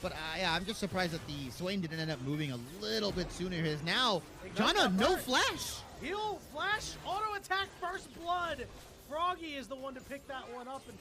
But yeah, I'm just surprised that the Swain didn't end up moving a little bit sooner. His now, Jana, no flash. Heal, flash, auto attack, first blood. Froggy is the one to pick that one up, and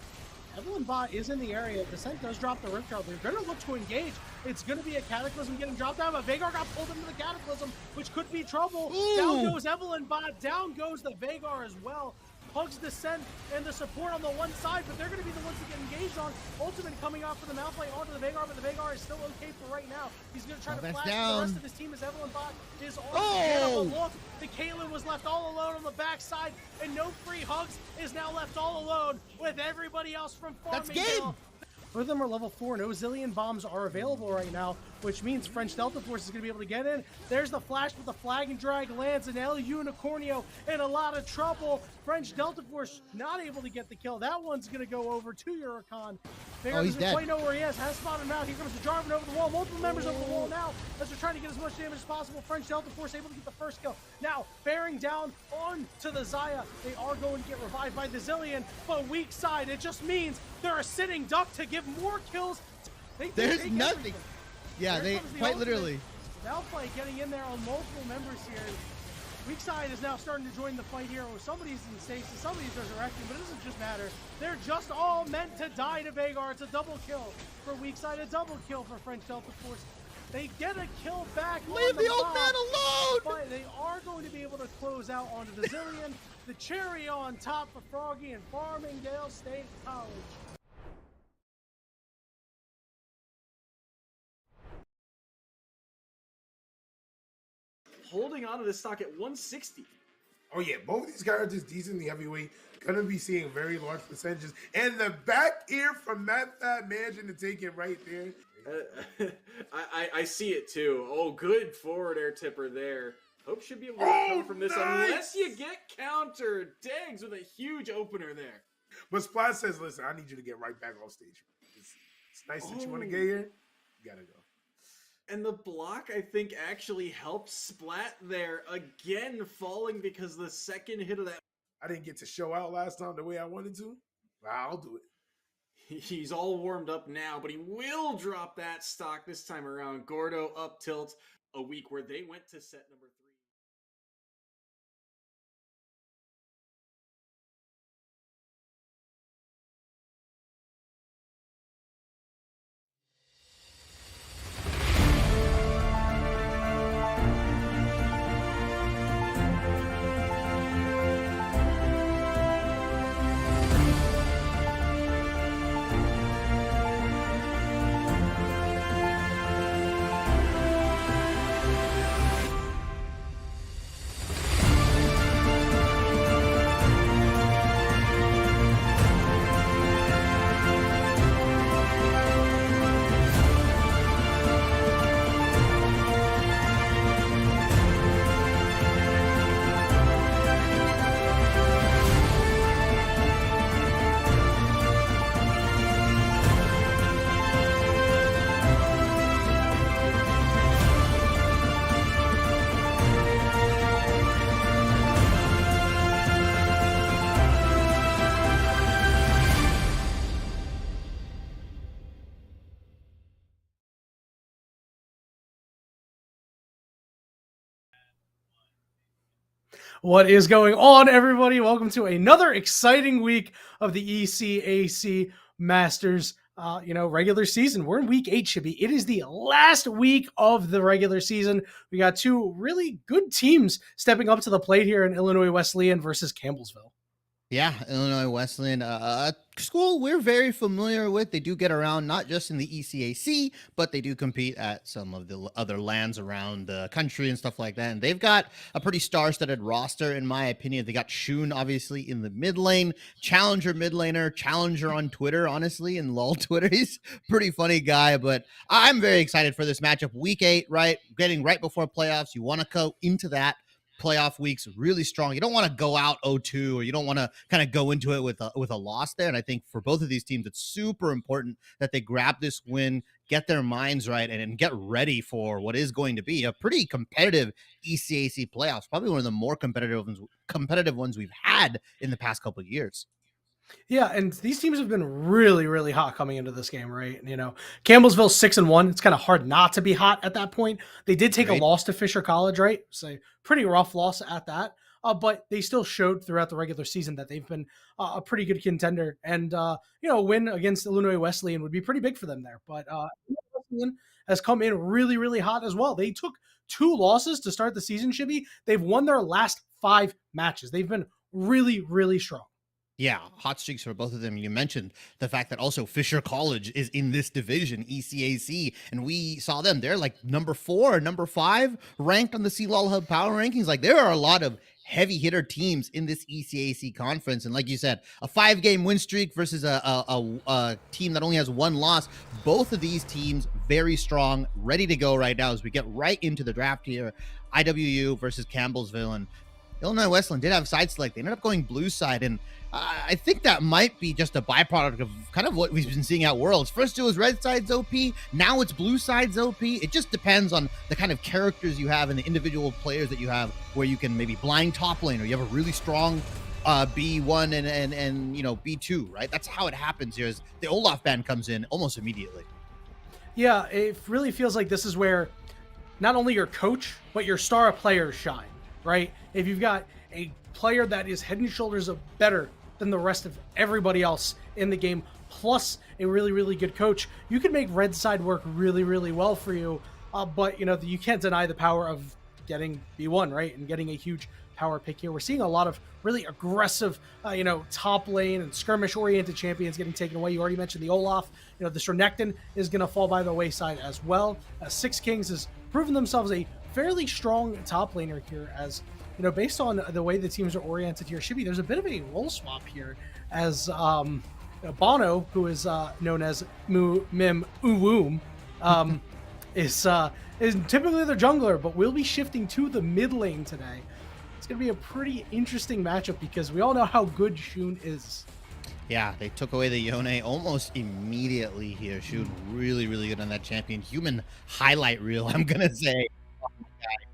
Evelyn Bot is in the area. Descent does drop the Rift Guard. They're going to look to engage. It's going to be a Cataclysm getting dropped down, but Veigar got pulled into the Cataclysm, which could be trouble. Ooh. Down goes Evelyn Bot. Down goes the Veigar as well. Hugs Descent and the support on the one side, but they're going to be the ones to get engaged on. Ultimate coming off for the Malphite onto the Veigar, but the Veigar is still okay for right now. He's going to try to flash the rest of his team as Evelyn Bot is on the look. The Caitlyn was left all alone on the backside, and no free hugs is now left all alone with everybody else from Farmingdale. That's game! Both of them are level 4. No Zillion bombs are available right now, which means French Delta Force is going to be able to get in. There's the flash, but the flag and drag lands, and El Unicornio in a lot of trouble. French Delta Force not able to get the kill. That one's going to go over to Huracan. Veigar doesn't quite know where he is. Has spotted him out. Here comes the Jarvan over the wall. Multiple members over the wall now as they're trying to get as much damage as possible. French Delta Force able to get the first kill. Now, bearing down on to the Xayah. They are going to get revived by the Zillion, but weak side. It just means they're a sitting duck to give more kills. There's nothing. Yeah, they quite literally. Malphite getting in there on multiple members here. Weak side is now starting to join the fight here. Somebody's in stasis, somebody's resurrecting, but it doesn't just matter. They're just all meant to die to Veigar. It's a double kill for weak side, a double kill for French Delta Force. They get a kill back. Leave the old man alone! But they are going to be able to close out onto the Zillion. The cherry on top for Froggy and Farmingdale State College. Holding on to this stock at 160. Oh yeah, both of these characters decently heavyweight, gonna be seeing very large percentages. And the back ear from Matt Fat Mansion to take it right there. I see it too. Oh, good forward air tipper there. Hope should be able to recover from this unless you get countered. Dags with a huge opener there. But Splat says, listen, I need you to get right back on stage. It's nice that you want to get here. You gotta go. And the block, I think, actually helped Splat there. Again, falling because the second hit of that... I didn't get to show out last time the way I wanted to. I'll do it. He's all warmed up now, but he will drop that stock this time around. Gordo up tilt, a week where they went to set number 3. What is going on, everybody? Welcome to another exciting week of the ECAC Masters, regular season. We're in week 8, should be. It is the last week of the regular season. We got two really good teams stepping up to the plate here in Illinois Wesleyan versus Campbellsville. Yeah, Illinois Wesleyan, a school we're very familiar with. They do get around not just in the ECAC, but they do compete at some of the other lands around the country and stuff like that. And they've got a pretty star-studded roster, in my opinion. They got Shun, obviously, in the mid lane, Challenger mid laner, Challenger on Twitter, honestly, and LOL Twitter. He's a pretty funny guy, but I'm very excited for this matchup. Week 8, right? Getting right before playoffs. You want to go into that playoff weeks really strong. You don't want to go out 0-2, or you don't want to kind of go into it with a loss there. And I think for both of these teams, it's super important that they grab this win, get their minds right, and get ready for what is going to be a pretty competitive ECAC playoffs. Probably one of the more competitive ones we've had in the past couple of years. Yeah, and these teams have been really, really hot coming into this game, right? Campbellsville 6-1. It's kind of hard not to be hot at that point. They did take a Right? loss to Fisher College, right? So pretty rough loss at that. But they still showed throughout the regular season that they've been a pretty good contender, and a win against Illinois Wesleyan would be pretty big for them there. But Wesleyan has come in really, really hot as well. They took 2 losses to start the season. Shibby. They've won their last 5 matches. They've been really, really strong. Yeah, hot streaks for both of them. You mentioned the fact that also Fisher College is in this division, ECAC, and we saw them. They're like number 4 or number 5 ranked on the CLOL Hub Power Rankings. Like there are a lot of heavy hitter teams in this ECAC conference, and like you said, a 5-game win streak versus a team that only has 1 loss. Both of these teams very strong, ready to go right now as we get right into the draft here. IWU versus Campbellsville, and Illinois Wesleyan did have side select. They ended up going blue side, and I think that might be just a byproduct of kind of what we've been seeing at Worlds. First it was red side's OP, now it's blue side's OP. It just depends on the kind of characters you have and the individual players that you have, where you can maybe blind top lane, or you have a really strong B1 and B2, right? That's how it happens here. Is the Olaf ban comes in almost immediately. Yeah, it really feels like this is where not only your coach, but your star players shine, right? If you've got a player that is head and shoulders better than the rest of everybody else in the game, plus a really, really good coach, you can make red side work really, really well for you. But you can't deny the power of getting B1, right? And getting a huge power pick here. We're seeing a lot of really aggressive, top lane and skirmish oriented champions getting taken away. You already mentioned the Olaf. The Stronectin is going to fall by the wayside as well. Six Kings has proven themselves a fairly strong top laner here, as based on the way the teams are oriented here. Shibby, there's a bit of a role swap here, as Bono, who is known as Mim Uwoom, is typically the jungler, but will be shifting to the mid lane today. It's going to be a pretty interesting matchup because we all know how good Shun is. Yeah, they took away the Yone almost immediately here. Shun really, really good on that champion. Human highlight reel, I'm going to say.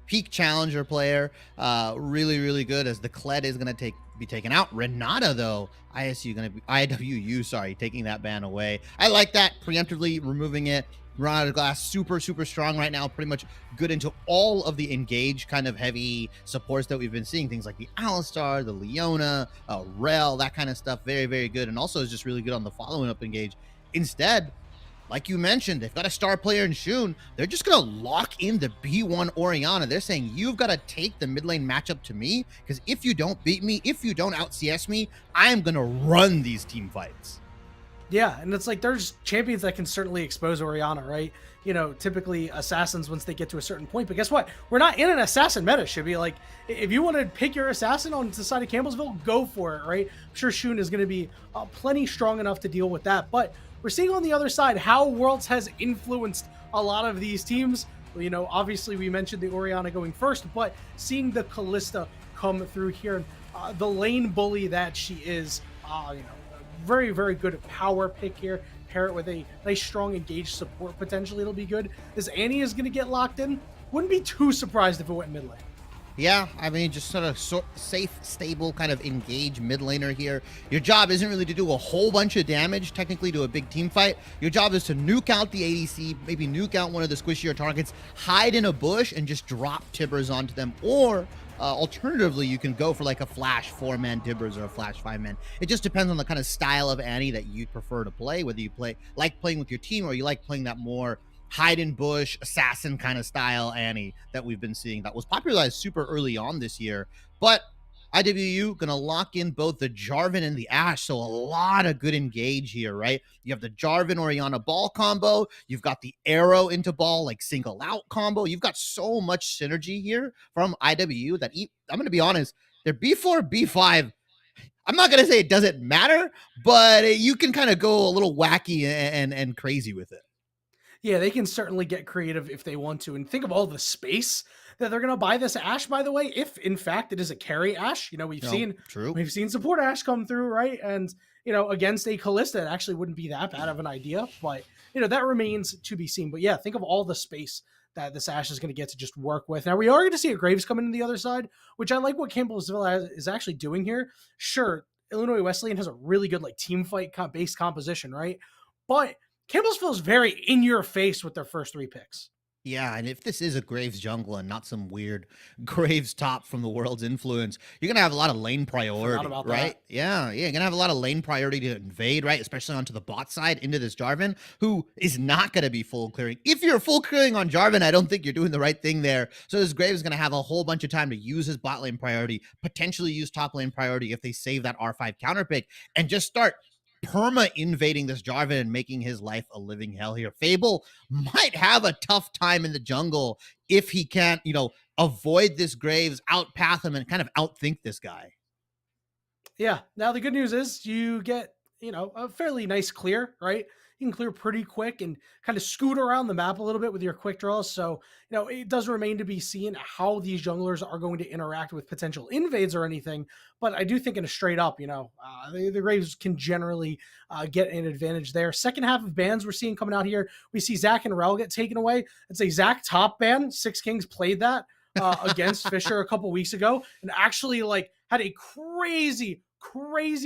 Peak challenger player, really, really good, as the Kled is going to be taken out. Renata, though, IWU, sorry, taking that ban away. I like that, preemptively removing it. Renata Glass, super, super strong right now, pretty much good into all of the engage kind of heavy supports that we've been seeing. Things like the Alistar, the Leona, Rel, that kind of stuff. Very, very good. And also is just really good on the following up engage. Instead, like you mentioned, they've got a star player in Shun. They're just going to lock in the B1 Orianna. They're saying, you've got to take the mid lane matchup to me, because if you don't beat me, if you don't out CS me, I am going to run these team fights. Yeah, and it's like there's champions that can certainly expose Orianna, right? Typically assassins once they get to a certain point. But guess what? We're not in an assassin meta, should be like, if you want to pick your assassin on the side of Campbellsville, go for it, right? I'm sure Shun is going to be plenty strong enough to deal with that. But we're seeing on the other side how Worlds has influenced a lot of these teams. Obviously we mentioned the Orianna going first, but seeing the Kalista come through here, the lane bully that she is, very, very good power pick here. Pair it with a nice, strong, engaged support. Potentially, it'll be good. This Annie is going to get locked in. Wouldn't be too surprised if it went mid lane. Yeah, I mean, just sort of safe, stable, kind of engage mid laner here. Your job isn't really to do a whole bunch of damage, technically, to a big team fight. Your job is to nuke out the ADC, maybe nuke out one of the squishier targets, hide in a bush, and just drop Tibbers onto them. Or alternatively, you can go for like a flash 4-man Tibbers or a flash 5-man. It just depends on the kind of style of Annie that you prefer to play, whether you like playing with your team, or you like playing that more hide in bush assassin kind of style Annie that we've been seeing, that was popularized super early on this year. But IWU gonna lock in both the Jarvan and the Ashe, so a lot of good engage here, right? You have the Jarvan Orianna ball combo, you've got the arrow into ball like single out combo. You've got so much synergy here from IWU that I'm gonna be honest, their B4 B5, I'm not gonna say it doesn't matter, but you can kind of go a little wacky and crazy with it. Yeah, they can certainly get creative if they want to. And think of all the space that they're going to buy this Ashe, by the way, if in fact it is a carry Ashe. We've seen support Ashe come through, right? And, against a Kalista, it actually wouldn't be that bad of an idea. But, that remains to be seen. But yeah, think of all the space that this Ashe is going to get to just work with. Now, we are going to see a Graves come in the other side, which I like what Campbellsville is actually doing here. Sure, Illinois Wesleyan has a really good like team fight based composition, right? But Campbellsville is very in your face with their first 3 picks. Yeah, and if this is a Graves jungle and not some weird Graves top from the world's influence, you're gonna have a lot of lane priority, about right? that. Yeah, you're gonna have a lot of lane priority to invade, right? Especially onto the bot side into this Jarvan, who is not gonna be full clearing. If you're full clearing on Jarvan, I don't think you're doing the right thing there. So this Graves is gonna have a whole bunch of time to use his bot lane priority, potentially use top lane priority if they save that R5 counter pick, and just start perma invading this Jarvan and making his life a living hell here. Fable might have a tough time in the jungle if he can't, avoid this Graves, outpath him, and kind of outthink this guy. Yeah. Now the good news is you get, a fairly nice clear, right? You can clear pretty quick and kind of scoot around the map a little bit with your quick draws. So, it does remain to be seen how these junglers are going to interact with potential invades or anything. But I do think in a straight up, the Graves can generally get an advantage there. Second half of bans we're seeing coming out here, we see Zach and Rel get taken away. It's a Zach top ban. Six Kings played that against Fisher a couple weeks ago and actually had a crazy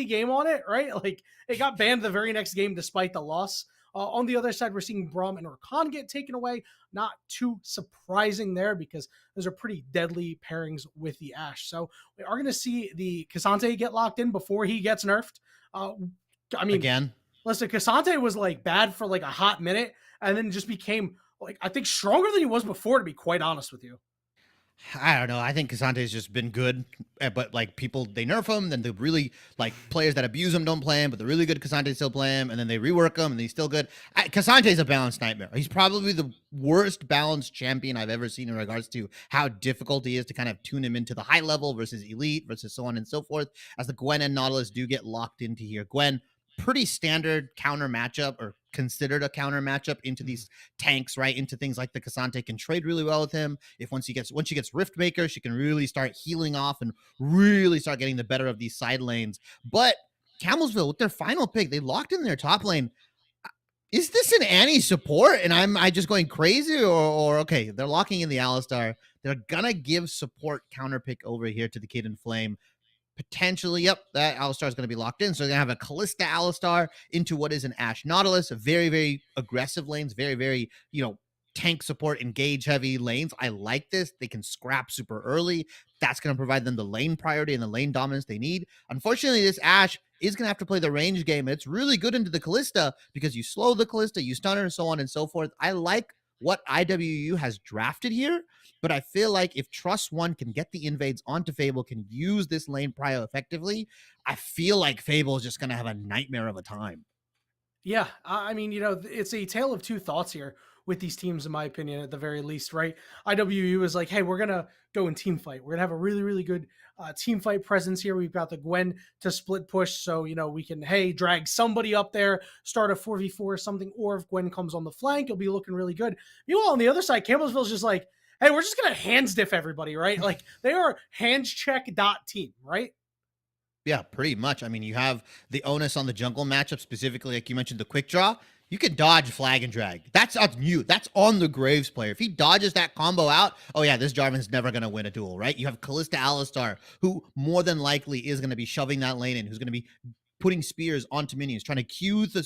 game on it, right? Like it got banned the very next game despite the loss. On the other side, we're seeing Braum and Rakan get taken away. Not too surprising there because those are pretty deadly pairings with the Ashe. So we are going to see the Cassante get locked in before he gets nerfed. Again, listen, Cassante was bad for a hot minute and then just became I think stronger than he was before, to be quite honest with you. I don't know. I think Cassante's just been good, but people, they nerf him, then the really players that abuse him don't play him, but the really good Cassante still play him, and then they rework him and he's still good. Cassante's a balanced nightmare. He's probably the worst balanced champion I've ever seen in regards to how difficult he is to kind of tune him into the high level versus elite versus so on and so forth, as the Gwen and Nautilus do get locked into here. Gwen, pretty standard counter matchup, or considered a counter matchup into these tanks, right? Into things like the Cassante, can trade really well with him. Once she gets Riftmaker, she can really start healing off and really start getting the better of these side lanes. But Camelsville, with their final pick, they locked in their top lane. Is this an Annie support? And I just going crazy, or okay, they're locking in the Alistar. They're gonna give support counter pick over here to the Kid in Flame. Potentially, yep, that Alistar is going to be locked in. So they're going to have a Callista Alistar into what is an Ashe Nautilus. Very, very aggressive lanes. Very, very, tank support, engage heavy lanes. I like this. They can scrap super early. That's going to provide them the lane priority and the lane dominance they need. Unfortunately, this Ashe is going to have to play the range game. And it's really good into the Callista because you slow the Callista, you stun her, and so on and so forth. I like what IWU has drafted here, but I feel like if Trust One can get the invades onto Fable, can use this lane prio effectively, I feel like Fable is just going to have a nightmare of a time. Yeah, it's a tale of two thoughts here with these teams, in my opinion, at the very least, right? IWU is like, hey, we're going to go in team fight. We're going to have a really, really good team fight presence here. We've got the Gwen to split push. So, we can, drag somebody up there, start a 4v4 or something. Or if Gwen comes on the flank, it'll be looking really good. Meanwhile, on the other side, Campbellsville's just like, hey, we're just going to hands diff everybody, right? They are handscheck.team, right? Yeah, pretty much. You have the onus on the jungle matchup, specifically, like you mentioned, the quick draw. You can dodge flag and drag. That's on you. That's on the Graves player. If he dodges that combo out, oh yeah, this Jarvan's never going to win a duel, right? You have Callista Alistar, who more than likely is going to be shoving that lane in, who's going to be putting spears onto minions, trying to cue the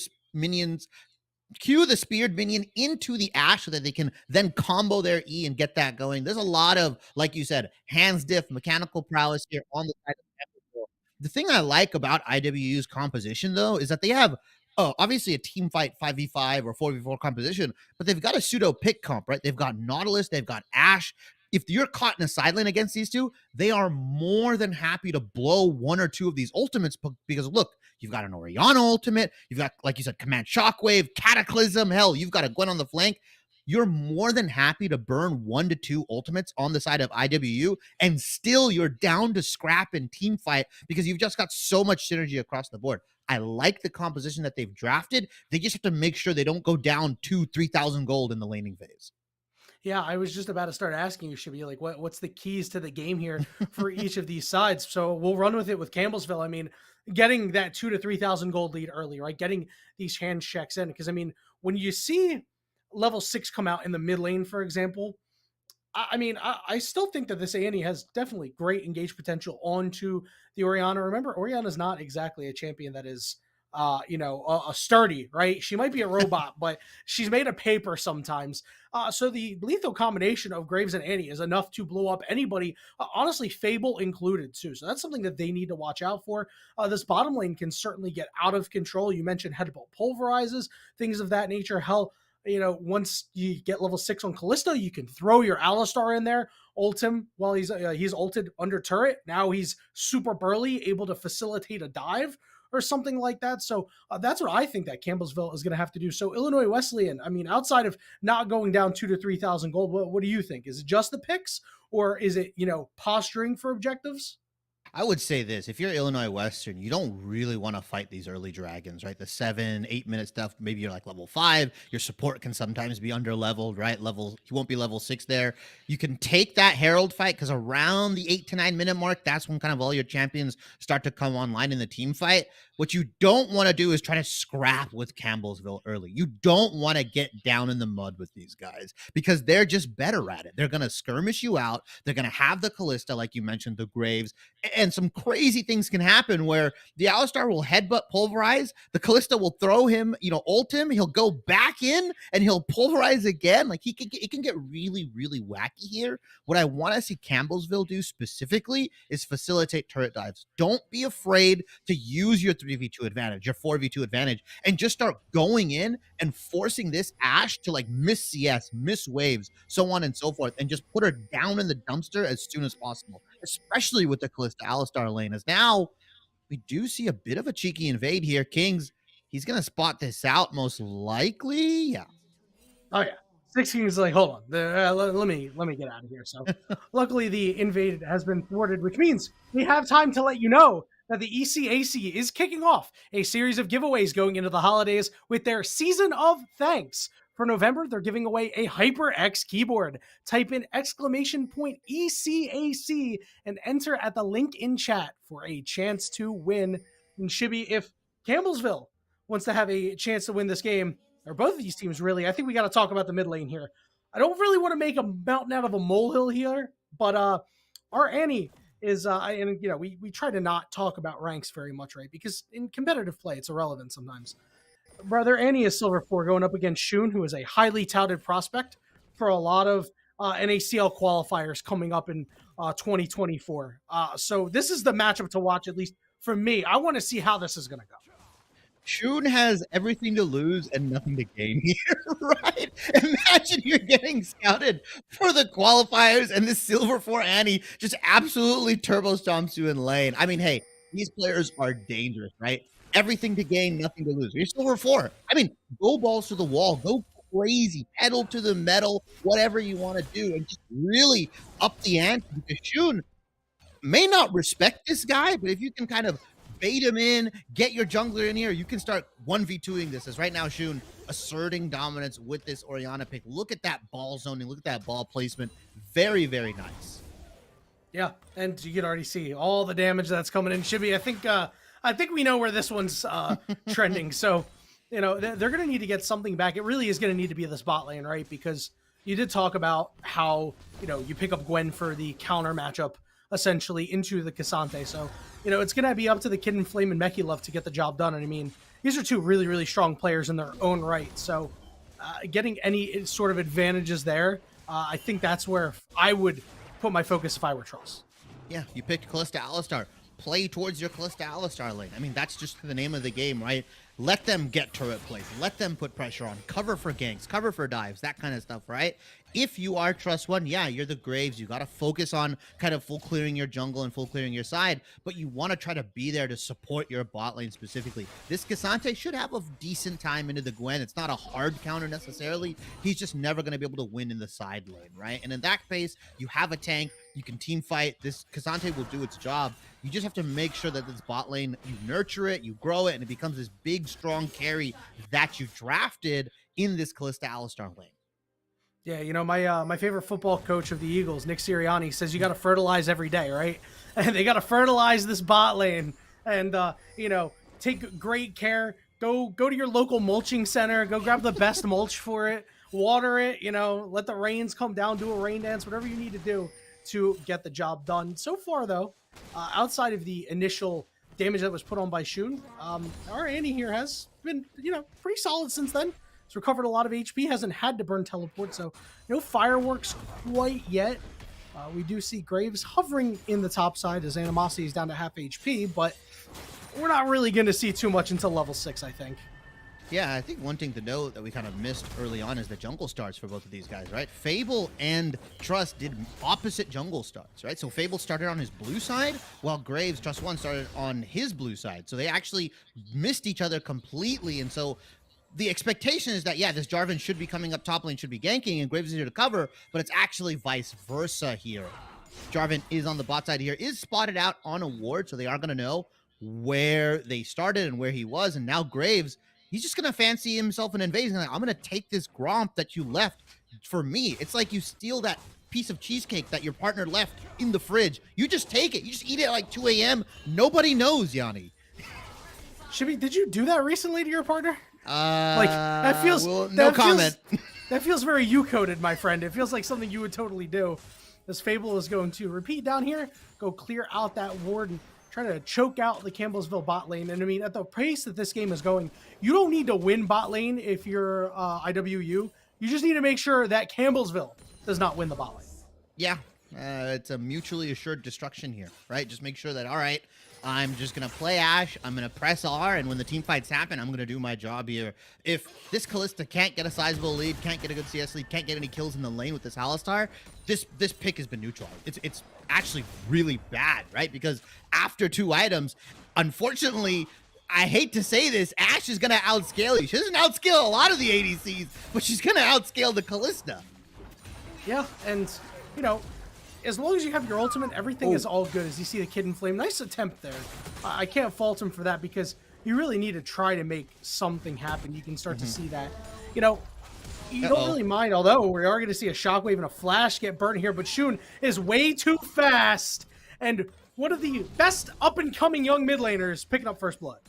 speared minion into the Ashe so that they can then combo their E and get that going. There's a lot of, like you said, hands diff, mechanical prowess here on the side of the thing I like about IWU's composition, though, is that they have obviously a team fight 5v5 or 4v4 composition, but they've got a pseudo pick comp, right? They've got Nautilus, they've got Ashe. If you're caught in a side lane against these two, they are more than happy to blow one or two of these ultimates because, look, you've got an Orianna ultimate, you've got, like you said, Command Shockwave, Cataclysm, hell, you've got a Gwen on the flank. You're more than happy to burn 1 to 2 ultimates on the side of IWU, and still you're down to scrap and team fight because you've just got so much synergy across the board. I like the composition that they've drafted. They just have to make sure they don't go down 2,000-3,000 gold in the laning phase. Yeah, I was just about to start asking you, Shabby, what's the keys to the game here for each of these sides? So we'll run with it with Campbellsville. Getting that 2,000 to 3,000 gold lead early, right? Getting these hand checks in. Because, when you see level 6 come out in the mid lane, for example, I mean, I still think that this Annie has definitely great engage potential onto the Orianna. Remember, Orianna's not exactly a champion that is, a sturdy, right? She might be a robot, but she's made of paper sometimes. So the lethal combination of Graves and Annie is enough to blow up anybody, honestly, Fable included, too. So that's something that they need to watch out for. This bottom lane can certainly get out of control. You mentioned Headbolt pulverizes, things of that nature. Hell, once you get level 6 on Callisto, you can throw your Alistar in there, ult him while he's ulted under turret. Now he's super burly, able to facilitate a dive or something like that. So that's what I think that Campbellsville is going to have to do. So Illinois Wesleyan, I mean, outside of not going down 2,000 to 3,000 gold, what do you think? Is it just the picks, or is it posturing for objectives? I would say this: if you're Illinois Western, you don't really want to fight these early dragons, right? The 7-8 minute stuff. Maybe you're like level 5. Your support can sometimes be under leveled, right? You won't be level 6 there. You can take that Herald fight because around the 8 to 9 minute mark, that's when kind of all your champions start to come online in the team fight. What you don't want to do is try to scrap with Campbellsville early. You don't want to get down in the mud with these guys because they're just better at it. They're going to skirmish you out. They're going to have the Callista, like you mentioned, the Graves, and some crazy things can happen where the Alistar will headbutt pulverize. The Callista will throw him, ult him. He'll go back in and he'll pulverize again. Like it can get really, really wacky here. What I want to see Campbellsville do specifically is facilitate turret dives. Don't be afraid to use your 3v2 advantage, your 4v2 advantage, and just start going in and forcing this Ashe to like miss CS, miss waves, so on and so forth, and just put her down in the dumpster as soon as possible, especially with the Callista Alistar lane. As now we do see a bit of a cheeky invade here. Kings, he's going to spot this out most likely. Yeah. Oh, yeah. 16 is like, hold on, let me get out of here. So luckily the invade has been thwarted, which means we have time to let you know that the ECAC is kicking off a series of giveaways going into the holidays with their Season of Thanks. For November, they're giving away a HyperX keyboard. Type in ECAC and enter at the link in chat for a chance to win. And Shibby, if Campbellsville wants to have a chance to win this game, or both of these teams really, I think we got to talk about the mid lane here. I don't really want to make a mountain out of a molehill here, but our Annie is, we try to not talk about ranks very much, right? Because in competitive play, it's irrelevant sometimes. Brother Annie is Silver 4 going up against Shun, who is a highly touted prospect for a lot of NACL qualifiers coming up in 2024. So this is the matchup to watch, at least for me. I want to see how this is going to go. Shun has everything to lose and nothing to gain here, right? Imagine you're getting scouted for the qualifiers and this Silver 4 Annie just absolutely turbo stomps you in lane. I mean, hey, these players are dangerous, right? Everything to gain, nothing to lose. You're Silver 4. I mean, go balls to the wall, go crazy, pedal to the metal, whatever you want to do, and just really up the ante because Shun may not respect this guy, but if you can kind of bait him in, get your jungler in here, you can start 1v2ing this. As right now, Shun asserting dominance with this Orianna pick. Look at that ball zoning. Look at that ball placement. Very, very nice. Yeah, and you can already see all the damage that's coming in. Shibby, I think we know where this one's trending. So, they're going to need to get something back. It really is going to need to be this bot lane, right? Because you did talk about how, you pick up Gwen for the counter matchup essentially into the Cassante. So, it's going to be up to the Kid and Flame and Meki Love to get the job done. And I mean, these are two really, really strong players in their own right. So getting any sort of advantages there, I think that's where I would put my focus if I were Trolls. Yeah, you picked Callista Alistar. Play towards your Callista Alistar lane. I mean, that's just the name of the game, right? Let them get turret plays. Let them put pressure on. Cover for ganks. Cover for dives. That kind of stuff, right? If you are Trust 1, yeah, you're the Graves. You got to focus on kind of full clearing your jungle and full clearing your side, but you want to try to be there to support your bot lane specifically. This Cassante should have a decent time into the Gwen. It's not a hard counter necessarily. He's just never going to be able to win in the side lane, right? And in that case, you have a tank. You can team fight. This Cassante will do its job. You just have to make sure that this bot lane, you nurture it, you grow it, and it becomes this big, strong carry that you drafted in this Callista Alistar lane. Yeah, my favorite football coach of the Eagles, Nick Sirianni, says you got to fertilize every day, right? And they got to fertilize this bot lane and, take great care. Go to your local mulching center. Go grab the best mulch for it. water it, you know, let the rains come down, do a rain dance, whatever you need to do to get the job done. So far, though, outside of the initial damage that was put on by Shun, our Annie here has been, you know, pretty solid since then. He's recovered a lot of HP, hasn't had to burn teleport, so no fireworks quite yet. We do see Graves hovering in the top side as Animosity is down to half HP, but we're not really going to see too much until level 6, I think. Yeah, I think one thing to note that we kind of missed early on is the jungle starts for both of these guys, right? Fable and Trust did opposite jungle starts, right? So Fable started on his blue side, while Graves, Trust 1, started on his blue side. So they actually missed each other completely, and so the expectation is that, yeah, this Jarvan should be coming up top lane, should be ganking, and Graves is here to cover, but it's actually vice versa here. Jarvan is on the bot side here, is spotted out on a ward, so they are going to know where they started and where he was, and now Graves, he's just going to fancy himself an invasion. Like, I'm going to take this Gromp that you left for me. It's like you steal that piece of cheesecake that your partner left in the fridge. You just take it. You just eat it at like 2 a.m. Nobody knows, Yanni. Shibby, did you do that recently to your partner? Like, that feels... Well, no comment. That feels very you-coded, my friend. It feels like something you would totally do. This Fable is going to repeat down here, go clear out that ward, and try to choke out the Campbellsville bot lane. And I mean, at the pace that this game is going, you don't need to win bot lane if you're IWU. You just need to make sure that Campbellsville does not win the bot lane. Yeah, it's a mutually assured destruction here, right? Just make sure that, all right, I'm just going to play Ashe, I'm going to press R, and when the team fights happen, I'm going to do my job here. If this Kalista can't get a sizable lead, can't get a good CS lead, can't get any kills in the lane with this Alistar, this pick has been neutral. It's actually really bad, right? Because after 2 items, unfortunately, I hate to say this, Ashe is going to outscale you. She doesn't outscale a lot of the ADCs, but she's going to outscale the Kalista. Yeah, and, you know, as long as you have your ultimate, everything is all good. As you see the Kid in Flame, nice attempt there. I can't fault him for that because you really need to try to make something happen. You can start to see that. You know, you don't really mind, although we are going to see a Shockwave and a Flash get burnt here, but Shun is way too fast, and one of the best up-and-coming young mid laners picking up first blood.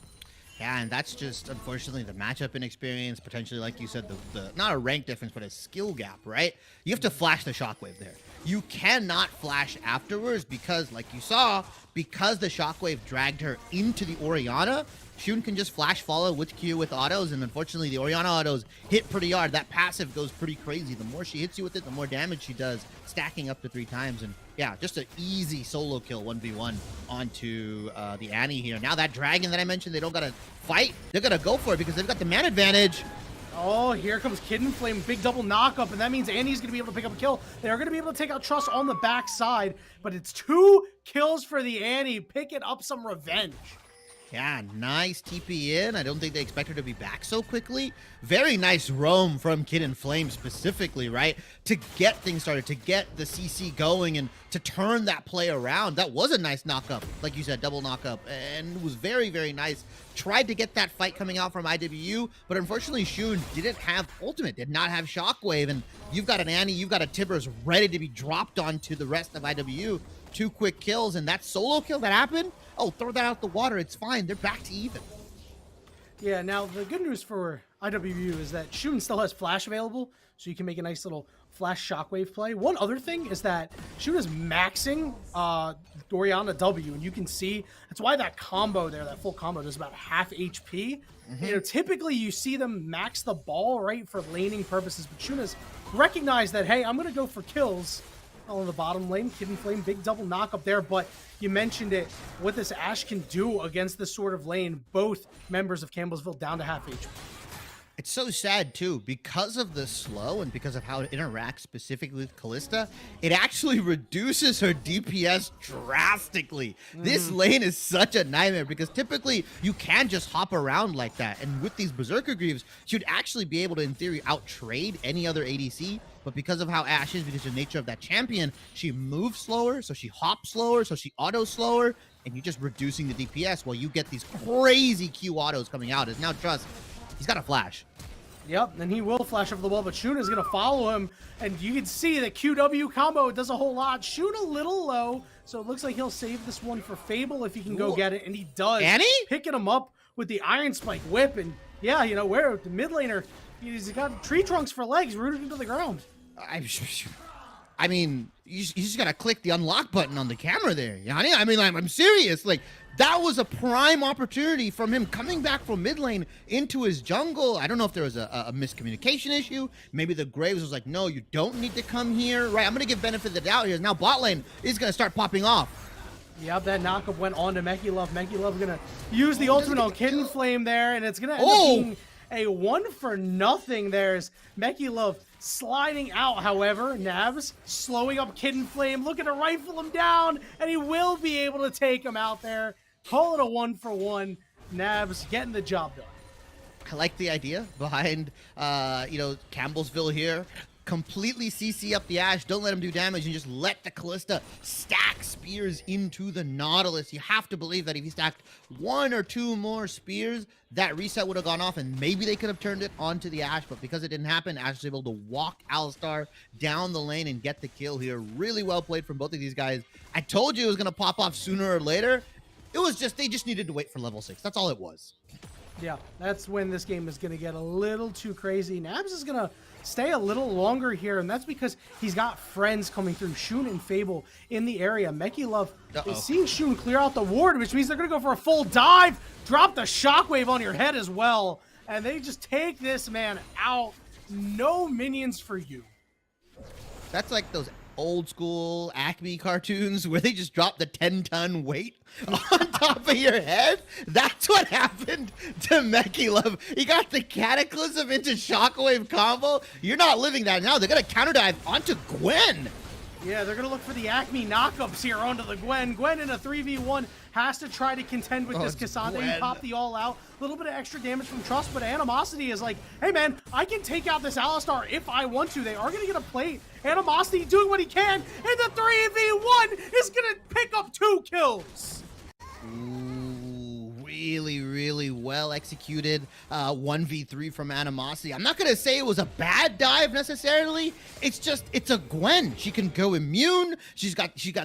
Yeah, and that's just, unfortunately, the matchup inexperience, potentially, like you said, the not a rank difference, but a skill gap, right? You have to flash the Shockwave there. You cannot flash afterwards because, like you saw, because the Shockwave dragged her into the Orianna, Shun can just flash follow with Q with autos, and unfortunately, the Orianna autos hit pretty hard. That passive goes pretty crazy. The more she hits you with it, the more damage she does, stacking up to 3 times. And yeah, just an easy solo kill 1v1 onto the Annie here. Now that dragon that I mentioned, they don't gotta fight. They're gonna go for it because they've got the man advantage. Oh, here comes Kid in Flame, big double knockup, and that means Annie's going to be able to pick up a kill. They are going to be able to take out Trust on the backside, but it's 2 kills for the Annie, picking up some revenge. Yeah, nice TP in. I don't think they expect her to be back so quickly. Very nice roam from Kid in Flame specifically, right? To get things started, to get the CC going, and to turn that play around. That was a nice knock-up, like you said, double knock-up, and it was very, very nice. Tried to get that fight coming out from IWU, but unfortunately Shun didn't have ultimate, did not have Shockwave, and you've got an Annie, you've got a Tibbers ready to be dropped onto the rest of IWU. 2 quick kills, and that solo kill that happened, oh, throw that out the water. It's fine. They're back to even. Yeah, now the good news for IWU is that Shun still has Flash available, so you can make a nice little Flash Shockwave play. One other thing is that Shun is maxing Orianna W, and you can see that's why that combo there, that full combo, does about half HP. You know, typically you see them max the ball, right, for laning purposes, but Shun has recognized that, hey, I'm going to go for kills on the bottom lane. Kid in Flame, big double knock up there, but you mentioned it, what this Ashe can do against this sort of lane, both members of Campbellsville down to half HP. It's so sad, too. Because of the slow and because of how it interacts specifically with Kalista, it actually reduces her DPS drastically. This lane is such a nightmare because typically you can just hop around like that. And with these Berserker Greaves, you'd actually be able to, in theory, out-trade any other ADC. But because of how Ashe is, because of the nature of that champion, she moves slower, so she hops slower, so she autos slower, and you're just reducing the DPS while you get these crazy Q autos coming out. As now Trust, he's got a flash. Yep, and he will flash over the wall, but Shun is going to follow him, and you can see the QW combo does a whole lot. Shun a little low, So it looks like he'll save this one for Fable if he can go Ooh. get it, and he does. Annie? Picking him up with the Iron Spike whip, and yeah, you know, where the mid laner, he's got tree trunks for legs rooted into the ground. I mean, you just gotta click the unlock button on the camera there, Yanni. I mean, I'm serious. Like, that was a prime opportunity from him coming back from mid lane into his jungle. I don't know if there was a miscommunication issue. Maybe the Graves was like, no, you don't need to come here. Right, I'm gonna give benefit of the doubt here. Now bot lane is gonna start popping off. Yep, that knockup went on to MekyLove. MekyLove gonna use the ultimate on Kitten Flame there, and it's gonna end up being a 1-for-0 There's MekyLove sliding out, however. Nabs slowing up Kitten Flame, looking to rifle him down, and he will be able to take him out there. Call it a 1-for-1. Nabs getting the job done. I like the idea behind, Campbellsville here. Completely CC up the Ashe, don't let him do damage, and just let the Callista stack spears into the Nautilus. You have to believe that if he stacked 1 or 2 more spears, that reset would have gone off, and maybe they could have turned it onto the Ashe, but because it didn't happen, Ashe was able to walk Alistar down the lane and get the kill here. Really well played from both of these guys. I told you it was going to pop off sooner or later. It was just, they just needed to wait for level 6. That's all it was. Yeah, that's when this game is going to get a little too crazy. Nabs is going to stay a little longer here, and that's because he's got friends coming through, Shun and Fable in the area. MekyLove is seeing Shun clear out the ward, which means they're going to go for a full dive, drop the shockwave on your head as well, and they just take this man out. No minions for you. That's like those old school Acme cartoons where they just drop the 10-ton weight on top of your head. That's what happened to MekyLove. He got the Cataclysm into Shockwave combo. You're not living that now. They're going to counter dive onto Gwen. Yeah, they're going to look for the Acme knockups here onto the Gwen. Gwen in a 3v1 has to try to contend with this Cassandra. You pop the all out. A little bit of extra damage from Trust, but Animosity is like, hey man, I can take out this Alistar if I want to. They are going to get a plate. Animosity doing what he can, and the 3v1 is going to pick up 2 kills. Ooh, really, really well executed 1v3 from Animosity. I'm not going to say it was a bad dive necessarily. It's just, it's a Gwen. She can go immune. She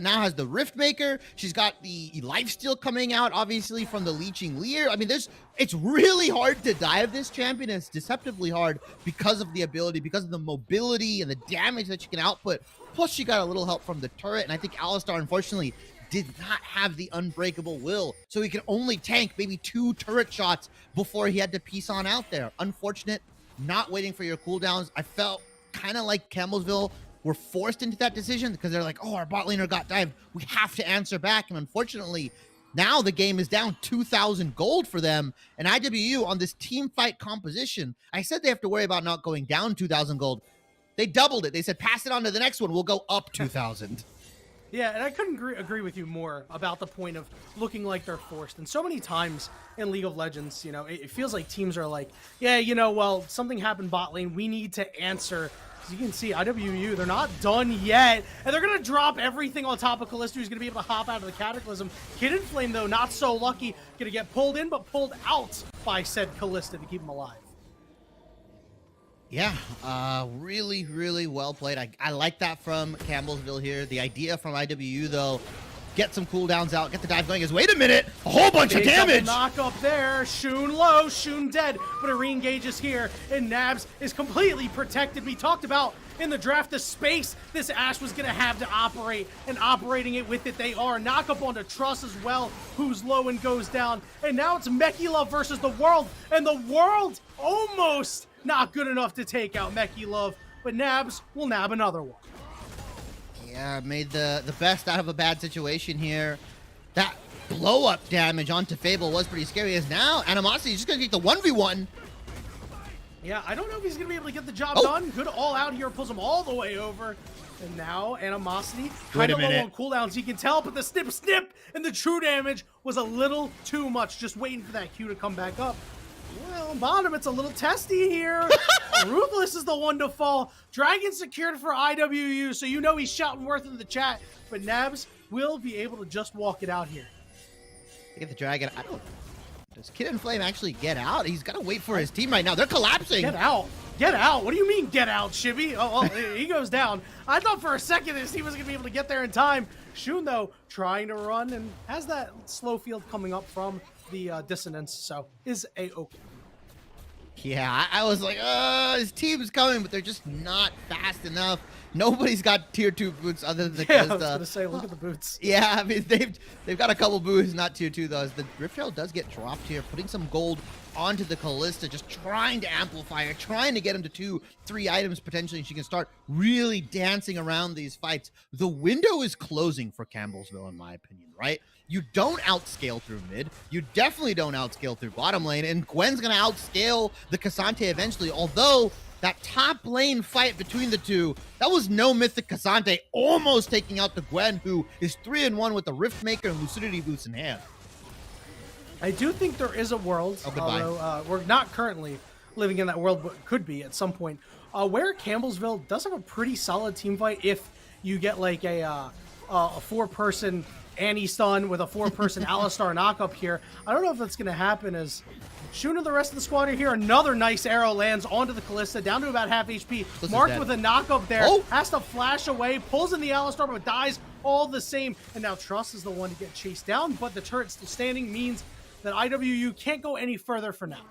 now has the Rift Maker. She's got the lifesteal coming out, obviously, from the Leeching Leer. I mean, it's really hard to dive this champion. It's deceptively hard because of the ability, because of the mobility and the damage that she can output. Plus, she got a little help from the turret, and I think Alistar, unfortunately, did not have the unbreakable will, so he could only tank maybe 2 turret shots before he had to piece on out there. Unfortunate, not waiting for your cooldowns. I felt kind of like Campbellsville were forced into that decision because they're like, oh, our bot laner got dived. We have to answer back, and unfortunately, now the game is down 2,000 gold for them, and IWU on this team fight composition, I said they have to worry about not going down 2,000 gold. They doubled it. They said, pass it on to the next one. We'll go up 2,000. Yeah, and I couldn't agree with you more about the point of looking like they're forced. And so many times in League of Legends, you know, it feels like teams are like, yeah, you know, well, something happened bot lane. We need to answer. As you can see, IWU, they're not done yet. And they're going to drop everything on top of Callista, who's going to be able to hop out of the Cataclysm. Kitten Flame, though, not so lucky. Going to get pulled in, but pulled out by said Callista to keep him alive. Yeah, really, really well played. I like that from Campbellsville here. The idea from IWU, though, get some cooldowns out, get the dive going is, wait a minute, a whole bunch of damage! Knock up there, Shun low, Shun dead, but it re-engages here, and Nabs is completely protected. We talked about in the draft the space this Ashe was going to have to operate, and operating it with it they are. Knock up onto Truss as well, who's low and goes down, and now it's MekyLove versus the World, and the World almost not good enough to take out MekyLove, but Nabs will nab another one. Yeah, made the best out of a bad situation here. That blow-up damage onto Fable was pretty scary, as now Animosity is just going to take the 1v1. Yeah, I don't know if he's going to be able to get the job done. Good all out here, pulls him all the way over. And now Animosity kind of low on cooldowns, you can tell, but the snip and the true damage was a little too much. Just waiting for that Q to come back up. Well, bottom, it's a little testy here. Ruthless is the one to fall. Dragon secured for IWU, so you know he's shouting worth in the chat. But Nabs will be able to just walk it out here. Get the Dragon. Does Kid and Flame actually get out? He's got to wait for his team right now. They're collapsing. Get out. Get out. What do you mean get out, Shibby? Oh, he goes down. I thought for a second his team was going to be able to get there in time. Shun, though, trying to run and has that slow field coming up from the dissonance, so is A-okay. Yeah, I was like, his team's coming, but they're just not fast enough. Nobody's got tier 2 boots other than the Yeah, I was going to say, look at the boots. Yeah, I mean, they've got a couple boots, not tier 2 though. As the Rift Herald does get dropped here, putting some gold onto the Callista, just trying to amplify her, trying to get him to 2-3 items potentially, and she can start really dancing around these fights. The window is closing for Campbellsville, in my opinion, right? You don't outscale through mid. You definitely don't outscale through bottom lane, and Gwen's going to outscale the Cassante eventually, although that top lane fight between the two, that was no Mythic Cassante almost taking out the Gwen, who is 3-1 with the Riftmaker and Lucidity boots in hand. I do think there is a world, although we're not currently living in that world, but could be at some point, where Campbellsville does have a pretty solid team fight if you get like a 4-person Annie stun with a 4-person Alistar knock-up here. I don't know if that's going to happen as Shun and the rest of the squad are here. Another nice arrow lands onto the Callista, down to about half HP. Marked with a knock-up there. Oh. Has to flash away, pulls in the Alistar, but dies all the same. And now Trust is the one to get chased down, but the turret still standing means that IWU can't go any further for now.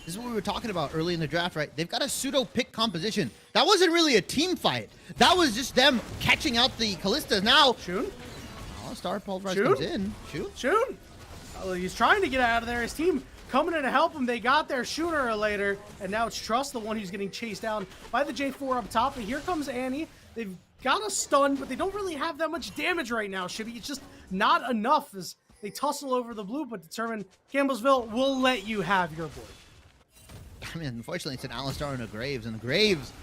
This is what we were talking about early in the draft, right? They've got a pseudo-pick composition. That wasn't really a team fight. That was just them catching out the Callistas. Now, Shun? Star Pulverize Shun? comes in. Shun? Oh, he's trying to get out of there. His team coming in to help him. They got there sooner or later, and now it's Trust, the one who's getting chased down by the J4 up top. And here comes Annie. They've got a stun, but they don't really have that much damage right now, Shibby. It's just not enough as they tussle over the blue, but determine Campbellsville will let you have your board. I mean, unfortunately, it's an Alistar and a Graves, and the Graves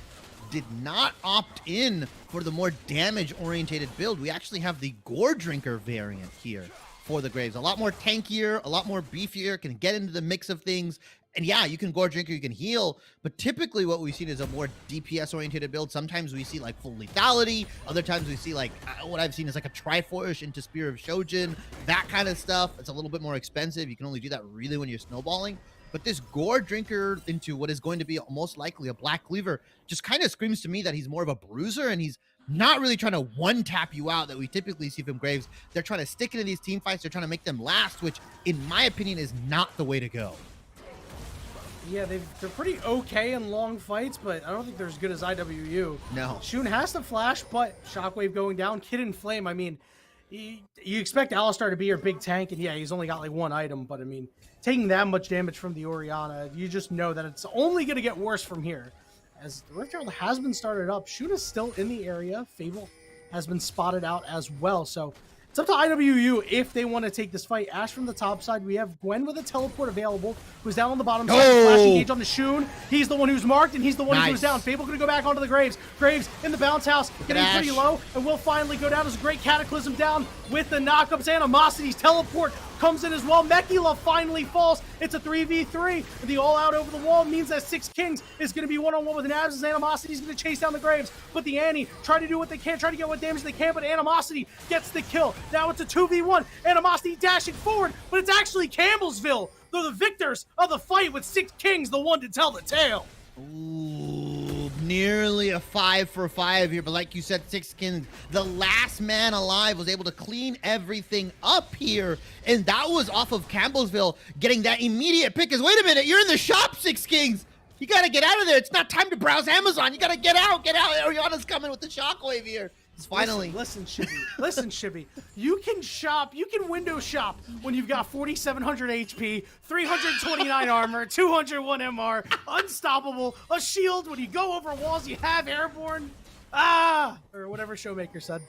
did not opt in for the more damage-orientated build. We actually have the Gore Drinker variant here for the Graves. A lot more tankier, a lot more beefier, can get into the mix of things. And yeah, you can Gore Drinker, you can heal, but typically what we've seen is a more DPS-orientated build. Sometimes we see like full lethality, other times we see like, what I've seen is like a Triforce into Spear of Shojin, that kind of stuff. It's a little bit more expensive. You can only do that really when you're snowballing. But this Gore Drinker into what is going to be most likely a Black Cleaver just kind of screams to me that he's more of a bruiser, and he's not really trying to one-tap you out that we typically see from Graves. They're trying to stick into these team fights. They're trying to make them last, which, in my opinion, is not the way to go. Yeah, they're pretty okay in long fights, but I don't think they're as good as IWU. No. Shun has to flash, but Shockwave going down. Kid and Flame, I mean, you expect Alistar to be your big tank, and yeah, he's only got like one item, but I mean, taking that much damage from the Orianna, you just know that it's only going to get worse from here. As the Rift Herald has been started up, Shun is still in the area. Fable has been spotted out as well, so it's up to IWU if they want to take this fight. Ash from the top side. We have Gwen with a teleport available, who's down on the bottom side. Flash engage on the Shun. He's the one who's marked, and he's the one who goes down. Fable going to go back onto the Graves. Graves in the bounce house, getting pretty low, and will finally go down. There's a great Cataclysm down with the knockups. Animosity's teleport comes in as well. Mechila finally falls. It's a 3v3. The all-out over the wall means that Six Kings is going to be one-on-one with Nabs, as Animosity's going to chase down the Graves. But the Annie try to do what they can, try to get what damage they can, but Animosity gets the kill. Now it's a 2v1. Animosity dashing forward, but it's actually Campbellsville. They're the victors of the fight with Six Kings, the one to tell the tale. Ooh, nearly a 5 for 5 here, but like you said, Six Kings, the last man alive, was able to clean everything up here, and that was off of Campbellsville getting that immediate pick. Is wait a minute, you're in the shop, Six Kings. You gotta get out of there. It's not time to browse Amazon. You gotta get out, Oriana's coming with the shockwave here. It's finally. Listen, Shibby. Listen, Shibby. You can shop, you can window shop when you've got 4,700 HP, 329 armor, 201 MR, unstoppable, a shield. When you go over walls, you have airborne. Or whatever Showmaker said.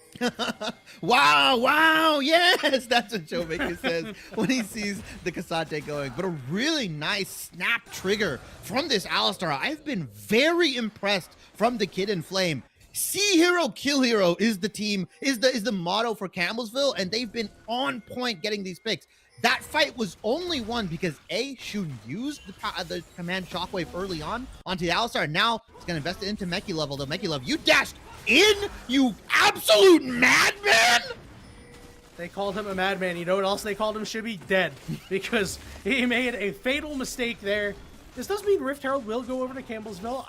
Wow, yes, that's what Showmaker says when he sees the Cassante going. But a really nice snap trigger from this Alistar. I've been very impressed from the Kid and Flame. See hero, kill hero is the team, is the motto for Campbellsville, and they've been on point getting these picks. That fight was only won because Shun used the command shockwave early on onto the Alistar, and now it's going to invest it into Mechie level. The Mechie level, you dashed in, you absolute madman! They called him a madman. You know what else they called him? Should be dead, because he made a fatal mistake there. This does mean Rift Herald will go over to Campbellsville.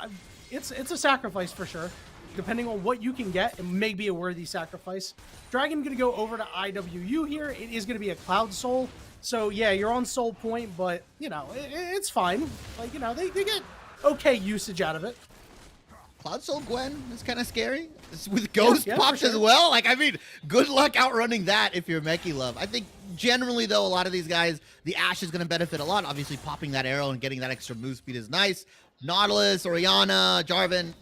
It's a sacrifice for sure. Depending on what you can get, it may be a worthy sacrifice. Dragon going to go over to IWU here. It is going to be a Cloud Soul. So, yeah, you're on Soul Point, but, you know, it's fine. Like, you know, they get okay usage out of it. Cloud Soul Gwen is kind of scary. With Ghost yeah, pops sure. as well. Like, I mean, good luck outrunning that if you're Meki Love. I think generally, though, a lot of these guys, the Ashe is going to benefit a lot. Obviously, popping that arrow and getting that extra move speed is nice. Nautilus, Orianna, Jarvan,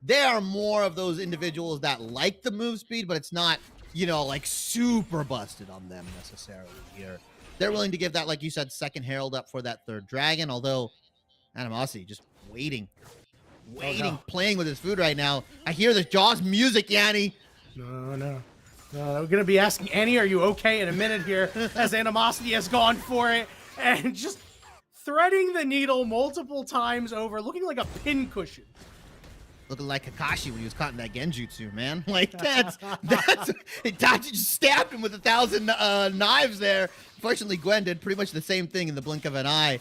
they are more of those individuals that like the move speed, but it's not, you know, like super busted on them necessarily here. They're willing to give that, like you said, second Herald up for that third Dragon, although Animosity just waiting, playing with his food right now. I hear the Jaws music, Yanni. No. We're going to be asking Annie, are you okay in a minute here, as Animosity has gone for it and just threading the needle multiple times over, looking like a pincushion. Looking like Kakashi when he was caught in that Genjutsu, man. Like, that's Itachi just stabbed him with 1,000 knives there. Fortunately, Gwen did pretty much the same thing in the blink of an eye.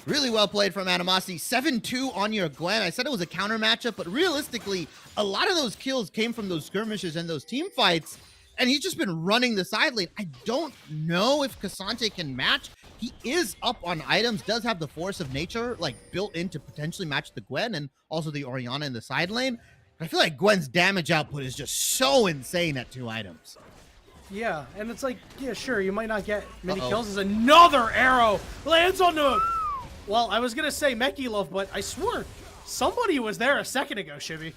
Really well played from Animosity. 7-2 on your Gwen. I said it was a counter matchup, but realistically, a lot of those kills came from those skirmishes and those team fights, and he's just been running the side lane. I don't know if Cassante can match. He is up on items, does have the force of nature, like, built in to potentially match the Gwen and also the Orianna in the side lane. But I feel like Gwen's damage output is just so insane at 2 items. Yeah, and it's like, yeah, sure, you might not get many kills as another arrow lands on the... Well, I was going to say Meki Love, but I swore somebody was there a second ago, Shibby.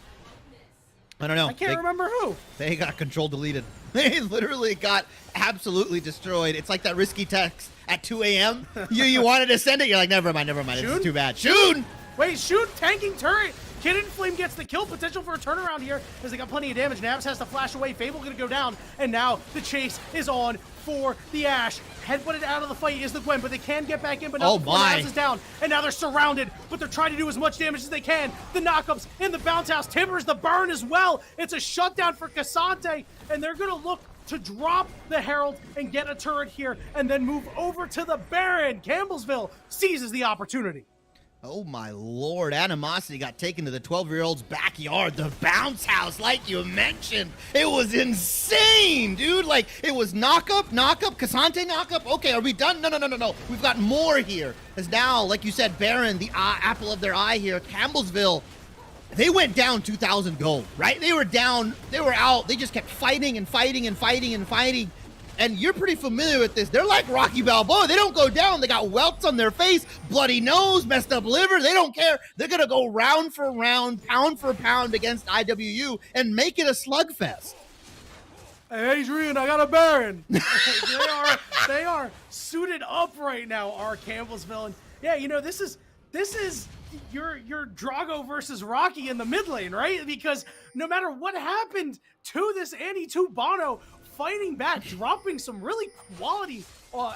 I don't know. I can't remember who. They got control deleted. They literally got absolutely destroyed. It's like that risky text at 2 a.m. You wanted to send it. You're like, never mind. This is too bad. Shun! Wait, Shun tanking turret. Kid and Flame gets the kill potential for a turnaround here as they got plenty of damage. Nabs has to flash away. Fable going to go down. And now the chase is on for the Ashe. Headbutted out of the fight is the Gwen, but they can get back in, but now Nabs is down. And now they're surrounded, but they're trying to do as much damage as they can. The knockups in the bounce house. Timbers the burn as well. It's a shutdown for Cassante, and they're going to look to drop the Herald and get a turret here and then move over to the Baron. Campbellsville seizes the opportunity. Oh my lord, Animosity got taken to the 12-year-old's backyard, the bounce house, like you mentioned. It was insane, dude. Like, it was knock up, Cassante knock up. Okay, are we done? No. We've got more here. As now, like you said, Baron, the apple of their eye here, Campbellsville, they went down 2,000 gold, right? They were down, they were out. They just kept fighting. And you're pretty familiar with this. They're like Rocky Balboa. They don't go down. They got welts on their face, bloody nose, messed up liver. They don't care. They're going to go round for round, pound for pound against IWU and make it a slugfest. Hey, Adrian, I got a Baron. they are suited up right now, our Campbellsville. And yeah, you know, this is your Drago versus Rocky in the mid lane, right? Because no matter what happened to this Annie 2 Bono, fighting back, dropping some really quality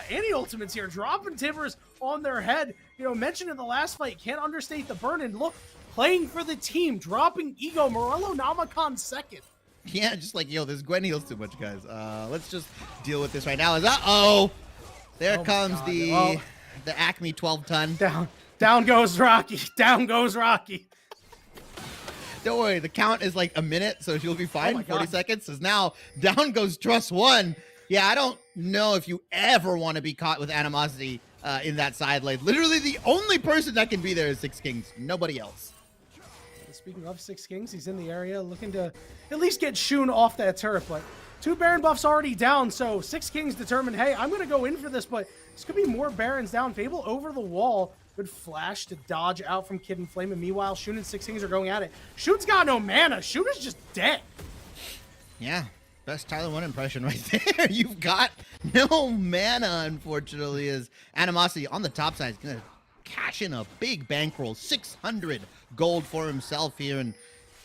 anti-ultimates here, dropping Timbers on their head. You know, mentioned in the last fight, can't understate the burn, and look, playing for the team, dropping Ego, Morello Namakan second. Yeah, just like, yo, this Gwen heals too much, guys. Let's just deal with this right now. Uh-oh. There comes the Acme 12-ton. Down goes Rocky. Down goes Rocky. Don't worry, the count is like a minute, so you'll be fine. 40 seconds. Says now, down goes Trust 1. Yeah, I don't know if you ever want to be caught with Animosity in that side lane. Literally, the only person that can be there is Six Kings. Nobody else. Speaking of Six Kings, he's in the area looking to at least get Shun off that turret, but 2 Baron buffs already down, so Six Kings determined, hey, I'm going to go in for this, but this could be more Barons down. Fable over the wall. Good flash to dodge out from Kid and Flame, and meanwhile, Shun and Six Kings are going at it. Shun's got no mana. Shun is just dead. Yeah, best Tyler 1 impression right there. You've got no mana, unfortunately, as Animosity on the top side is going to cash in a big bankroll. 600 gold for himself here, and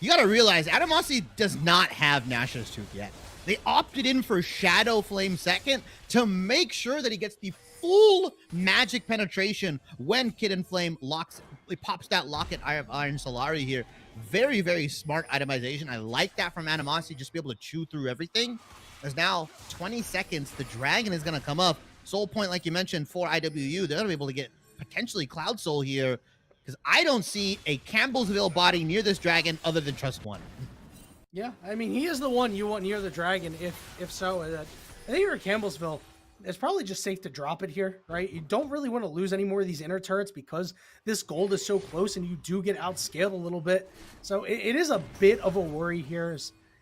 you got to realize Animosity does not have Nashor's Tooth yet. They opted in for Shadow Flame second to make sure that he gets the full magic penetration when Kid and Flame pops that Locket Iron Solari here. Very, very smart itemization. I like that from Animosity, just be able to chew through everything. There's now 20 seconds. The dragon is going to come up. Soul point, like you mentioned, for IWU. They're going to be able to get potentially Cloud Soul here, because I don't see a Campbellsville body near this dragon other than Trust One. Yeah, I mean, he is the one you want near the dragon, if so. I think you're at Campbellsville. It's probably just safe to drop it here, right? You don't really want to lose any more of these inner turrets because this gold is so close and you do get outscaled a little bit. So it is a bit of a worry here.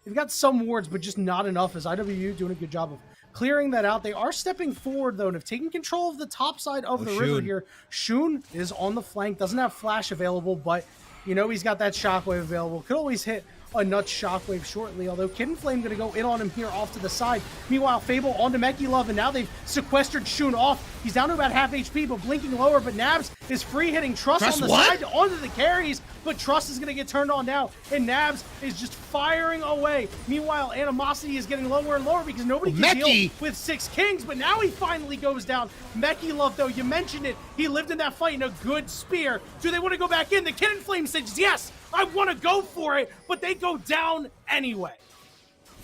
They've got some wards, but just not enough, as IWU doing a good job of clearing that out. They are stepping forward, though, and have taken control of the top side of the river here. Shun is on the flank, doesn't have flash available, but you know he's got that shockwave available. Could always hit a nuts shockwave shortly, although Kid and Flame going to go in on him here off to the side. Meanwhile, Fable onto Meki Love, and now they've sequestered Shun off. He's down to about half HP, but blinking lower, but Nabs is free hitting Trust on the side onto the carries, but Trust is going to get turned on now, and Nabs is just firing away. Meanwhile, Animosity is getting lower and lower because nobody can deal with 6 Kings, but now he finally goes down. Meki Love, though, you mentioned it, he lived in that fight in a good spear. Do they want to go back in? The Kid and Flame says, yes, I want to go for it, but they go down anyway.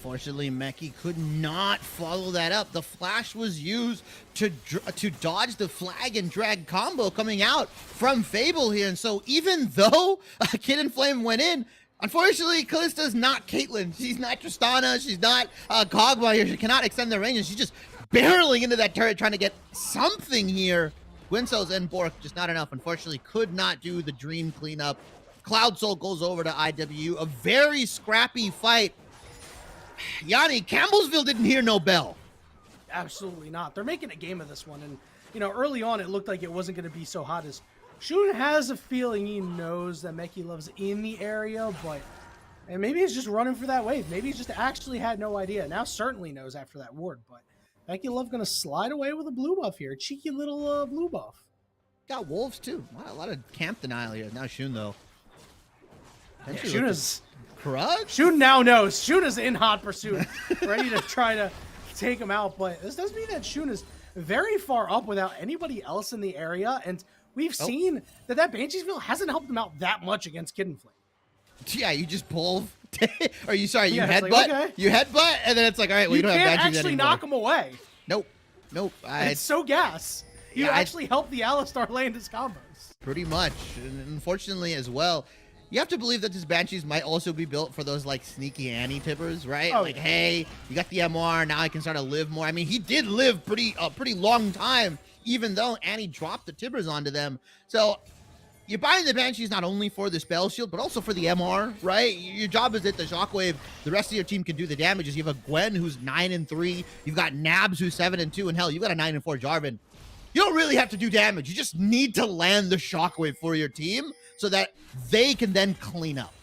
Fortunately, Meki could not follow that up. The flash was used to dodge the flag and drag combo coming out from Fable here. And so even though Kid and Flame went in, unfortunately, Callista's not Caitlyn. She's not Tristana. She's not Kog'Maw here. She cannot extend the range. And she's just barreling into that turret trying to get something here. Gwynso's and Bork, just not enough. Unfortunately, could not do the dream cleanup. Cloud Soul goes over to IWU. A very scrappy fight. Yanni, Campbellsville didn't hear no bell. Absolutely not. They're making a game of this one. And, you know, early on, it looked like it wasn't going to be so hot as Shun has a feeling he knows that Meki Love's in the area, but and maybe he's just running for that wave. Maybe he just actually had no idea. Now certainly knows after that ward, but Meki Love going to slide away with a blue buff here. Cheeky little blue buff. Got wolves, too. A lot of camp denial here. Now Shun, though. Yeah, Shun is... Krug? Shun now knows. Shun is in hot pursuit, ready to try to take him out. But this does mean that Shun is very far up without anybody else in the area. And we've seen that Banshee's Field hasn't helped him out that much against Kid and Flame. Yeah, you just pull. Are you sorry? You headbutt. Like, okay. You headbutt, and then it's like, all right, well, you don't have Banshees can't actually anymore. knock him away. Nope. It's so gas. You actually help the Alistar land his combos. Pretty much. And unfortunately, as well, you have to believe that this Banshees might also be built for those, like, sneaky Annie tippers, right? Oh, like, hey, you got the MR, now I can start to live more. I mean, he did live pretty long time, even though Annie dropped the tippers onto them. So you're buying the Banshees not only for the spell shield, but also for the MR, right? Your job is that the Shockwave, the rest of your team can do the damages. You have a Gwen who's 9-3. You've got Nabs who's 7-2. And hell, you've got a 9-4 Jarvan. You don't really have to do damage. You just need to land the Shockwave for your team so that they can then clean up.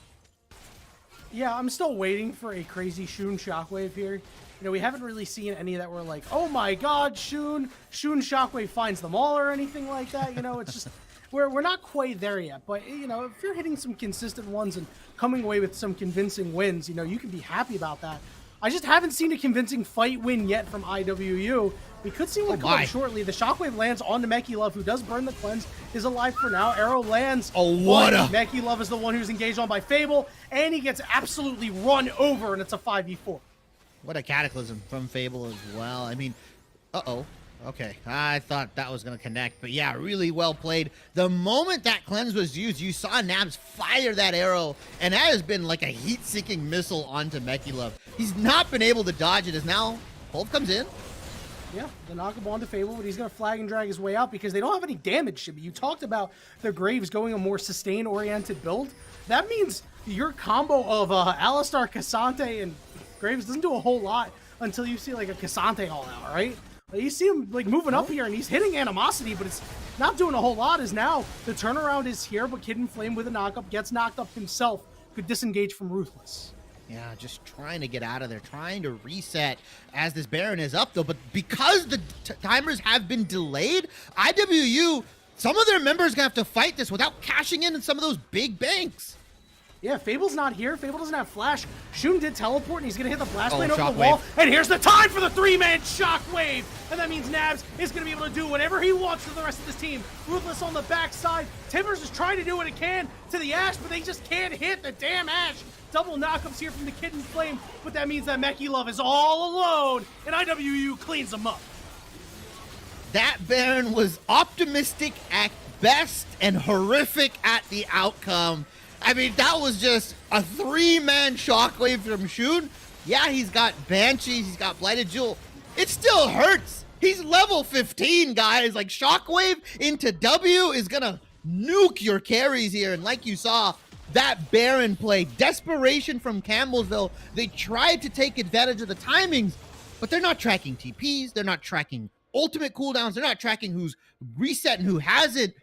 Yeah, I'm still waiting for a crazy Shun Shockwave here. You know, we haven't really seen any that were like, oh my god, Shun Shockwave finds them all or anything like that. You know, it's just, we're not quite there yet. But, you know, if you're hitting some consistent ones and coming away with some convincing wins, you know, you can be happy about that. I just haven't seen a convincing fight win yet from IWU. We could see one come up shortly. The Shockwave lands onto Meki Love, who does burn the cleanse, is alive for now. Arrow lands. Oh, what a... Meki Love is the one who's engaged on by Fable, and he gets absolutely run over, and it's a 5v4. What a cataclysm from Fable as well. I mean, uh-oh. Okay, I thought that was going to connect, but yeah, really well played. The moment that cleanse was used, you saw Nabs fire that arrow, and that has been like a heat-seeking missile onto Meki Love. He's not been able to dodge it, as now Wolf comes in. Yeah, the knock him onto Fable, but he's going to flag and drag his way out because they don't have any damage. You talked about the Graves going a more sustain-oriented build. That means your combo of Alistar, Cassante, and Graves doesn't do a whole lot until you see like a Cassante all out, right? You see him like moving up here, and he's hitting Animosity, but it's not doing a whole lot. As now the turnaround is here, but Kid and Flame with a knock-up gets knocked up himself, could disengage from Ruthless. Yeah, just trying to get out of there, trying to reset as this Baron is up, though. But because the timers have been delayed, IWU, some of their members are going to have to fight this without cashing in some of those big banks. Yeah, Fable's not here. Fable doesn't have flash. Shun did teleport, and he's going to hit the blast plane over the Shockwave. wall. And here's the time for the 3-man Shockwave. And that means Nabs is going to be able to do whatever he wants to the rest of this team. Ruthless on the backside. Timbers is trying to do what it can to the Ash, but they just can't hit the damn Ash. Double knockups here from the Kid and Flame, but that means that Meki Love is all alone, and IWU cleans him up. That Baron was optimistic at best and horrific at the outcome. I mean, that was just a 3-man Shockwave from Shun. Yeah, he's got Banshees, he's got Blighted Jewel. It still hurts. He's level 15, guys. Like, Shockwave into W is gonna nuke your carries here. And like you saw, that Baron play, desperation from Campbellsville. They tried to take advantage of the timings, but they're not tracking TPs. They're not tracking ultimate cooldowns. They're not tracking who's reset and who hasn't.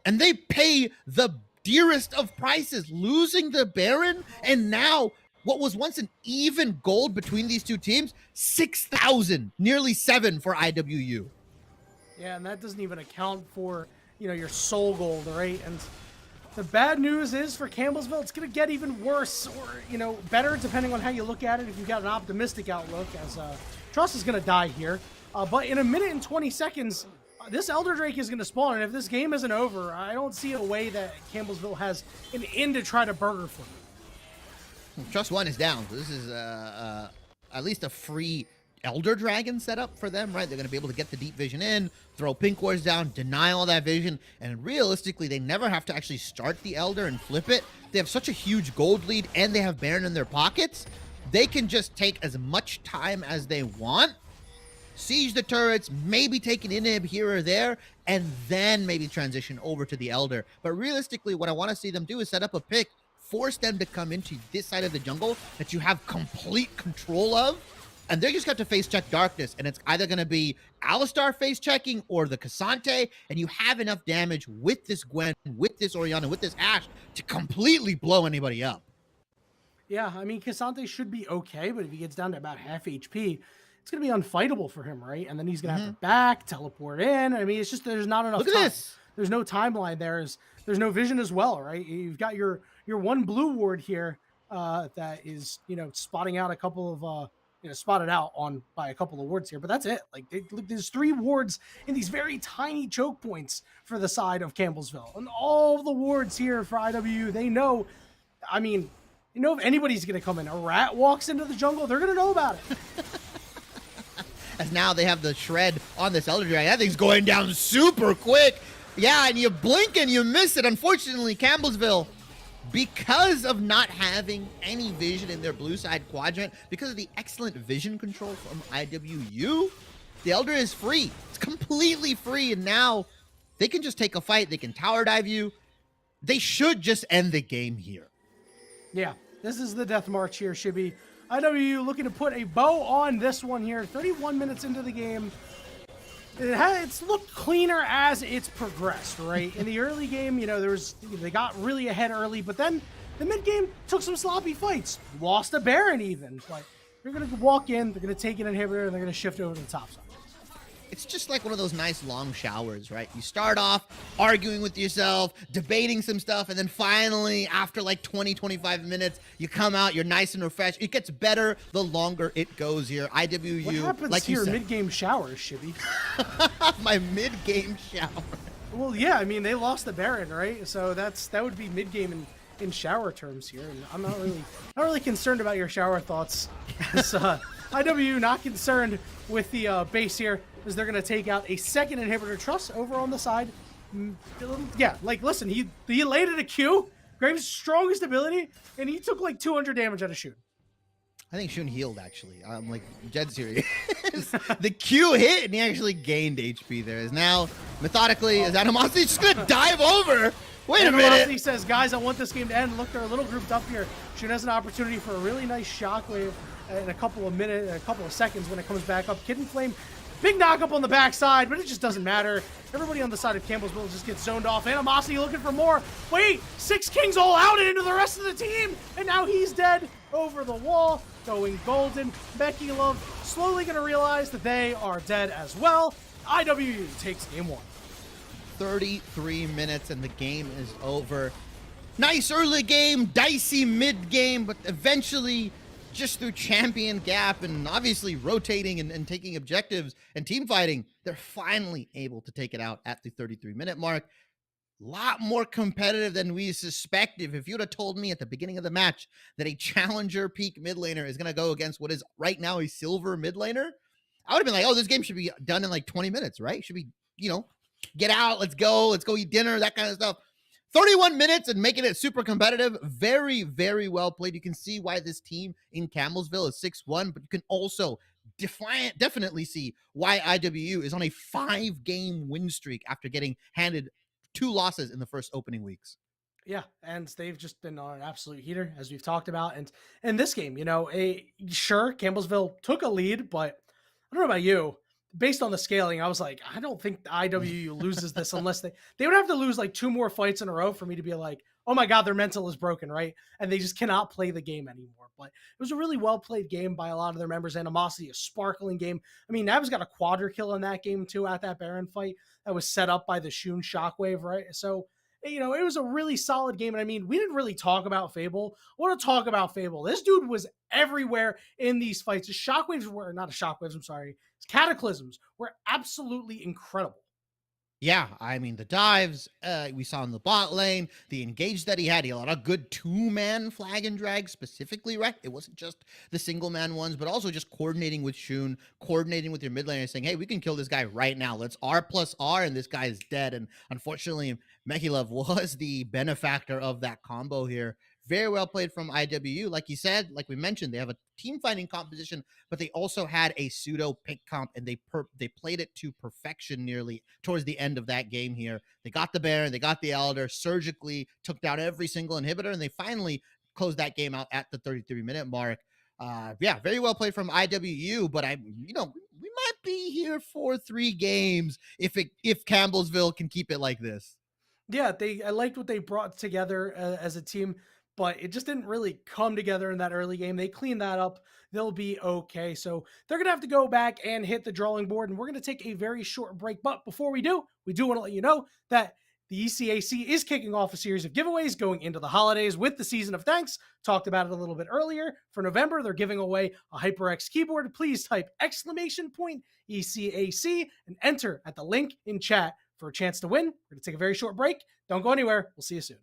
And they pay the dearest of prices, losing the Baron, and now what was once an even gold between these two teams, 6,000, nearly 7 for IWU. Yeah, and that doesn't even account for, you know, your soul gold, right? And the bad news is for Campbellsville, it's going to get even worse, or, you know, better, depending on how you look at it. If you've got an optimistic outlook, as Trust is going to die here. But in 1 minute and 20 seconds, this Elder Drake is going to spawn, and if this game isn't over, I don't see a way that Campbellsville has an in to try to burger for them. Trust 1 is down, so this is at least a free Elder Dragon setup for them, right? They're going to be able to get the deep vision in, throw Pink Wars down, deny all that vision, and realistically, they never have to actually start the Elder and flip it. They have such a huge gold lead, and they have Baron in their pockets. They can just take as much time as they want, siege the turrets, maybe take an inhib here or there, and then maybe transition over to the Elder. But realistically, what I want to see them do is set up a pick, force them to come into this side of the jungle that you have complete control of, and they just got to face check Darkness, and it's either going to be Alistar face checking or the Cassante, and you have enough damage with this Gwen, with this Orianna, with this Ashe to completely blow anybody up. Yeah, I mean, Cassante should be okay, but if he gets down to about half HP, it's going to be unfightable for him, right? And then he's going to have to back, teleport in. I mean, it's just there's not enough Look at time. this. There's no timeline. There's no vision as well, right? You've got your one blue ward here that is, you know, spotting out a couple of, spotted out on by a couple of wards here, but that's it. Like, look, there's 3 wards in these very tiny choke points for the side of Campbellsville. And all the wards here for IWU, they know, I mean, you know, if anybody's going to come in, a rat walks into the jungle, they're going to know about it. As now they have the shred on this Elder Dragon. That thing's going down super quick. Yeah, and you blink and you miss it. Unfortunately, Campbellsville, because of not having any vision in their blue side quadrant, because of the excellent vision control from IWU, the Elder is free. It's completely free, and now they can just take a fight. They can tower dive you. They should just end the game here. Yeah, this is the death march here, Shibby. IWU looking to put a bow on this one here. 31 minutes into the game. It's looked cleaner as it's progressed, right? In the early game, you know, they got really ahead early, but then the mid game took some sloppy fights. Lost a Baron even. But they're going to walk in, they're going to take an inhibitor, and they're going to shift over to the top side. It's just like one of those nice long showers, right? You start off arguing with yourself, debating some stuff, and then finally, after like 20, 25 minutes, you come out, you're nice and refreshed. It gets better the longer it goes here. IWU, what happens like to your mid-game showers, Shibby? My mid-game shower. Well, yeah, I mean, they lost the Baron, right? So that would be mid-game in shower terms here. And I'm not really concerned about your shower thoughts. As, IWU not concerned with the base here, as they're going to take out a second inhibitor. Trust over on the side. Yeah, like, listen, he laid it a Q, Graves' strongest ability, and he took like 200 damage out of Shun. I think Shun healed, actually. I'm like dead serious. The Q hit, and he actually gained HP there. Is now, methodically, is Animosity just going to dive over? Wait a minute. Animosity says, guys, I want this game to end. Look, they're a little grouped up here. Shun has an opportunity for a really nice shockwave in a couple of seconds when it comes back up. Kid and Flame, big knock up on the backside, but it just doesn't matter. Everybody on the side of Campbellsville just gets zoned off. Animosity looking for more. Wait, 6 Kings all out and into the rest of the team, and now he's dead over the wall, going golden. Meki Love slowly going to realize that they are dead as well. IWU takes game 1. 33 minutes and the game is over. Nice early game, dicey mid game, but eventually, just through champion gap and obviously rotating and taking objectives and team fighting, they're finally able to take it out at the 33-minute mark. Lot more competitive than we suspected. If you'd have told me at the beginning of the match that a challenger peak mid laner is going to go against what is right now a silver mid laner, I would have been like, oh, this game should be done in like 20 minutes, right? Should be, get out, let's go eat dinner, that kind of stuff. 31 minutes and making it super competitive. Very, very well played. You can see why this team in Campbellsville is 6-1, but you can also definitely see why IWU is on a 5-game win streak after getting handed 2 losses in the first opening weeks. Yeah, and they've just been on an absolute heater, as we've talked about. And in this game, sure, Campbellsville took a lead, but I don't know about you. Based on the scaling, I was like, I don't think the IWU loses this unless they would have to lose like 2 more fights in a row for me to be like, oh my God, their mental is broken, right? And they just cannot play the game anymore. But it was a really well-played game by a lot of their members. Animosity, a sparkling game. I mean, Nav's got a quadra kill in that game too at that Baron fight that was set up by the Shun Shockwave, right? So, it was a really solid game. And I mean, we didn't really talk about Fable. I want to talk about Fable. This dude was everywhere in these fights. His shockwaves were not shockwaves. I'm sorry. His cataclysms were absolutely incredible. Yeah, I mean, the dives we saw in the bot lane, the engage that he had a lot of good 2-man flag and drag specifically, right? It wasn't just the single-man ones, but also just coordinating with Shun, coordinating with your mid laner, saying, hey, we can kill this guy right now. Let's R+R, and this guy is dead. And unfortunately, Mechilov was the benefactor of that combo here. Very well played from IWU. Like you said, like we mentioned, they have a team fighting composition, but they also had a pseudo pick comp, and they played it to perfection nearly towards the end of that game here. They got the Baron, they got the Elder, surgically took down every single inhibitor, and they finally closed that game out at the 33-minute mark. Yeah, very well played from IWU, but we might be here for 3 games if Campbellsville can keep it like this. Yeah, I liked what they brought together as a team, but it just didn't really come together in that early game. They cleaned that up. They'll be okay. So they're going to have to go back and hit the drawing board, and we're going to take a very short break. But before we do, we do want to let you know that the ECAC is kicking off a series of giveaways going into the holidays with the Season of Thanks. Talked about it a little bit earlier. For November, they're giving away a HyperX keyboard. Please type !ECAC and enter at the link in chat for a chance to win. We're going to take a very short break. Don't go anywhere. We'll see you soon.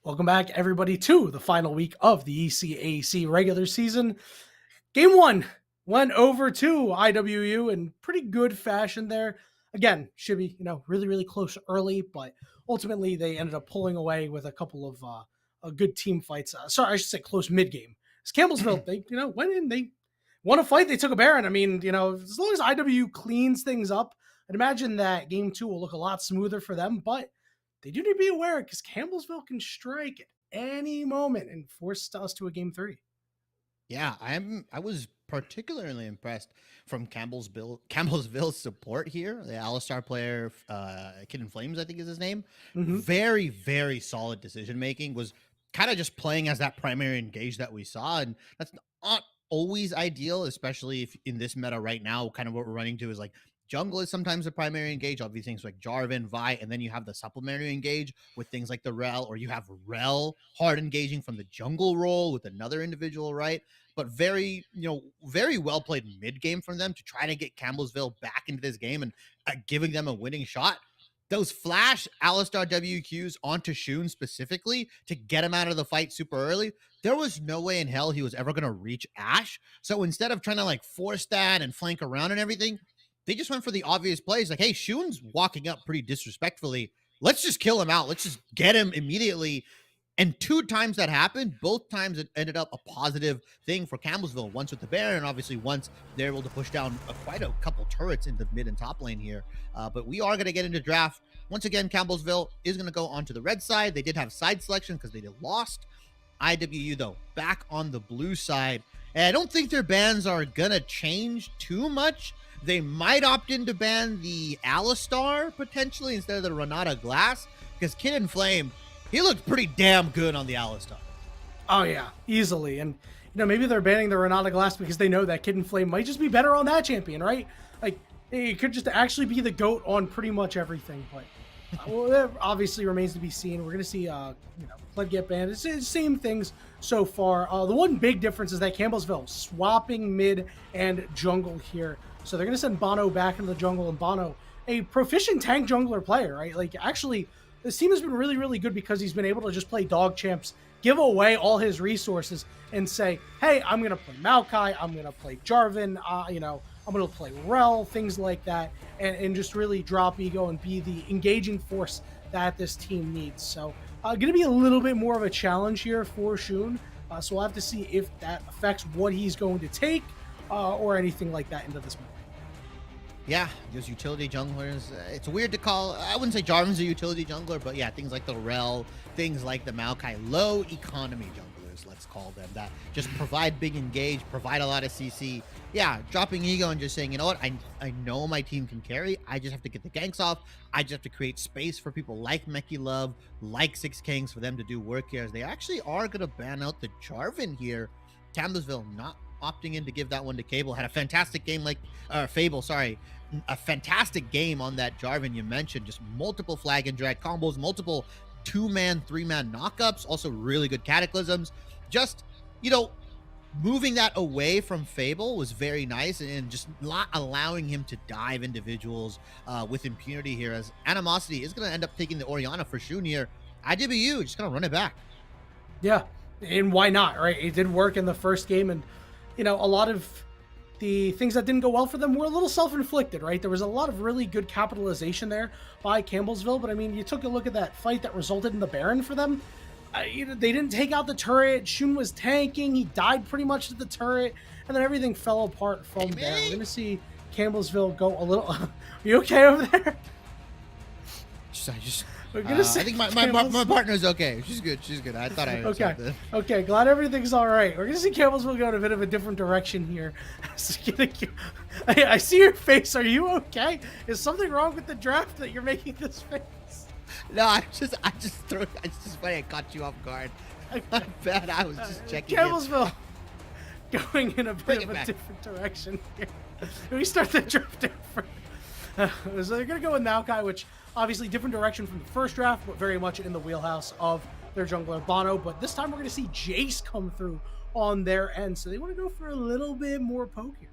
Welcome back, everybody, to the final week of the ECAC regular season. Game 1 went over to IWU in pretty good fashion there. Again, should be, really, really close early, but ultimately they ended up pulling away with a couple of good team fights. Sorry, I should say close mid-game. As Campbellsville, they, went in, they won a fight, they took a Baron. I mean, as long as IWU cleans things up, I'd imagine that Game 2 will look a lot smoother for them, but they do need to be aware because Campbellsville can strike at any moment and force us to a Game 3. Yeah, I was particularly impressed from Campbellsville's support here. The Alistar player, Kid in Flames, I think is his name. Mm-hmm. Very, very solid decision making. Was kind of just playing as that primary engage that we saw, and that's not always ideal, especially if in this meta right now, kind of what we're running to is like jungle is sometimes the primary engage, obviously things like Jarvan, Vi, and then you have the supplementary engage with things like the Rel, or you have Rel hard engaging from the jungle role with another individual, right? But very, very well played mid game from them to try to get Campbellsville back into this game and giving them a winning shot. Those flash Alistar WQs onto Shun specifically to get him out of the fight super early. There was no way in hell he was ever going to reach Ashe. So instead of trying to like force that and flank around and everything, they just went for the obvious plays. Like, hey, Shun's walking up pretty disrespectfully. Let's just kill him out. Let's just get him immediately. And 2 times that happened, both times it ended up a positive thing for Campbellsville. Once with the Baron, and obviously once they're able to push down quite a couple turrets in the mid and top lane here. But we are going to get into draft. Once again, Campbellsville is going to go onto the red side. They did have side selection because they lost. IWU, though, back on the blue side. And I don't think their bans are going to change too much. They might opt in to ban the Alistar potentially instead of the Renata Glass, because Kid in Flame, he looked pretty damn good on the Alistar. Oh, yeah, easily. And, maybe they're banning the Renata Glass because they know that Kid in Flame might just be better on that champion, right? Like, it could just actually be the GOAT on pretty much everything. But, well, that obviously remains to be seen. We're going to see, Pled get banned. It's the same things so far. The one big difference is that Campbellsville swapping mid and jungle here. So they're going to send Bono back into the jungle, and Bono, a proficient tank jungler player, right? Like, actually, this team has been really, really good because he's been able to just play dog champs, give away all his resources, and say, hey, I'm going to play Maokai, I'm going to play Jarvan, I'm going to play Rel, things like that, and just really drop ego and be the engaging force that this team needs. So, going to be a little bit more of a challenge here for Shun. So we'll have to see if that affects what he's going to take or anything like that into this move. Yeah, there's utility junglers. It's weird to call. I wouldn't say Jarvan's a utility jungler, but yeah, things like the Rel, things like the Maokai, low economy junglers, let's call them, that just provide big engage, provide a lot of CC. Yeah, dropping ego and just saying, you know what, I know my team can carry. I just have to get the ganks off. I just have to create space for people like Meki Love, like Six Kings for them to do work here. As they actually are going to ban out the Jarvan here. Campbellsville not opting in to give that one to Cable. Had a fantastic game Fable, sorry. A fantastic game on that Jarvan you mentioned. Just multiple flag and drag combos, multiple 2-man, 3-man knockups, also really good cataclysms. Just, moving that away from Fable was very nice, and just not allowing him to dive individuals with impunity here, as Animosity is going to end up taking the Orianna for Shun here. IWU just going to run it back. Yeah, and why not, right? It did work in the first game, and a lot of the things that didn't go well for them were a little self-inflicted, right? There was a lot of really good capitalization there by Campbellsville, but I mean, you took a look at that fight that resulted in the Baron for them. They didn't take out the turret. Shun was tanking. He died pretty much to the turret, and then everything fell apart from there. We're going to see Campbellsville go a little... Are you okay over there? I think my partner's okay. She's good. I thought I heard something. Okay, glad everything's all right. We're going to see Campbellsville go in a bit of a different direction here. I see your face. Are you okay? Is something wrong with the draft that you're making this face? No, I just funny I caught you off guard. My bad. I was just checking. Campbellsville going in a bit of a different direction here. We start the draft different. So they're going to go with Maokai, which obviously different direction from the first draft, but very much in the wheelhouse of their jungler Bono. But this time we're going to see Jace come through on their end. So they want to go for a little bit more poke here.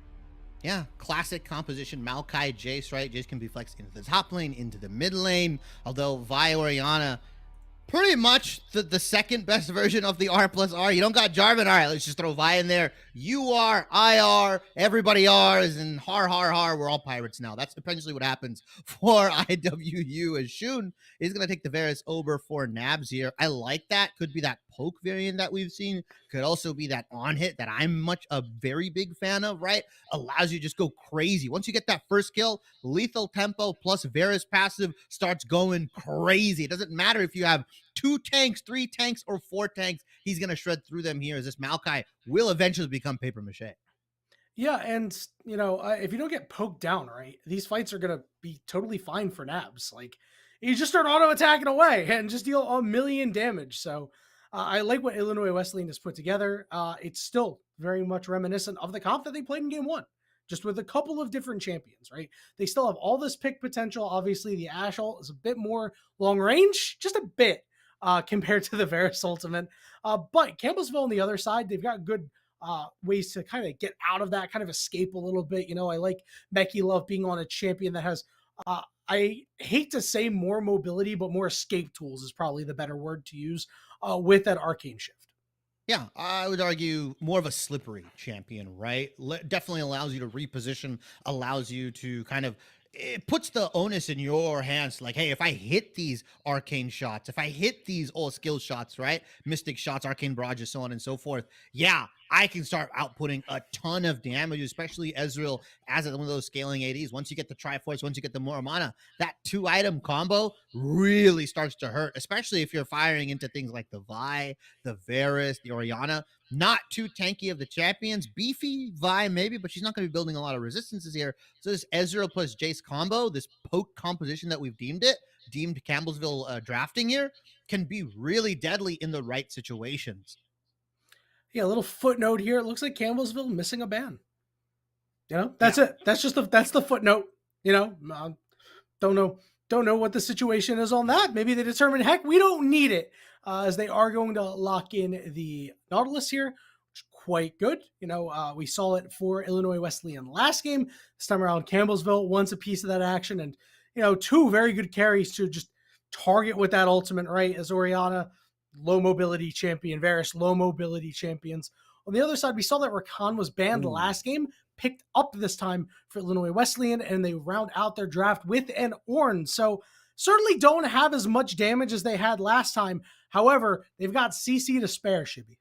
Yeah, classic composition, Maokai, Jace, right? Jace can be flexed into the top lane, into the mid lane. Although Vi Orianna pretty much the second best version of the R plus R. You don't got Jarvan. All right, let's just throw Vi in there. You are, I are, everybody R's, and har, we're all pirates now. That's potentially what happens for IWU, as Shun is going to take the Varus over for Nabs here. I like that. Could be that poke variant that we've seen. Could also be that on hit that I'm a very big fan of, right? Allows you to just go crazy. Once you get that first kill, lethal tempo plus Varus passive starts going crazy. It doesn't matter if you have 2 tanks, 3 tanks, or 4 tanks. He's going to shred through them here, as this Maokai will eventually become paper mache. Yeah, and if you don't get poked down, right, these fights are gonna be totally fine for Nabs. Like, you just start auto attacking away and just deal a million damage. So I like what Illinois Wesleyan has put together. It's still very much reminiscent of the comp that they played in game 1, just with a couple of different champions, right? They still have all this pick potential. Obviously, the Ashe ult is a bit more long range, just a bit compared to the Varus ultimate. But Campbellsville on the other side, they've got good ways to kind of get out of that, kind of escape a little bit. I like Becky Love being on a champion that has, I hate to say more mobility, but more escape tools is probably the better word to use with that arcane shift. Yeah, I would argue more of a slippery champion, right? Definitely allows you to reposition, allows you to kind of, it puts the onus in your hands. Like, hey, if I hit these arcane shots, if I hit these all skill shots, right? Mystic shots, arcane barrages, so on and so forth. Yeah, I can start outputting a ton of damage, especially Ezreal as one of those scaling ADs. Once you get the Triforce, once you get the more mana, that 2-item combo really starts to hurt, especially if you're firing into things like the Vi, the Varus, the Orianna. Not too tanky of the champions. Beefy Vi maybe, but she's not going to be building a lot of resistances here. So this Ezreal plus Jace combo, this poke composition that we've deemed Campbellsville drafting here, can be really deadly in the right situations. Yeah, a little footnote here. It looks like Campbellsville missing a ban. That's it. That's the footnote. Don't know what the situation is on that. Maybe they determined, heck, we don't need it, as they are going to lock in the Nautilus here, which is quite good. We saw it for Illinois Wesleyan last game. This time around, Campbellsville wants a piece of that action, and 2 very good carries to just target with that ultimate, right? As Orianna, low mobility champion, Varus, low mobility champions. On the other side, we saw that Rakan was banned last game, picked up this time for Illinois Wesleyan, and they round out their draft with an Ornn. So certainly don't have as much damage as they had last time. However, they've got CC to spare, Shibby.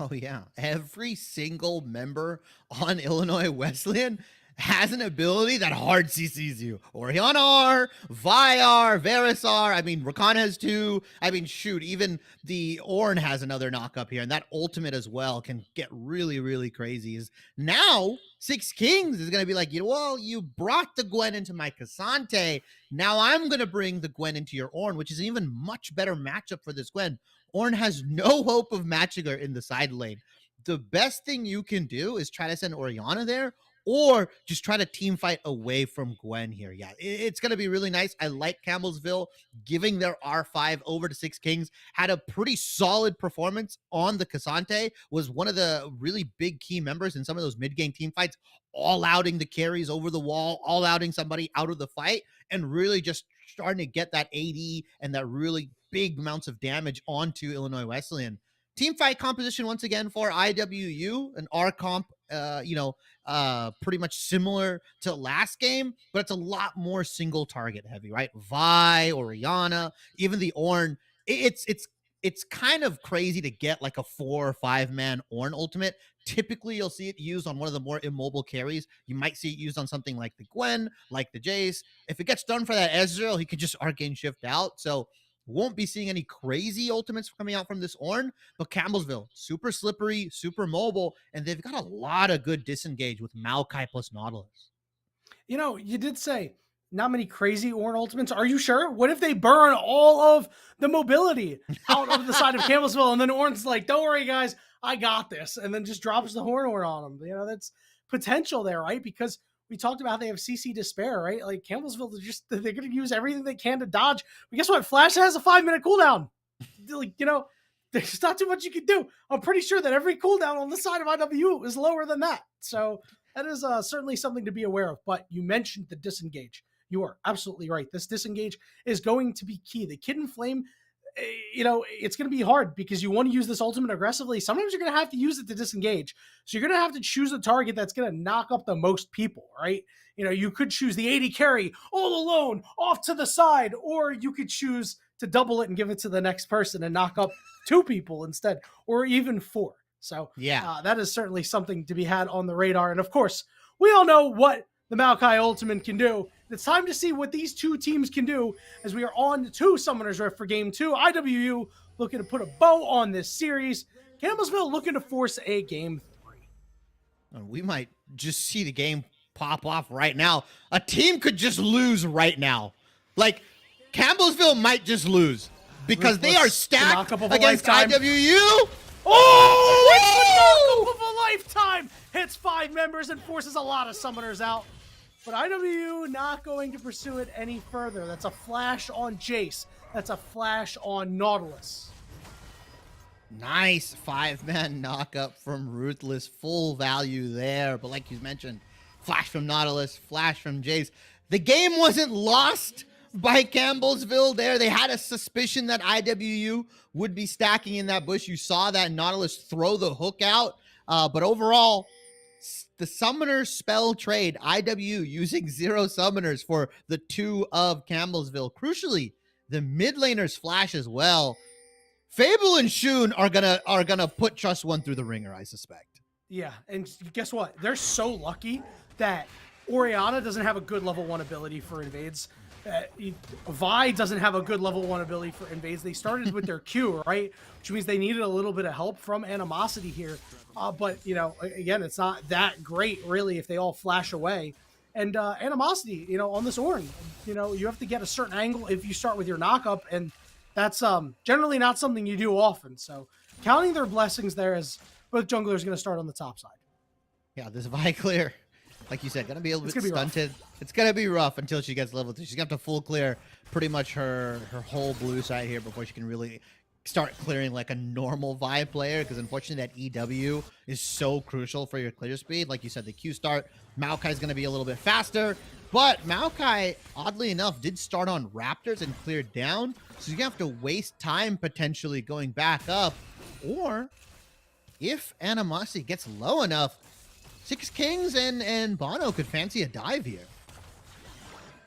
Oh, yeah. Every single member on Illinois Wesleyan has an ability that hard CCs you. Orianna R, Vi R, Varus R. I mean, Rakan has 2. I mean, shoot, even the Ornn has another knock up here, and that ultimate as well can get really, really crazy. Now, Six Kings is going to be like, you brought the Gwen into my Cassante. Now I'm going to bring the Gwen into your Ornn, which is an even much better matchup for this Gwen. Ornn has no hope of matching her in the side lane. The best thing you can do is try to send Orianna there, or just try to team fight away from Gwen here. Yeah, it's going to be really nice. I like Campbellsville giving their R5 over to Six Kings. Had a pretty solid performance on the Cassante, was one of the really big key members in some of those mid-game team fights, all outing the carries over the wall, all outing somebody out of the fight, and really just starting to get that AD and that really big amounts of damage onto Illinois Wesleyan. Team fight composition once again for IWU, an R comp, pretty much similar to last game, but it's a lot more single target heavy, right? Vi, Orianna, even the Ornn. It's kind of crazy to get like a 4 or 5 man Ornn ultimate. Typically, you'll see it used on one of the more immobile carries. You might see it used on something like the Gwen, like the Jace. If it gets done for that Ezreal, he could just arcane shift out. So won't be seeing any crazy ultimates coming out from this Ornn, but Campbellsville, super slippery, super mobile, and they've got a lot of good disengage with Maokai plus Nautilus. You did say not many crazy Ornn ultimates. Are you sure? What if they burn all of the mobility out of the side of Campbellsville, and then Ornn's like, don't worry, guys, I got this, and then just drops the horn on them? That's potential there, right? Because we talked about how they have CC to spare, right? Like Campbellsville, they're going to use everything they can to dodge. But guess what? Flash has a 5-minute cooldown. There's not too much you can do. I'm pretty sure that every cooldown on the side of IW is lower than that. So that is certainly something to be aware of. But you mentioned the disengage. You are absolutely right. This disengage is going to be key. The Kid and Flame, you know, it's going to be hard because you want to use this ultimate aggressively. Sometimes you're going to have to use it to disengage. So you're going to have to choose a target that's going to knock up the most people, right? You know, you could choose the 80 carry all alone off to the side, or you could choose to double it and give it to the next person and knock up 2 people instead, or even 4. So Yeah. that is certainly something to be had on the radar. And of course, we all know what the Maokai Ultimate can do. It's time to see what these 2 teams can do as we are on to Summoner's Rift for Game 2. IWU looking to put a bow on this series. Campbellsville looking to force a Game 3. We might just see the game pop off right now. A team could just lose right now. Like, Campbellsville might just lose because they are stacked against IWU. Oh, it's the knockup of a lifetime! Hits 5 members and forces a lot of summoners out. But IWU not going to pursue it any further. That's a flash on Jace. That's a flash on Nautilus. Nice 5-man knockup from Ruthless. Full value there. But like you mentioned, flash from Nautilus, flash from Jace. The game wasn't lost by Campbellsville there. They had a suspicion that IWU would be stacking in that bush. You saw that Nautilus throw the hook out. But overall, the summoner spell trade, IW using 0 summoners for the 2 of Campbellsville. Crucially, the mid laners flash as well. Fable and Shun are gonna put Trust One through the ringer, I suspect. Yeah, and guess what? They're so lucky that Orianna doesn't have a good level 1 ability for invades. Vi doesn't have a good level 1 ability for invades. They started with their Q, right? Which means they needed a little bit of help from Animosity here. But, you know, again, it's not that great, really, if they all flash away. And Animosity, you know, on this Ornn, you know, you have to get a certain angle if you start with your knockup, and that's generally not something you do often. So counting their blessings there as both junglers going to start on the top side. Yeah, this Vi clear, like you said, gonna be a little bit stunted. It's gonna be rough until she gets level 2. She's gonna have to full clear pretty much her whole blue side here before she can really start clearing like a normal Vi player, because unfortunately that EW is so crucial for your clear speed. Like you said, the Q start, Maokai's gonna be a little bit faster, but Maokai, oddly enough, did start on Raptors and cleared down, so you're gonna have to waste time potentially going back up, or if Animosity gets low enough, 6 Kings and Bono could fancy a dive here.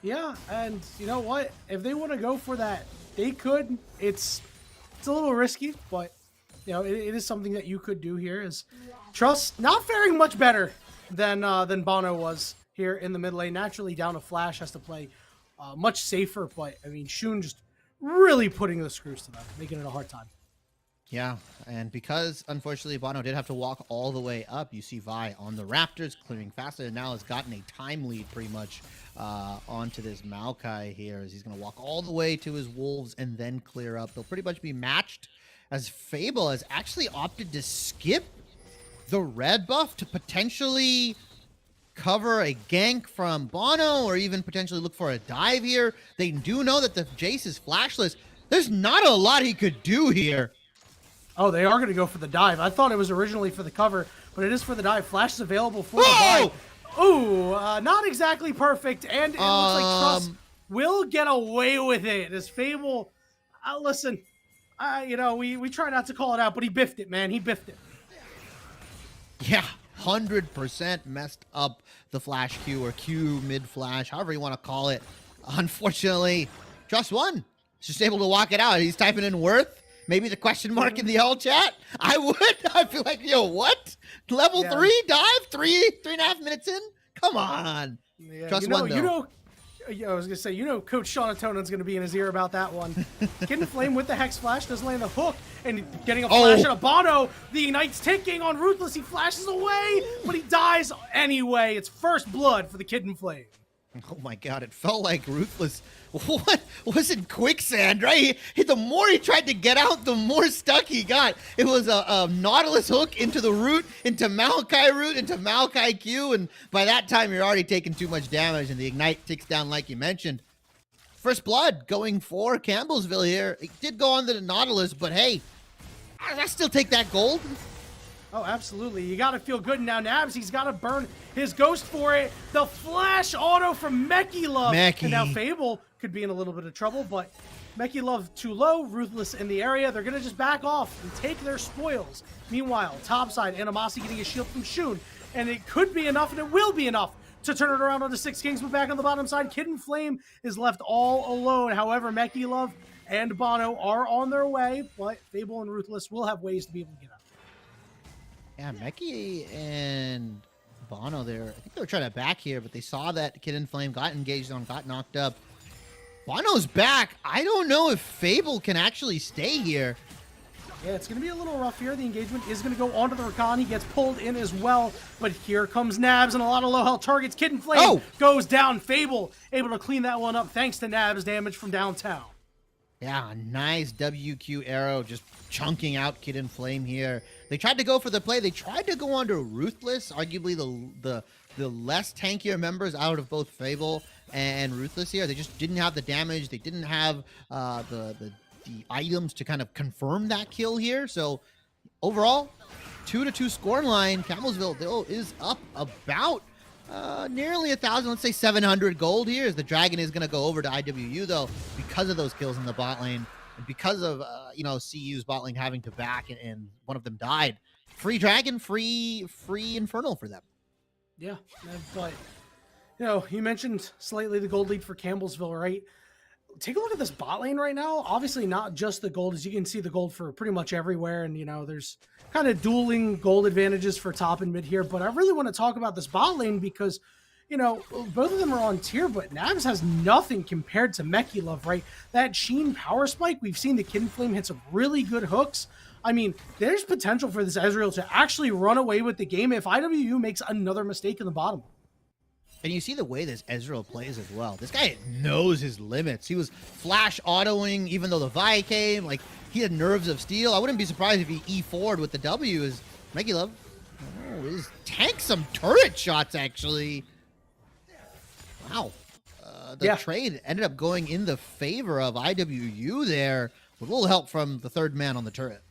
Yeah, and you know what? If they want to go for that, they could. It's a little risky, but you know it is something that you could do here. Is Trust not faring much better than Bono was here in the mid lane. Naturally, down a flash has to play much safer, but I mean Shun just really putting the screws to them, making it a hard time. Yeah, and because, unfortunately, Bono did have to walk all the way up, you see Vi on the Raptors, clearing faster, and now has gotten a time lead pretty much onto this Maokai here, as he's going to walk all the way to his Wolves and then clear up. They'll pretty much be matched, as Fable has actually opted to skip the red buff to potentially cover a gank from Bono, or even potentially look for a dive here. They do know that the Jace is flashless. There's not a lot he could do here. Oh, they are going to go for the dive. I thought it was originally for the cover, but it is for the dive. Flash is available for the dive. Ooh, not exactly perfect, and it looks like Trust will get away with it. As Fable, listen, you know, we try not to call it out, but he biffed it, man. He biffed it. Yeah, 100% messed up the flash Q, or Q mid-flash, however you want to call it. Unfortunately, Trust One is just able to walk it out. He's typing in Worth. Maybe the question mark in the all chat. I would. I feel like, yo, what? Level 3 dive? 3.5 minutes in? Come on. Yeah, Trust One, though. I was going to say, you know, Coach Sean Atonan's going to be in his ear about that one. Kidden Flame with the Hex Flash does land the hook, and getting a flash at a Bono. The Ignite's ticking on Ruthless. He flashes away, but he dies anyway. It's first blood for the Kidden Flame. Oh my god, it felt like Ruthless what was in quicksand, right? The more he tried to get out, the more stuck he got. It was a Nautilus hook into the root, into Maokai root, into Maokai Q, and by that time you're already taking too much damage, and the Ignite ticks down like you mentioned. First blood going for Campbellsville here. It did go on to the Nautilus, but hey, I still take that gold. Oh, absolutely. You got to feel good now. Nabs, he's got to burn his ghost for it. The flash auto from Meki Love. Meki. And now Fable could be in a little bit of trouble, but Meki Love too low, Ruthless in the area. They're going to just back off and take their spoils. Meanwhile, topside, Animosity getting a shield from Shun. And it could be enough, and it will be enough to turn it around onto Six Kings. But back on the bottom side, Kid and Flame is left all alone. However, Meki Love and Bono are on their way, but Fable and Ruthless will have ways to be able to get out. Yeah, Meki and Bono there, I think they were trying to back here, but they saw that Kid and Flame got engaged on, got knocked up. Bono's back. I don't know if Fable can actually stay here. Yeah, it's going to be a little rough here. The engagement is going to go onto the Rakan. He gets pulled in as well, but here comes Nabs and a lot of low health targets. Kid and Flame goes down. Fable able to clean that one up thanks to Nabs damage from downtown. Yeah, a nice WQ arrow just chunking out Kid and Flame here. They tried to go for the play. They tried to go onto Ruthless, arguably the less tankier members out of both Fable and Ruthless here. They just didn't have the damage. They didn't have the items to kind of confirm that kill here. So overall, 2-2 score line. Campbellsville though is up about nearly 1,000, let's say 700 gold here, as the Dragon is going to go over to IWU though, because of those kills in the bot lane, and because of CU's bot lane having to back and one of them died. Free Dragon, free Infernal for them. Yeah, but you mentioned slightly the gold lead for Campbellsville, right? Take a look at this bot lane right now. Obviously not just the gold, as you can see the gold for pretty much everywhere, and there's kind of dueling gold advantages for top and mid here, but I really want to talk about this bot lane because both of them are on tier, but Nabs has nothing compared to Meki Love, right? That Sheen power spike, we've seen the Kid and Flame hit some really good hooks. I mean, there's potential for this Ezreal to actually run away with the game if IWU makes another mistake in the bottom. And you see the way this Ezreal plays as well. This guy knows his limits. He was flash autoing even though the Vi came. Like, he had nerves of steel. I wouldn't be surprised if he E4'd with the W as Meki Love. Oh, is tank some turret shots, actually. Wow. The trade ended up going in the favor of IWU there with a little help from the third man on the turret.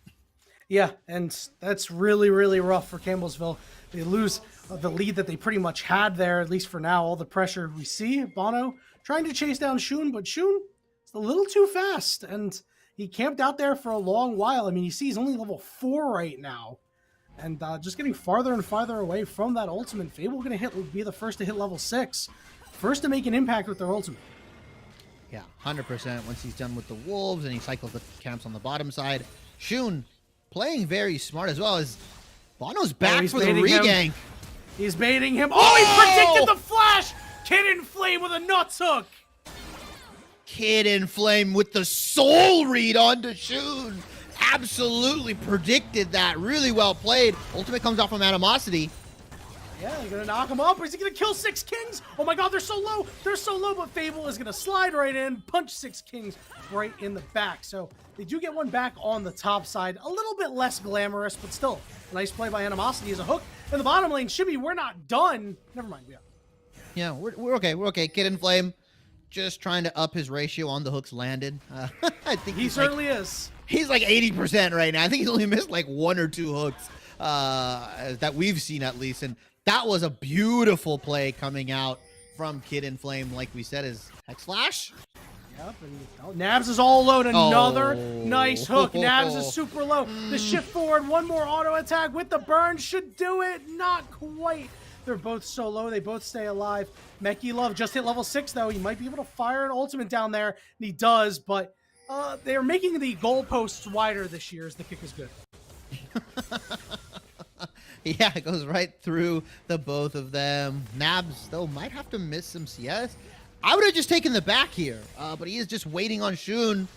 Yeah, and that's really, really rough for Campbellsville. They lose the lead that they pretty much had there, at least for now. All the pressure we see. Bono trying to chase down Shun, but Shun is a little too fast, and he camped out there for a long while. I mean, you see he's only level 4 right now, and just getting farther and farther away from that ultimate. Fable going to be the first to hit level 6, first to make an impact with their ultimate. Yeah, 100% once he's done with the Wolves and he cycles the camps on the bottom side. Shun playing very smart as well as Bono's back for the regank. He's baiting him. Oh, he predicted the flash! Kid and Flame with a nuts hook. Kid and Flame with the soul read onto Shun. Absolutely predicted that. Really well played. Ultimate comes off from Animosity. Yeah, they're going to knock him up. Or is he going to kill Six Kings? Oh my god, they're so low. They're so low, but Fable is going to slide right in, punch Six Kings right in the back. So they do get one back on the top side. A little bit less glamorous, but still a nice play by Animosity as a hook. In the bottom lane, Shibby, we're not done. Never mind, yeah, we're okay. We're okay. Kid and Flame just trying to up his ratio on the hooks landed. I think he certainly is. He's like 80% right now. I think he's only missed like 1 or 2 hooks that we've seen at least. And that was a beautiful play coming out from Kid and Flame. Like we said, is Hex Flash. Yep, and Nabs is all alone. Another nice hook. Nabs is super low. The shift forward, one more auto attack with the burn should do it. Not quite. They're both so low. They both stay alive. Meki Love just hit level 6, though. He might be able to fire an ultimate down there, and he does, but they're making the goalposts wider this year as the kick is good. Yeah, it goes right through the both of them. Nabs, though, might have to miss some CS. I would have just taken the back here, but he is just waiting on Shun.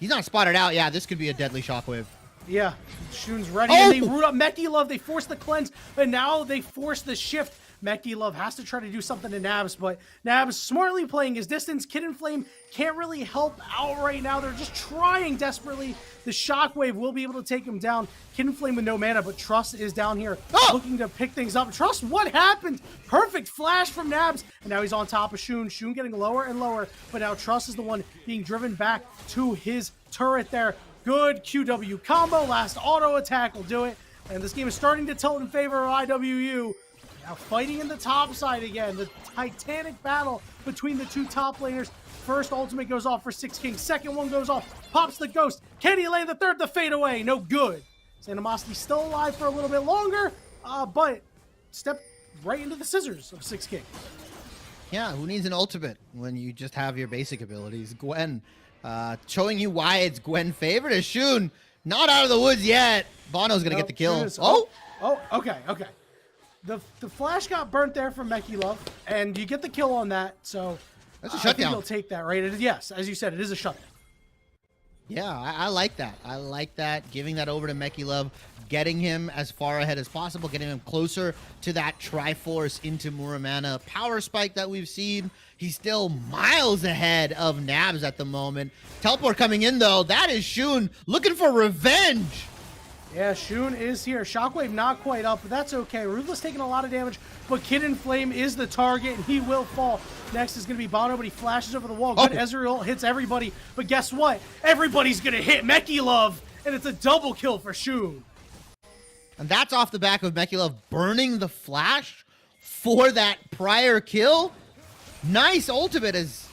He's not spotted out. Yeah, this could be a deadly shockwave. Yeah, Shun's ready, and they root up Meki Love. They force the cleanse, and now they force the shift. Meki Love has to try to do something to Nabs, but Nabs smartly playing his distance. Kid and Flame can't really help out right now. They're just trying desperately. The shockwave will be able to take him down. Kid and Flame with no mana, but Trust is down here looking to pick things up. Trust, what happened? Perfect flash from Nabs, and now he's on top of Shun. Shun getting lower and lower, but now Trust is the one being driven back to his turret there. Good QW combo. Last auto attack will do it, and this game is starting to tilt in favor of IWU. Now fighting in the top side again. The titanic battle between the two top laners. First ultimate goes off for Six Kings. Second one goes off. Pops the ghost. Can he land the third? The fade away. No good. Animosity still alive for a little bit longer, but step right into the scissors of Six Kings. Yeah, who needs an ultimate when you just have your basic abilities? Gwen, showing you why it's Gwen favorite is Shun. Not out of the woods yet. Bono's gonna get the kill. Okay. The flash got burnt there from Meki Love, and you get the kill on that, so that's a I shutdown. think you'll take that, right? Yes, as you said, it is a shutdown. Yeah, I like that. I like that. Giving that over to Meki Love, getting him as far ahead as possible, getting him closer to that Triforce into Muramana power spike that we've seen. He's still miles ahead of Nabs at the moment. Teleport coming in, though. That is Shun looking for revenge. Yeah, Shun is here. Shockwave not quite up, but that's okay. Ruthless taking a lot of damage, but Kid in Flame is the target, and he will fall. Next is going to be Bono, but he flashes over the wall. Good Ezreal hits everybody, but guess what? Everybody's going to hit Meki Love, and it's a double kill for Shun. And that's off the back of Meki Love burning the flash for that prior kill. Nice ultimate as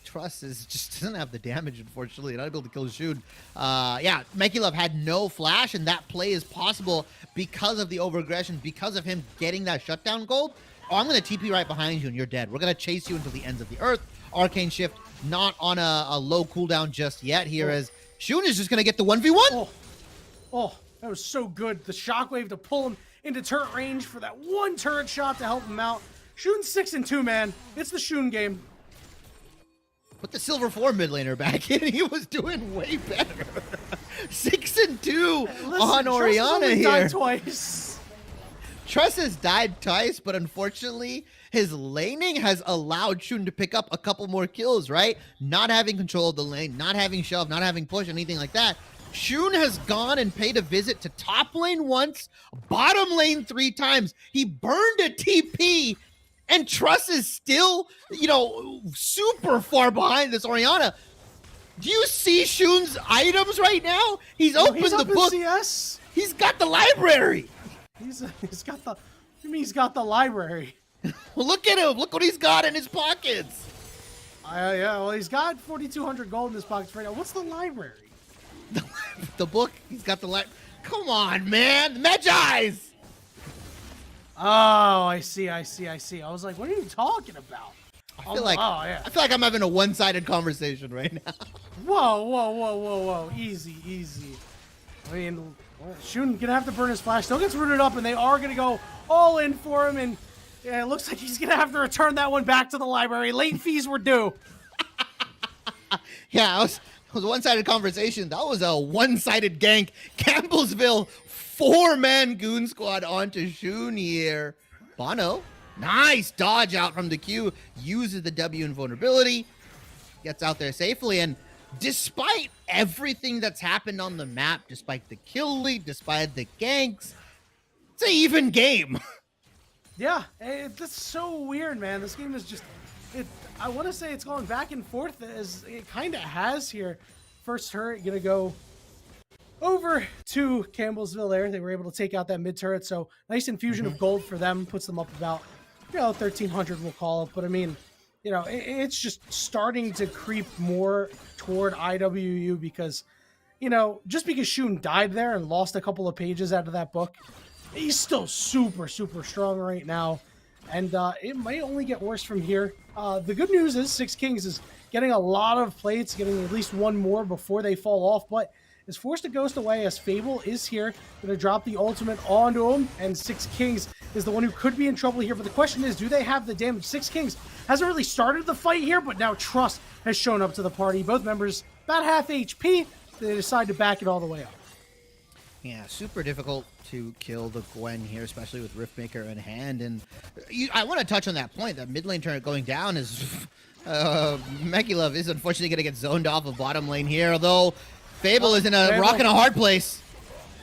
Trust just doesn't have the damage, unfortunately. Not able to kill Shun. Yeah, Meki Love had no flash, and that play is possible because of the overaggression, because of him getting that shutdown gold. Oh, I'm going to TP right behind you, and you're dead. We're going to chase you until the ends of the earth. Arcane Shift not on a low cooldown just yet here, as Shun is just going to get the 1v1. Oh, that was so good. The Shockwave to pull him into turret range for that one turret shot to help him out. Shun's 6-2, man. It's the Shun game. Put the Silver 4 mid laner back in. He was doing way better. 6-2 on Orianna here. Died twice. Trust has died twice, but unfortunately, his laning has allowed Shun to pick up a couple more kills, right? Not having control of the lane, not having shove, not having push, anything like that. Shun has gone and paid a visit to top lane once, bottom lane 3 times. He burned a TP, and Trust is still, super far behind this Orianna. Do you see Shun's items right now? He's opened the book. CS? He's got the library. He's got the. You mean he's got the library? Well, look at him. Look what he's got in his pockets. Yeah, well, he's got 4,200 gold in his pockets right now. What's the library? The book. He's got the Come on, man. Magi's. Oh, I see. I was like, what are you talking about? I feel like I'm having a one-sided conversation right now. Whoa. Easy. I mean, Shun gonna have to burn his flash. Still gets rooted up, and they are gonna go all in for him. And yeah, it looks like he's gonna have to return that one back to the library. Late fees were due. Yeah, it was a one-sided conversation. That was a one-sided gank. Campbellsville 4-man goon squad onto Shun here. Bono, nice dodge out from the Q, uses the W invulnerability, gets out there safely, and despite everything that's happened on the map, despite the kill lead, despite the ganks, it's an even game. Yeah, that's so weird, man. This game is just, I want to say it's going back and forth as it kind of has here. First turret gonna go over to Campbellsville there. They were able to take out that mid turret, so nice infusion of gold for them. Puts them up about, 1,300 we'll call it. But I mean, it's just starting to creep more toward IWU because, just because Shun died there and lost a couple of pages out of that book, he's still super strong right now. And it might only get worse from here. The good news is Six Kings is getting a lot of plates, getting at least one more before they fall off, but is forced to ghost away as Fable is here, going to drop the ultimate onto him, and Six Kings is the one who could be in trouble here. But the question is, do they have the damage? Six Kings hasn't really started the fight here, but now Trust has shown up to the party. Both members about half HP. They decide to back it all the way up. Yeah, super difficult to kill the Gwen here, especially with Riftmaker in hand. And I want to touch on that point, that mid lane turret going down is... Meki Love is unfortunately going to get zoned off of bottom lane here, although Fable is in a rock and a hard place.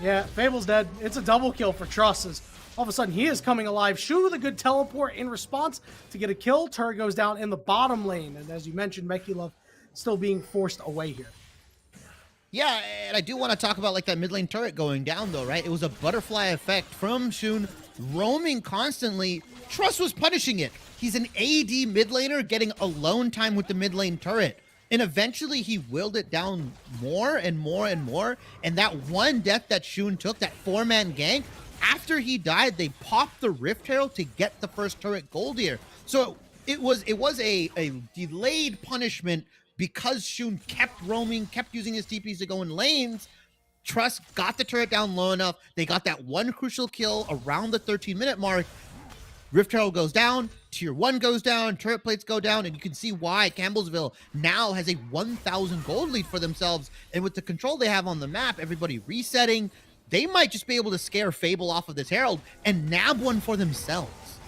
Yeah, Fable's dead. It's a double kill for Trust as all of a sudden he is coming alive. Shun with a good teleport in response to get a kill. Turret goes down in the bottom lane. And as you mentioned, Meki Love still being forced away here. Yeah, and I do want to talk about that mid lane turret going down though, right? It was a butterfly effect from Shun roaming constantly. Trust was punishing it. He's an AD mid laner getting alone time with the mid lane turret. And eventually he willed it down more and more and more. And that one death that Shun took, that 4-man gank, after he died, they popped the Rift Herald to get the first turret gold here. So it was a delayed punishment because Shun kept roaming, kept using his TPs to go in lanes. Trust got the turret down low enough. They got that one crucial kill around the 13-minute mark. Rift Herald goes down, Tier 1 goes down, turret plates go down, and you can see why Campbellsville now has a 1,000 gold lead for themselves. And with the control they have on the map, everybody resetting, they might just be able to scare Fable off of this Herald and nab one for themselves.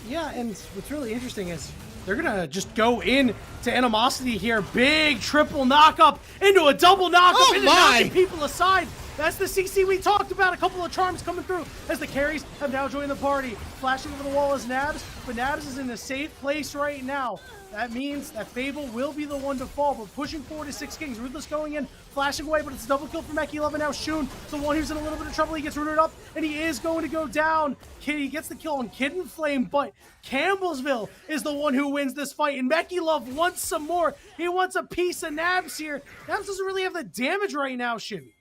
Yeah, and what's really interesting is they're going to just go in to Animosity here. Big triple knock-up into a double knock-up into knocking people aside. That's the CC we talked about. A couple of charms coming through as the carries have now joined the party. Flashing over the wall is Nabs, but Nabs is in a safe place right now. That means that Fable will be the one to fall, but pushing forward to Six Kings. Ruthless going in, flashing away, but it's a double kill for Meki Love, and now Shun, the one who's in a little bit of trouble. He gets rooted up, and he is going to go down. He gets the kill on Kid and Flame, but Campbellsville is the one who wins this fight, and Meki Love wants some more. He wants a piece of Nabs here. Nabs doesn't really have the damage right now, Shimmy.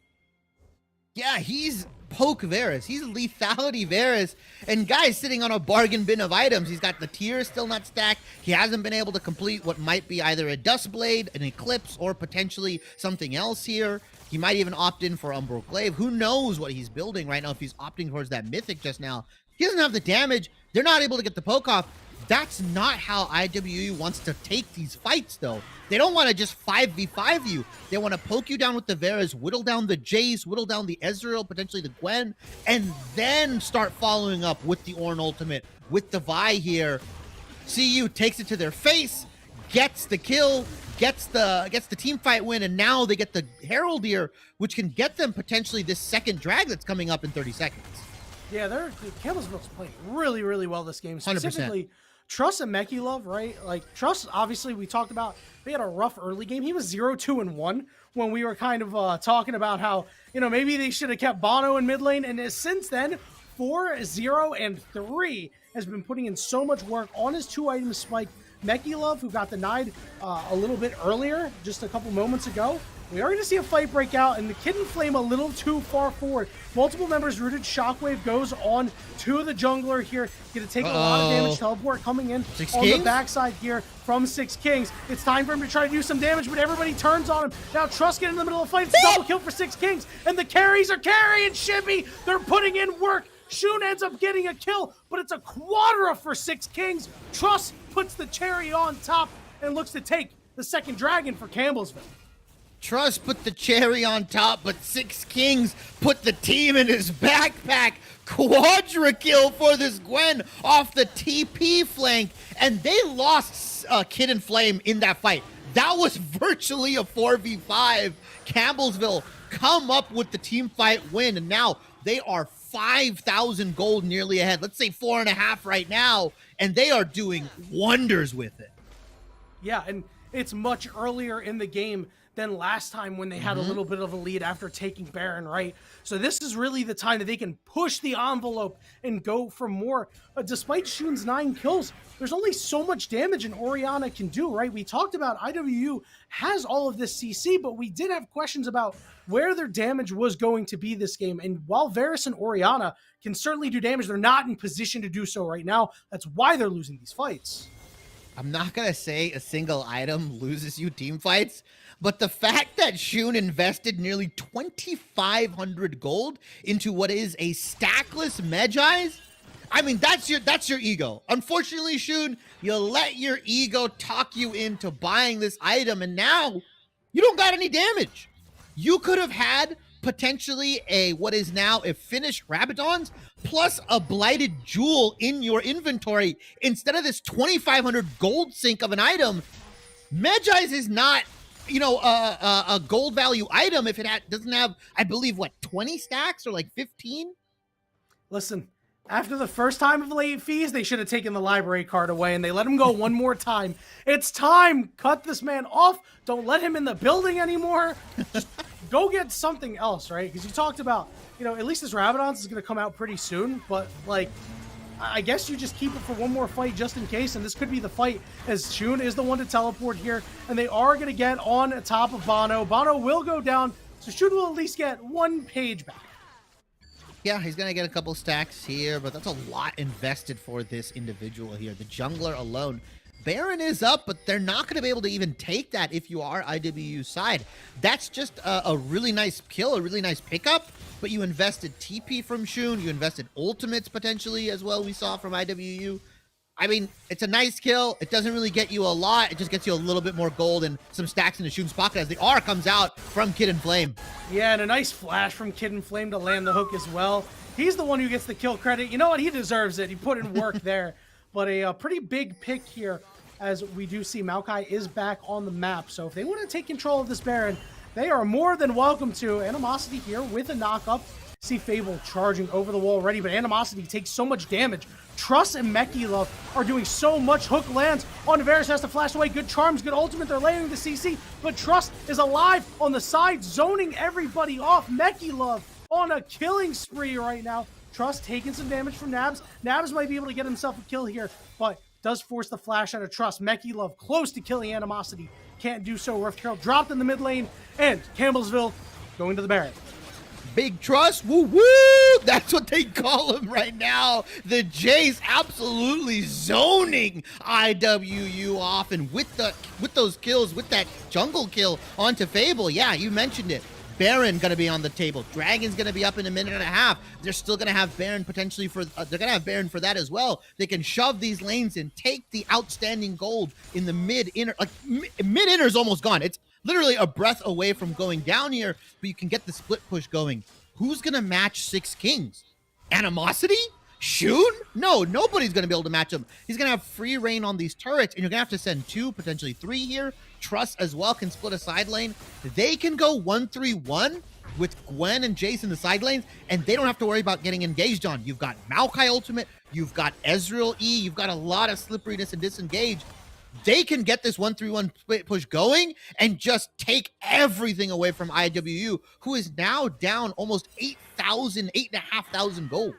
Yeah, he's poke Varus. He's lethality Varus. And guy's sitting on a bargain bin of items. He's got the tier still not stacked. He hasn't been able to complete what might be either a Dust Blade, an Eclipse, or potentially something else here. He might even opt in for Umbral Glaive. Who knows what he's building right now if he's opting towards that Mythic just now. He doesn't have the damage. They're not able to get the poke off. That's not how IWE wants to take these fights, though. They don't want to just 5v5 you. They want to poke you down with the Varus, whittle down the Jace, whittle down the Ezreal, potentially the Gwen, and then start following up with the Ornn ultimate, with the Vi here. CU takes it to their face, gets the kill, gets the team fight win, and now they get the Herald here, which can get them potentially this second drag that's coming up in 30 seconds. Yeah, Campbellsville's playing really, really well this game. 100%. Specifically, Truss and Meki Love, right? Like, Truss, obviously, we talked about, they had a rough early game. He was 0-2-1 when we were kind of talking about how, you know, maybe they should have kept Bono in mid lane. And since then, 4-0-3 has been putting in so much work on his 2-item spike. Meki Love, who got denied a little bit earlier, just a couple moments ago. We are going to see a fight break out, and the Kid and Flame a little too far forward. Multiple members rooted. Shockwave goes on to the jungler here. Going to take a lot of damage. Teleport coming in on the backside here from Six Kings. It's time for him to try to do some damage, but everybody turns on him. Now Trust getting in the middle of the fight. It's a double kill for Six Kings, and the carries are carrying Shibby. They're putting in work. Shun ends up getting a kill, but it's a quadra for Six Kings. Trust puts the cherry on top and looks to take the second dragon for Campbellsville. Trust put the cherry on top, but Six Kings put the team in his backpack. Quadra kill for this Gwen off the TP flank, and they lost Kid and Flame in that fight. That was virtually a 4v5. Campbellsville come up with the team fight win, and now they are 5,000 gold nearly ahead. Let's say 4.5 right now, and they are doing wonders with it. Yeah, and it's much earlier in the game than last time when they had a little bit of a lead after taking Baron, right? So this is really the time that they can push the envelope and go for more. Despite Shun's 9 kills, there's only so much damage an Orianna can do, right? We talked about IWU has all of this CC, but we did have questions about where their damage was going to be this game. And while Varus and Orianna can certainly do damage, they're not in position to do so right now. That's why they're losing these fights. I'm not going to say a single item loses you team fights, but the fact that Shun invested nearly 2,500 gold into what is a stackless Medjai's, I mean, that's your ego. Unfortunately, Shun, you let your ego talk you into buying this item, and now you don't got any damage. You could have had potentially what is now a finished Rabadon's plus a blighted jewel in your inventory instead of this 2,500 gold sink of an item. Medjai's is not, a gold value item if it doesn't have, I believe, 20 stacks or 15? Listen, after the first time of late fees, they should have taken the library card away, and they let him go one more time. It's time. Cut this man off. Don't let him in the building anymore. Just go get something else, right? Because you talked about, at least this Rabadon's is going to come out pretty soon, but like, I guess you just keep it for one more fight just in case, and this could be the fight as Shun is the one to teleport here, and they are going to get on top of Bono. Bono will go down, so Shun will at least get one page back. Yeah, he's going to get a couple stacks here, but that's a lot invested for this individual here. The jungler alone. Baron is up, but they're not going to be able to even take that if you are IWU's side. That's just a really nice kill, a really nice pickup, but you invested TP from Shun, you invested ultimates potentially as well, we saw from IWU. I mean, it's a nice kill. It doesn't really get you a lot. It just gets you a little bit more gold and some stacks into Shun's pocket as the R comes out from Kid and Flame. Yeah, and a nice flash from Kid and Flame to land the hook as well. He's the one who gets the kill credit. You know what? He deserves it. He put in work there. But a pretty big pick here, as we do see Maokai is back on the map. So if they want to take control of this Baron, they are more than welcome to. Animosity here with a knock-up. See Fable charging over the wall already, but Animosity takes so much damage. Trust and Meki Love are doing so much. Hook lands on Varus, has to flash away. Good charms, good ultimate. They're laying the CC, but Trust is alive on the side, zoning everybody off. Meki Love on a killing spree right now. Trust taking some damage from Nabs. Nabs might be able to get himself a kill here, but does force the flash out of Trust. Meki Love close to killing Animosity. Can't do so. Rift Herald dropped in the mid lane, and Campbellsville going to the Baron. Big Trust, woo woo! That's what they call him right now. The Jace absolutely zoning IWU off, and with those kills, with that jungle kill onto Fable, yeah, you mentioned it. Baron gonna be on the table. Dragon's gonna be up in a minute and a half. They're still gonna have Baron potentially for. They're gonna have Baron for that as well. They can shove these lanes and take the outstanding gold in the mid inner. Like mid inner is almost gone. It's literally a breath away from going down here, but you can get the split push going. Who's gonna match Six Kings? Animosity? Shun? No, nobody's gonna be able to match him. He's gonna have free reign on these turrets, and you're gonna have to send 2, potentially 3 here. Trust as well can split a side lane. They can go 1-3-1 with Gwen and Jace in the side lanes, and they don't have to worry about getting engaged on. You've got Maokai ultimate, you've got Ezreal E, you've got a lot of slipperiness and disengage. They can get this 1-3-1 split push going and just take everything away from IWU, who is now down almost 8,500 gold.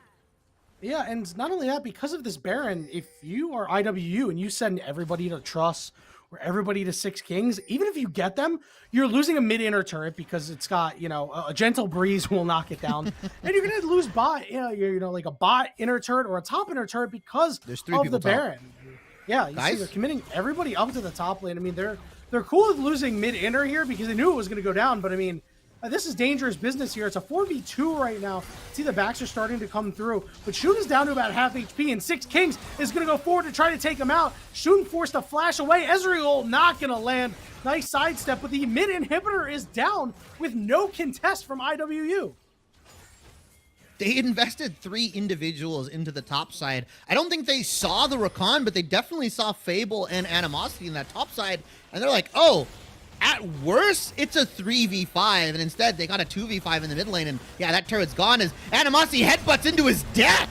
Yeah, and not only that, because of this Baron, if you are IWU and you send everybody to Trust or everybody to Six Kings, even if you get them, you're losing a mid-inner turret because it's got, a gentle breeze will knock it down. And you're going to lose bot, like a bot inner turret or a top inner turret because of the Baron. Yeah, you see they're committing everybody up to the top lane. I mean, they're cool with losing mid-inner here because they knew it was going to go down, but I mean, this is dangerous business here. It's a 4v2 right now. See the backs are starting to come through, but Shun is down to about half HP, and Six Kings is going to go forward to try to take him out. Shun forced a flash away. Ezreal not going to land. Nice sidestep, but the mid inhibitor is down with no contest from IWU. They invested 3 individuals into the top side. I don't think they saw the Rakan, but they definitely saw Fable and Animosity in that top side, and they're like, oh, at worst, it's a 3v5, and instead they got a 2v5 in the mid lane, and yeah, that turret's gone as Animosity headbutts into his death.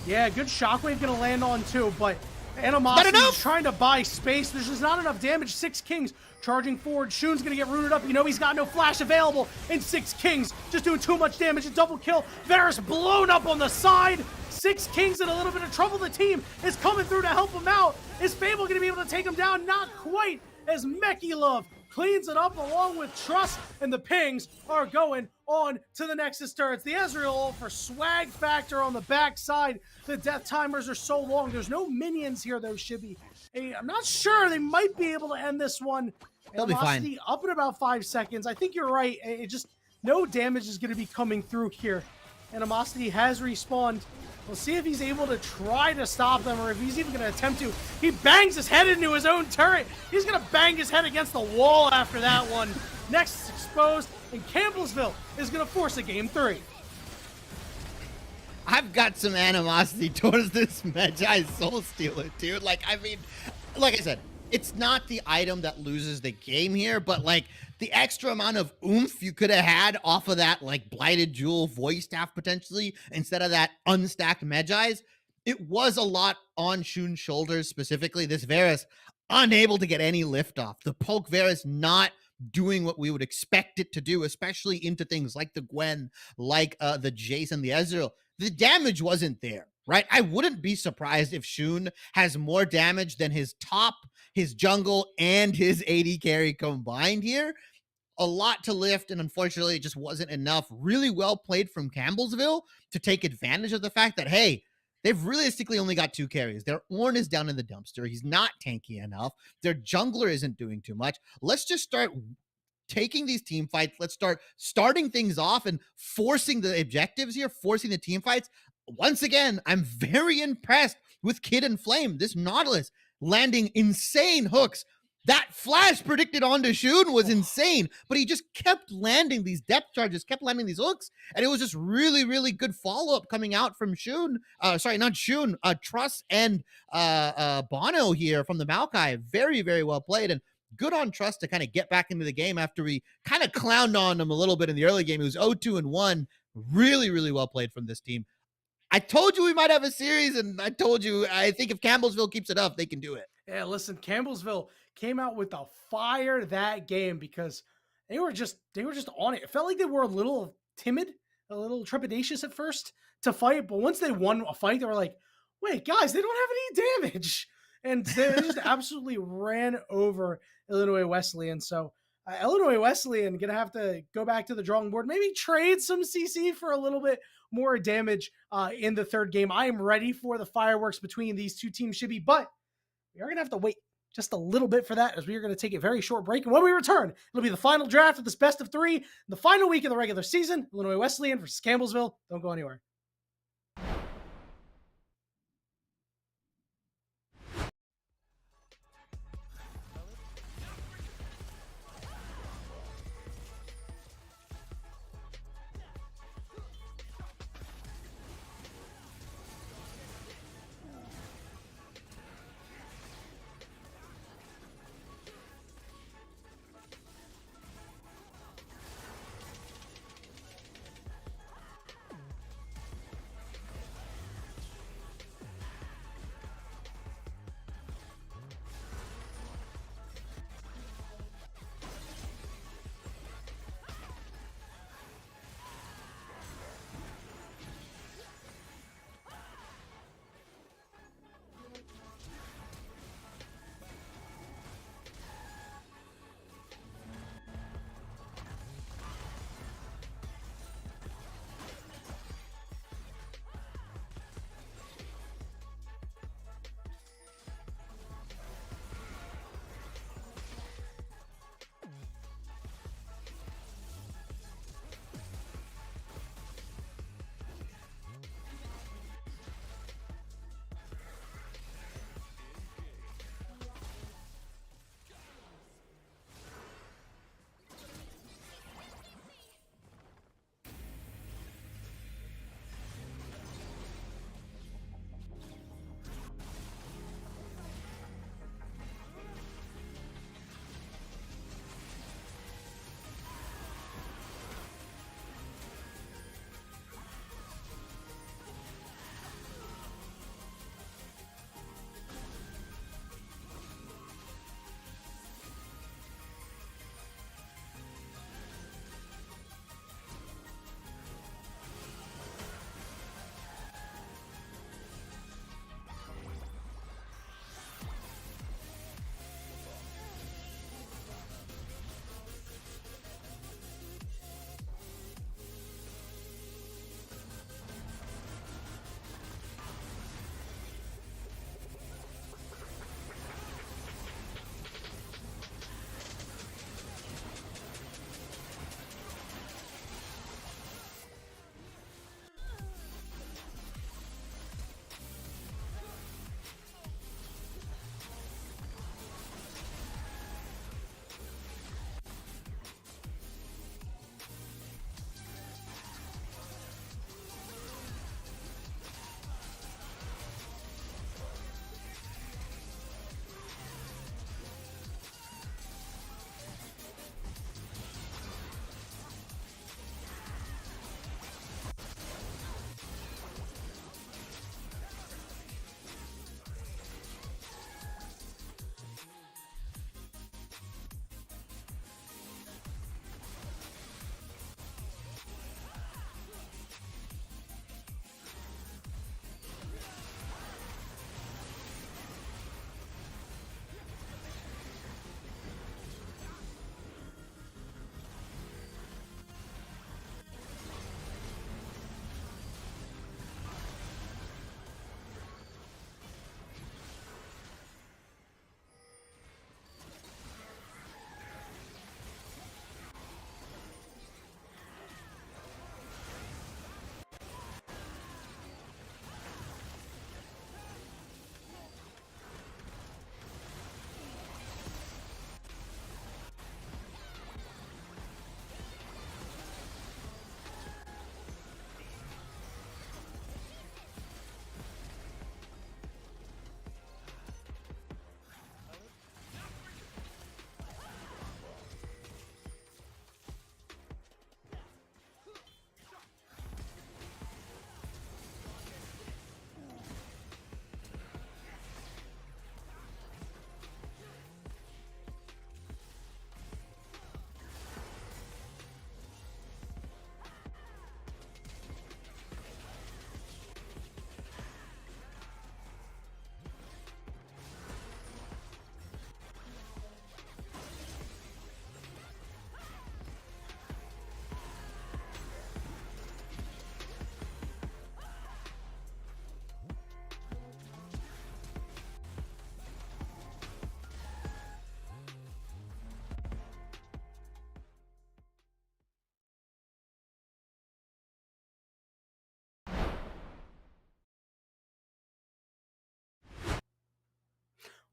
Yeah, good shockwave gonna land on too, but Animosity is trying to buy space. There's just not enough damage. Six Kings charging forward. Shun's gonna get rooted up. He's got no flash available, and Six Kings just doing too much damage. A double kill. Varus blown up on the side. Six Kings in a little bit of trouble. The team is coming through to help him out. Is Fable gonna be able to take him down? Not quite, as Meki Love cleans it up along with Trust, and the pings are going on to the Nexus turrets. The Ezreal for swag factor on the backside. The death timers are so long. There's no minions here, though, Shibby. I'm not sure. They might be able to end this one. They'll be fine. Up in about 5 seconds. I think you're right. It just, no damage is going to be coming through here. Animosity has respawned. We'll see if he's able to try to stop them, or if he's even going to attempt to. He bangs his head into his own turret. He's going to bang his head against the wall after that one. Next exposed, and Campbellsville is going to force a game 3. I've got some animosity towards this Magi Soul Stealer, dude. Like I said, it's not the item that loses the game here, but like the extra amount of oomph you could have had off of that like Blighted Jewel voice staff potentially instead of that unstacked Magi's, it was a lot on Shun's shoulders, specifically this Varus unable to get any lift off. The poke Varus not doing what we would expect it to do, especially into things like the Gwen, like the Jace and the Ezreal, the damage wasn't there, right? I wouldn't be surprised if Shun has more damage than his top, his jungle, and his AD carry combined here. A lot to lift, and unfortunately, it just wasn't enough. Really well played from Campbellsville to take advantage of the fact that, hey, they've realistically only got 2 carries. Their Ornn is down in the dumpster. He's not tanky enough. Their jungler isn't doing too much. Let's just start taking these team fights. Let's start starting things off and forcing the objectives here, forcing the team fights. Once again, I'm very impressed with Kid and Flame. This Nautilus landing insane hooks. That flash predicted onto Shun was insane, but he just kept landing these depth charges, kept landing these hooks, and it was just really, really good follow-up coming out from Shun. Sorry, not Shun, Truss and Bono here from the Maokai. Very, very well played, and good on Truss to kind of get back into the game after we kind of clowned on him a little bit in the early game. It was 0-2-1. Really, really well played from this team. I told you we might have a series, and I told you I think if Campbellsville keeps it up, they can do it. Yeah, listen, Campbellsville came out with a fire that game because they were just on it. It felt like they were a little timid, a little trepidatious at first to fight, but once they won a fight, they were like, "Wait, guys, they don't have any damage," and they just absolutely ran over Illinois Wesleyan. So Illinois Wesleyan gonna have to go back to the drawing board, maybe trade some CC for a little bit more damage in the third game. I am ready for the fireworks between these two teams, Shibby, but we are going to have to wait just a little bit for that as we are going to take a very short break. And when we return, it'll be the final draft of this best of 3, the final week of the regular season, Illinois Wesleyan versus Campbellsville. Don't go anywhere.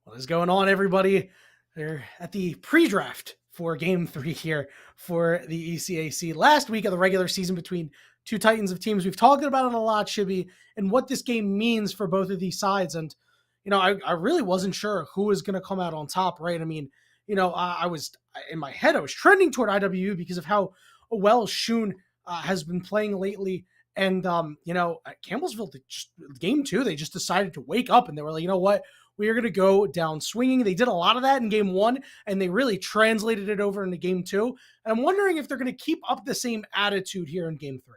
What is going on, everybody? They're at the pre-draft for Game 3 here for the ECAC. Last week of the regular season between two titans of teams. We've talked about it a lot, Shibby, and what this game means for both of these sides. And, I really wasn't sure who was going to come out on top, right? I mean, I was, in my head, I was trending toward IW because of how well Shun has been playing lately. And, at Campbellsville, Game 2, they just decided to wake up and they were like, you know what? We are going to go down swinging. They did a lot of that in Game 1, and they really translated it over into Game 2. And I'm wondering if they're going to keep up the same attitude here in Game 3.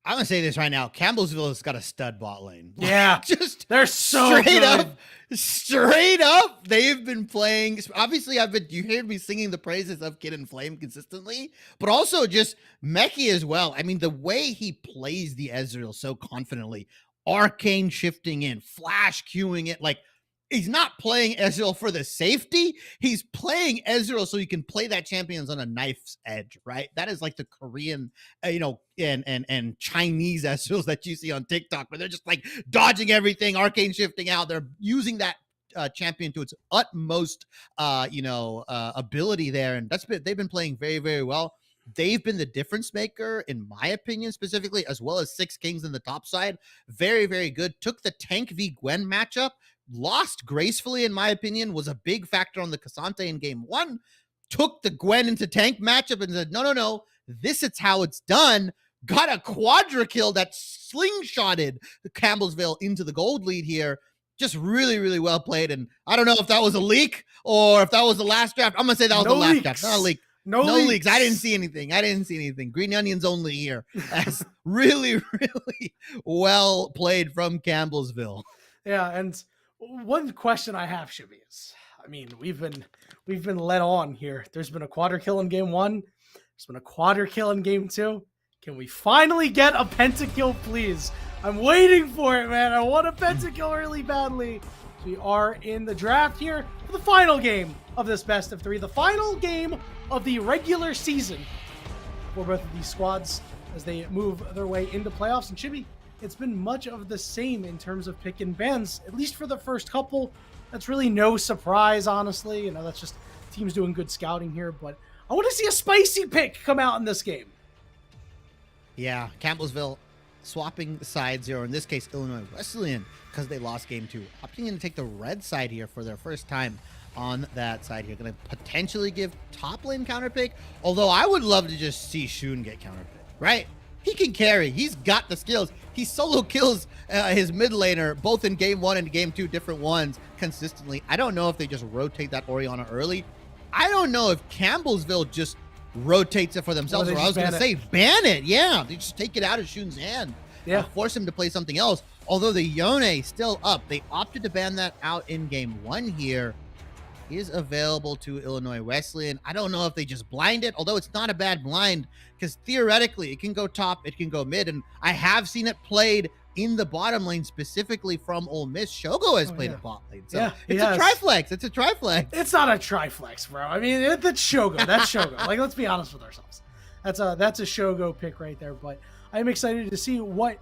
I'm going to say this right now. Campbellsville has got a stud bot lane. Yeah. They're so straight good. Straight up. They've been playing. Obviously, you heard me singing the praises of Kid and Flame consistently, but also just Meki as well. I mean, the way he plays the Ezreal so confidently, arcane shifting in, flash queuing it, like he's not playing Ezreal for the safety. He's playing Ezreal so he can play that champions on a knife's edge, right? That is like the Korean, and Chinese Ezreals that you see on TikTok, where they're just like dodging everything, arcane shifting out. They're using that champion to its utmost, ability there, and they've been playing very, very well. They've been the difference maker, in my opinion, specifically, as well as Six Kings in the top side. Very, very good. Took the Tank v Gwen matchup, lost gracefully, in my opinion, was a big factor on the Cassante in Game 1. Took the Gwen into Tank matchup and said, no, this is how it's done. Got a quadra kill that slingshotted the Campbellsville into the gold lead here. Just really, really well played. And I don't know if that was a leak or if that was the last draft. I'm going to say that was the last draft, not a leak. No leaks. I didn't see anything. Green onions only here. That's really, really well played from Campbellsville. Yeah, and one question I have, Shibby, is, I mean, we've been led on here. There's been a quadra kill in Game 1. There's been a quadra kill in Game 2. Can we finally get a pentakill, please? I'm waiting for it, man. I want a pentakill really badly. We are in the draft here for the final game of this best of 3. The final game of the regular season for both of these squads as they move their way into playoffs. And Chibi, it's been much of the same in terms of pick and bans, at least for the first couple. That's really no surprise, honestly. That's just teams doing good scouting here, but I want to see a spicy pick come out in this game. Yeah, Campbellsville swapping sides here, or in this case, Illinois Wesleyan, because they lost Game 2. Opting in to take the red side here for their first time on that side here. Going to potentially give top lane counter pick, although I would love to just see Shun get counter pick, right? He can carry. He's got the skills. He solo kills his mid laner, both in Game 1 and Game 2, different ones consistently. I don't know if they just rotate that Orianna early. I don't know if Campbellsville just rotates it for themselves, or I was going to say ban it. Yeah, they just take it out of Shun's hand. Yeah, force him to play something else. Although the Yone still up, they opted to ban that out in Game 1 here. Is available to Illinois Wesleyan. I don't know if they just blind it, although it's not a bad blind, because theoretically it can go top, it can go mid, and I have seen it played in the bottom lane, specifically from Ole Miss. Shogo has played at bot lane, so it's a triflex. It's a triflex. It's not a triflex, bro. I mean, that's Shogo. That's Shogo. Like, let's be honest with ourselves. That's a Shogo pick right there. But I'm excited to see what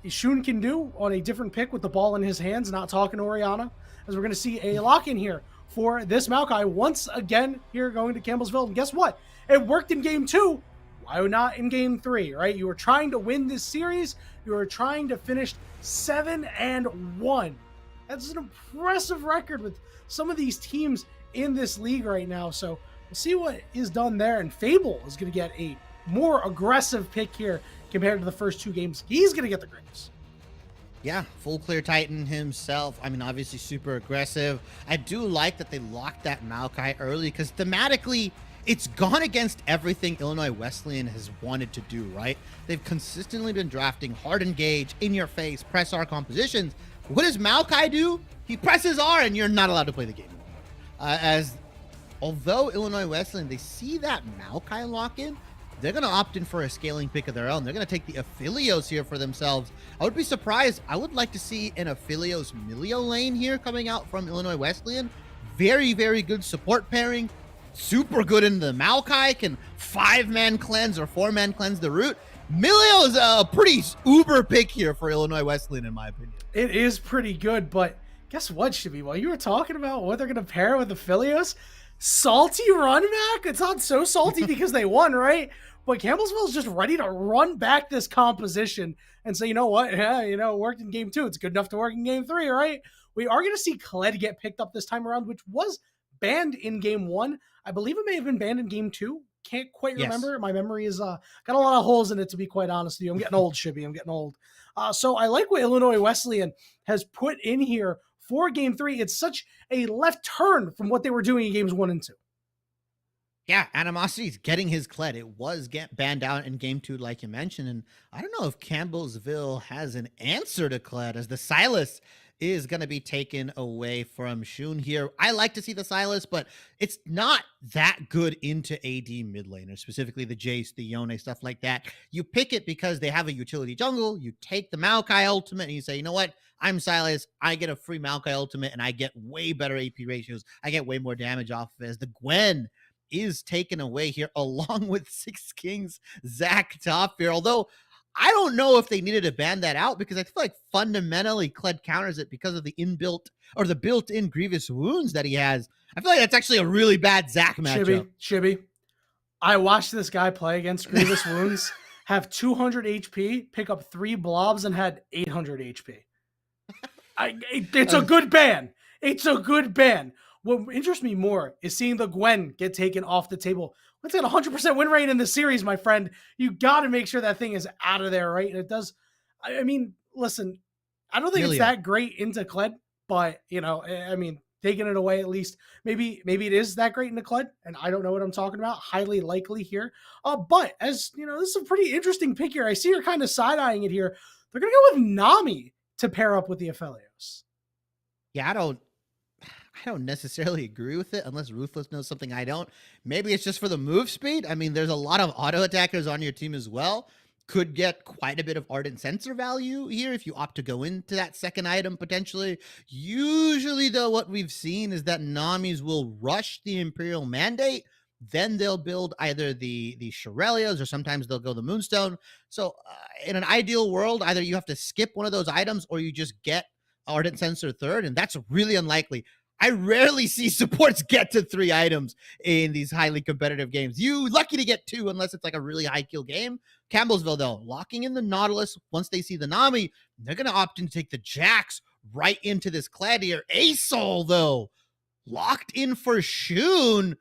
Shun can do on a different pick with the ball in his hands, not talking to Orianna, as we're going to see a lock-in here for this Maokai once again here going to Campbellsville. And guess what? It worked in Game 2. Why not in Game 3, right? You were trying to win this series. You were trying to finish 7-1. That's an impressive record with some of these teams in this league right now. So we'll see what is done there. And Fable is going to get a more aggressive pick here compared to the first 2 games. He's going to get the grapes. Yeah, full clear Titan himself. I mean, obviously super aggressive. I do like that they locked that Maokai early, because thematically, it's gone against everything Illinois Wesleyan has wanted to do, right? They've consistently been drafting hard engage, in your face, press R compositions. What does Maokai do? He presses R and you're not allowed to play the game anymore. Although Illinois Wesleyan, they see that Maokai lock in, they're going to opt in for a scaling pick of their own. They're going to take the Aphelios here for themselves. I would be surprised. I would like to see an Aphelios Milio lane here coming out from Illinois Wesleyan. Very, very good support pairing. Super good in the Maokai. Can 5-man cleanse or 4-man cleanse the root. Milio is a pretty uber pick here for Illinois Wesleyan, in my opinion. It is pretty good, but Guess what, Shibby? While you were talking about what they're going to pair with the Philios, salty run back. It's not so salty because they won, right? But Campbellsville's just ready to run back this composition and say, you know what? Yeah, you know, it worked in game 2. It's good enough to work in game 3, right? We are going to see Kled get picked up this time around, which was banned in game 1. I believe it may have been banned in game 2. Can't quite remember. My memory is got a lot of holes in it, to be quite honest with you. I'm getting old, Shibby. I'm getting old. So I like what Illinois Wesleyan has put in here for game 3. It's such a left turn from what they were doing in games 1 and 2. Yeah, Animosity's getting his Kled. It was banned out in game 2, like you mentioned. And I don't know if Campbellsville has an answer to Kled, as the Silas is going to be taken away from Shun here. I like to see the Silas, but it's not that good into AD mid laner, specifically the Jace, the Yone, stuff like that. You pick it because they have a utility jungle. You take the Maokai ultimate and you say, you know what? I'm Silas. I get a free Maokai ultimate and I get way better AP ratios. I get way more damage off of it. As the Gwen is taken away here, along with Six Kings Zach top here. Although I don't know if they needed to ban that out, because I feel like fundamentally Kled counters it because of the inbuilt or the built-in grievous wounds that he has. I feel like that's actually a really bad Zach matchup. Shibby, I watched this guy play against grievous wounds, have 200 HP, pick up 3 blobs, and had 800 HP. It's a good ban. It's a good ban. What interests me more is seeing the Gwen get taken off the table. Let's get a 100% win rate in this series, my friend. You got to make sure that thing is out of there, right? And it does. I mean, listen, I don't think it's that great into Kled, but, you know, I mean, taking it away at least. Maybe it is that great into Kled, and I don't know what I'm talking about. Highly likely here. But as, you know, this is a pretty interesting pick here. I see you're kind of side-eyeing it here. They're going to go with Nami to pair up with the Aphelios. Yeah, I don't necessarily agree with it unless Ruthless knows something I don't. Maybe it's just for the move speed. I mean, there's a lot of auto attackers on your team as well. Could get quite a bit of Ardent Sensor value here if you opt to go into that second item potentially. Usually, though, what we've seen is that Namis will rush the Imperial Mandate. Then they'll build either the Shurelios or sometimes they'll go the Moonstone. So in an ideal world, either you have to skip one of those items or you just get Ardent Sensor third, and that's really unlikely. I rarely see supports get to 3 items in these highly competitive games. You lucky to get 2 unless it's like a really high kill game. Campbellsville, though, locking in the Nautilus. Once they see the Nami, they're going to opt in to take the Jax right into this Kled here. Asol, though, locked in for Shun.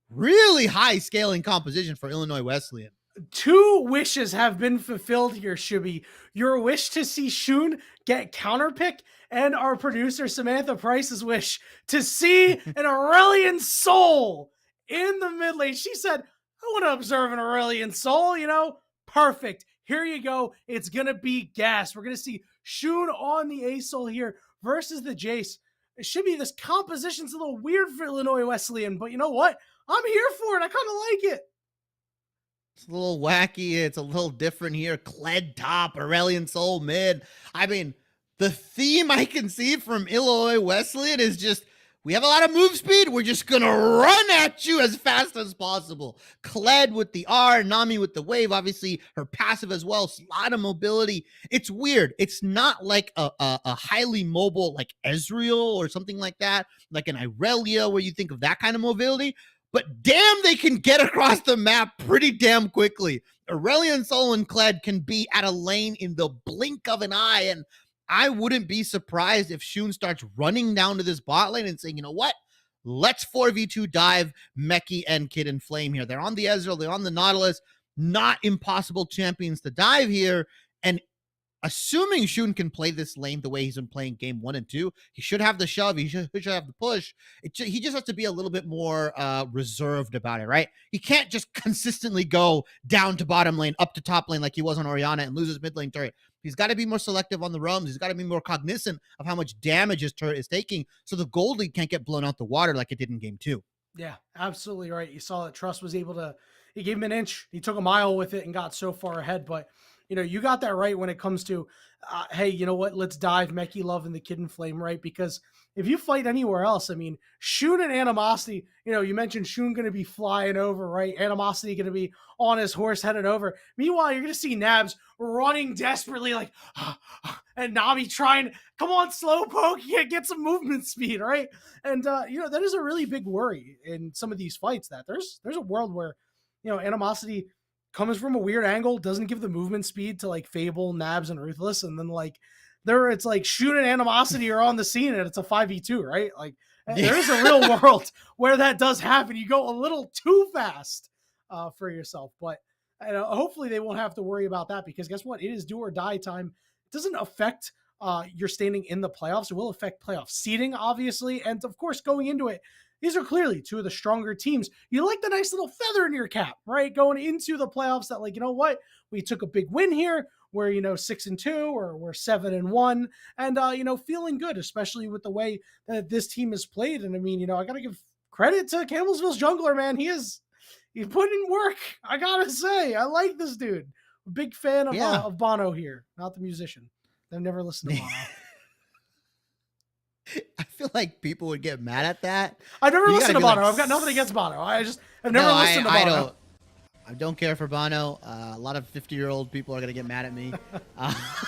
Really high scaling composition for Illinois Wesleyan. 2 wishes have been fulfilled here, Shibby. Your wish to see Shun get counterpick, and our producer Samantha Price's wish to see an Aurelian Soul in the mid lane. She said, I want to observe an Aurelian Soul, you know? Perfect. Here you go. It's going to be gas. We're going to see Shun on the Asol here versus the Jace. It should be, this composition's a little weird for Illinois Wesleyan, but you know what? I'm here for it. I kind of like it. It's a little wacky. It's a little different here. Kled top, Aurelian Soul mid. I mean, the theme I can see from Illinois Wesleyan is just, we have a lot of move speed. We're just going to run at you as fast as possible. Kled with the R, Nami with the wave, obviously her passive as well. A lot of mobility. It's weird. It's not like a highly mobile like Ezreal or something like that, like an Irelia where you think of that kind of mobility. But damn, they can get across the map pretty damn quickly. Aurelian Soul and Kled can be at a lane in the blink of an eye, and I wouldn't be surprised if Shun starts running down to this bot lane and saying, you know what? Let's 4v2 dive Meki and Kid and Flame here. They're on the Ezreal, they're on the Nautilus. Not impossible champions to dive here. And assuming Shun can play this lane the way he's been playing game 1 and 2, he should have the shove, he should have the push. He just has to be a little bit more reserved about it, right? He can't just consistently go down to bottom lane, up to top lane like he was on Orianna and lose his mid lane turret. He's got to be more selective on the roams. He's got to be more cognizant of how much damage his turret is taking so the gold lead can't get blown out the water like it did in game 2. Yeah, absolutely right. You saw that Trust was able to, he gave him an inch. He took a mile with it and got so far ahead. But, you know, you got that right when it comes to, hey, you know what? Let's dive Meki Love and the Kid and Flame, right? Because if you fight anywhere else, I mean, Shun and Animosity, you know, you mentioned Shun going to be flying over, right? Animosity going to be on his horse headed over. Meanwhile, you're going to see Nabs running desperately, like, and Nami trying, come on, Slowpoke, get some movement speed, right? And, you know, that is a really big worry in some of these fights, that there's a world where, you know, Animosity comes from a weird angle, doesn't give the movement speed to like Fable, Nabs, and Ruthless, and then like it's like Shun and Animosity are on the scene and it's a 5v2, right? Like there is a real world where that does happen. You go a little too fast for yourself, but hopefully they won't have to worry about that, because guess what? It is do or die time. It doesn't affect your standing in the playoffs. It will affect playoff seeding, obviously, and of course going into it, these are clearly two of the stronger teams. You like the nice little feather in your cap, right? Going into the playoffs that, like, you know what? We took a big win here. We're, you know, 6-2, or we're 7-1, and, you know, feeling good, especially with the way that this team has played. And I mean, you know, I got to give credit to Campbellsville's jungler, man. He's putting in work. I got to say, I like this dude. Big fan of Bono here, not the musician. I've never listened to Bono. I feel like people would get mad at that. I've never listened to Bono. Like, I've got nothing against Bono. I've never listened to Bono. I don't care for Bono. A lot of 50-year-old people are going to get mad at me.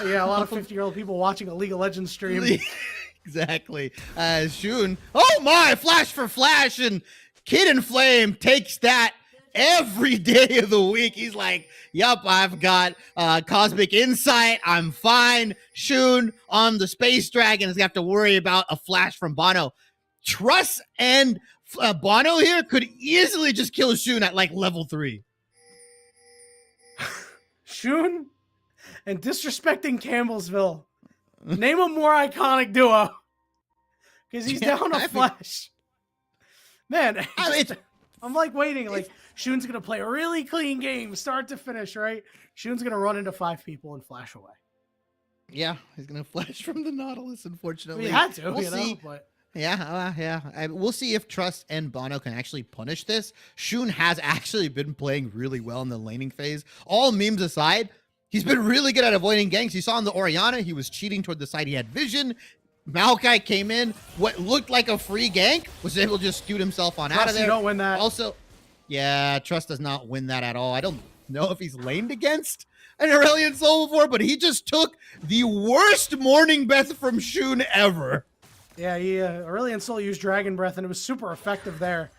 Yeah, a lot of 50-year-old people watching a League of Legends stream. Exactly. Shun. Oh my, flash for flash. And Kid and Flame takes that every day of the week. He's like, yup, I've got Cosmic Insight. I'm fine. Shun on the Space Dragon is going to have to worry about a flash from Bono. Truss and Bono here could easily just kill Shun at like level 3. Shun and disrespecting Campbellsville. Name a more iconic duo. Because he's down a flash. Man, I'm like waiting. Like, Shun's going to play a really clean game, start to finish, right? Shun's going to run into 5 people and flash away. Yeah, he's going to flash from the Nautilus, unfortunately. We had to, we'll see. Know, but... Yeah. We'll see if Trust and Bono can actually punish this. Shun has actually been playing really well in the laning phase. All memes aside, he's been really good at avoiding ganks. You saw in the Orianna, he was cheating toward the side. He had vision. Maokai came in, what looked like a free gank, was able to just scoot himself on out of there. You don't win that. Also, yeah, Trust does not win that at all. I don't know if he's laned against an Aurelion Soul before, but he just took the worst morning breath from Shun ever. Yeah, Aurelion Soul used Dragon Breath, and it was super effective there.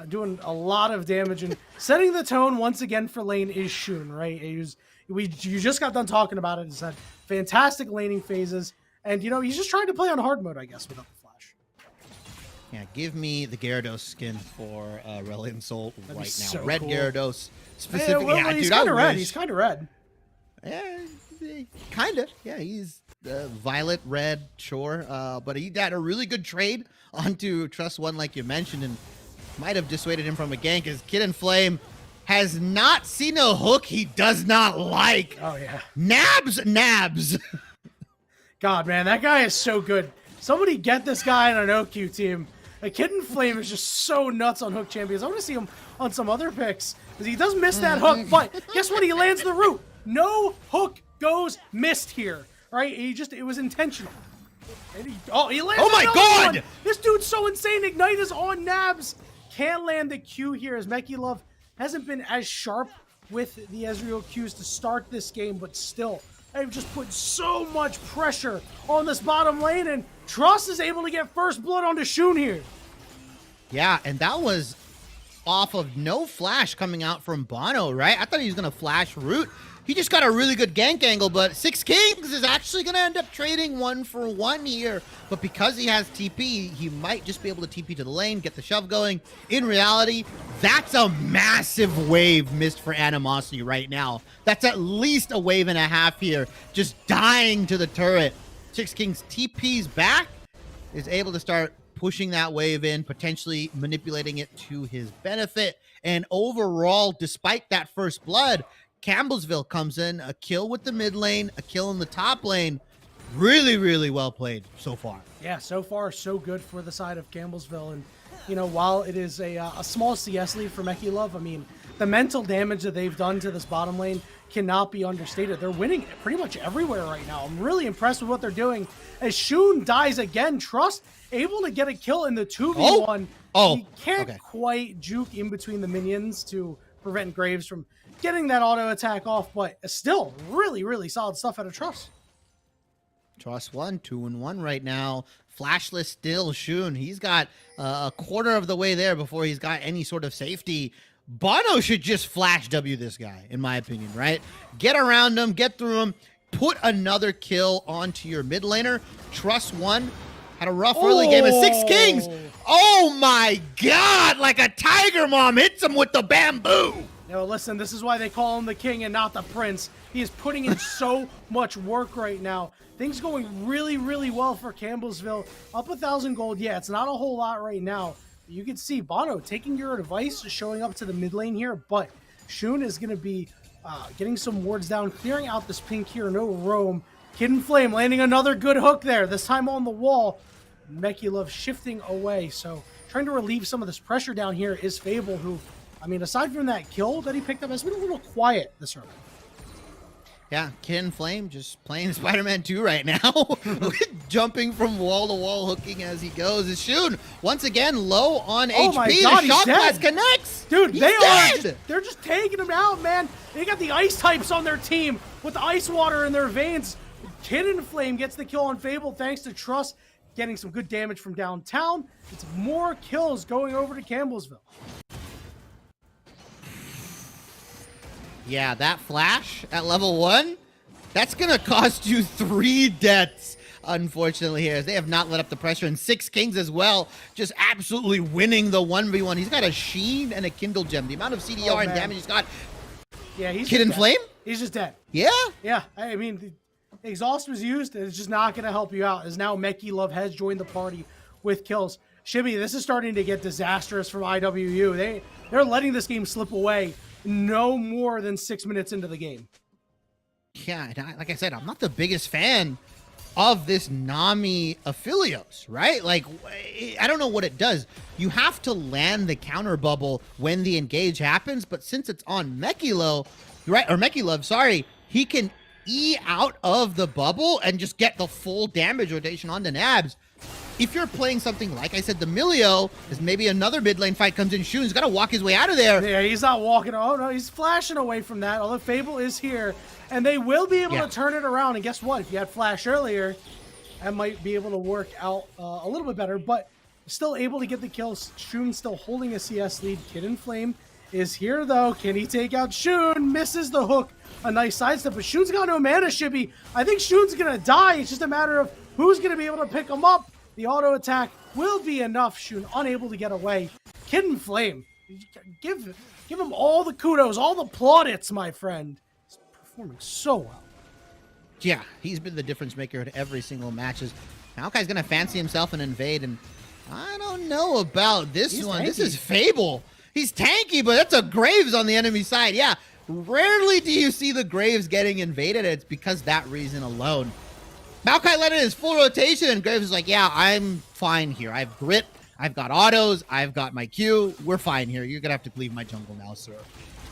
Doing a lot of damage and setting the tone once again for lane is Shun, right? You just got done talking about it. It's had fantastic laning phases, and, you know, he's just trying to play on hard mode, I guess, without the flash. Yeah, give me the Gyarados skin for Aurelion Soul right now. So red cool. Gyarados specifically. Well, he's kind of red. He's kind of red. Yeah, kind of. Yeah, he's violet, red, sure. But he got a really good trade onto Trust 1, like you mentioned, and might have dissuaded him from a gank, as Kid and Flame has not seen a hook he does not like. Oh, yeah. Nabs. God, man, that guy is so good. Somebody get this guy on an OQ team. A Kid and Flame is just so nuts on hook champions. I want to see him on some other picks, because he does miss that hook, but guess what? He lands the root. No hook goes missed here. Right? It was intentional. And he lands. Oh my God! One. This dude's so insane. Ignite is on Nabs. Can't land the Q here, as Meki Love hasn't been as sharp with the Ezreal Qs to start this game, but still, they've just put so much pressure on this bottom lane, and Trust is able to get first blood onto Shun here. Yeah, and that was off of no flash coming out from Bono, right? I thought he was going to flash root. He just got a really good gank angle, but Six Kings is actually going to end up trading 1-for-1 here. But because he has TP, he might just be able to TP to the lane, get the shove going. In reality, that's a massive wave missed for Animosity right now. That's at least a wave and a half here, just dying to the turret. Six Kings TP's back, is able to start pushing that wave in, potentially manipulating it to his benefit. And overall, despite that first blood, Campbellsville comes in, a kill with the mid lane, a kill in the top lane. Really, really well played so far. Yeah, so far so good for the side of Campbellsville. And, you know, while it is a small CS lead for Meki Love, I mean, the mental damage that they've done to this bottom lane cannot be understated. They're winning pretty much everywhere right now. I'm really impressed with what they're doing. As Shun dies again, Trust able to get a kill in the 2v1. He can't quite juke in between the minions to prevent Graves from getting that auto attack off, but still really, really solid stuff out of Trust. Trust 2-1 right now. Flashless still. Shun, he's got a quarter of the way there before he's got any sort of safety. Bono should just flash W this guy, in my opinion, right? Get around him, get through him, put another kill onto your mid laner. Trust 1 had a rough early game of 6 kings. Oh my God, like a tiger mom hits him with the bamboo. No, listen, this is why they call him the king and not the prince. He is putting in so much work right now. Things going really, really well for Campbellsville. Up 1,000 gold. Yeah, it's not a whole lot right now. You can see Bono taking your advice, showing up to the mid lane here, but Shun is going to be getting some wards down, clearing out this pink here, no roam. Kid and Flame landing another good hook there, this time on the wall. Mekilov shifting away, so trying to relieve some of this pressure down here is Fable, who, I mean, aside from that kill that he picked up, has been a little quiet this early. Yeah, Kid and Flame just playing Spider-Man 2 right now. Jumping from wall to wall, hooking as he goes. Is Shun once again low on HP. My God, the shot blast connects. Dude, He's they dead. are they're just taking him out, man. They got the ice types on their team with the ice water in their veins. Kid and Flame gets the kill on Fable thanks to Trust getting some good damage from downtown. It's more kills going over to Campbellsville. Yeah, that flash at level 1, that's going to cost you 3 deaths, unfortunately, here. As they have not let up the pressure. And 6 kings as well, just absolutely winning the 1v1. He's got a Sheen and a Kindle Gem. The amount of CDR and damage he's got. Yeah, he's Kid and Flame? He's just dead. Yeah? Yeah, I mean, the exhaust was used, and it's just not going to help you out, as now Mekilov has joined the party with kills. Shibby, this is starting to get disastrous from IWU. They're letting this game slip away no more than 6 minutes into the game. Yeah, like I said, I'm not the biggest fan of this Nami Aphelios, right? Like, I don't know what it does. You have to land the counter bubble when the engage happens, but since it's on Mekilov, right, or Mekilov, sorry, he can E out of the bubble and just get the full damage rotation on the nabs. If you're playing something like I said, the Milio, as maybe another mid lane fight comes in, Shun's got to walk his way out of there. Yeah, he's not walking. Oh, no, he's flashing away from that. Although Fable is here, and they will be able to turn it around. And guess what? If you had Flash earlier, that might be able to work out a little bit better, but still able to get the kills. Shun still holding a CS lead. Kid and Flame is here, though. Can he take out Shun? Misses the hook. A nice sidestep, but Shun's got no mana, Shibby. I think Shun's going to die. It's just a matter of who's going to be able to pick him up. The auto attack will be enough. Shun unable to get away. Kid and Flame, give him all the kudos, all the plaudits, my friend. He's performing so well. Yeah, he's been the difference maker at every single matches. Maokai's going to fancy himself and invade, and I don't know about this one. Tanky. This is Fable. He's tanky, but that's a Graves on the enemy side. Yeah, rarely do you see the Graves getting invaded. It's because that reason alone. Maokai let in his full rotation, and Graves is like, yeah, I'm fine here. I have grit, I've got autos, I've got my Q. We're fine here. You're going to have to leave my jungle now, sir.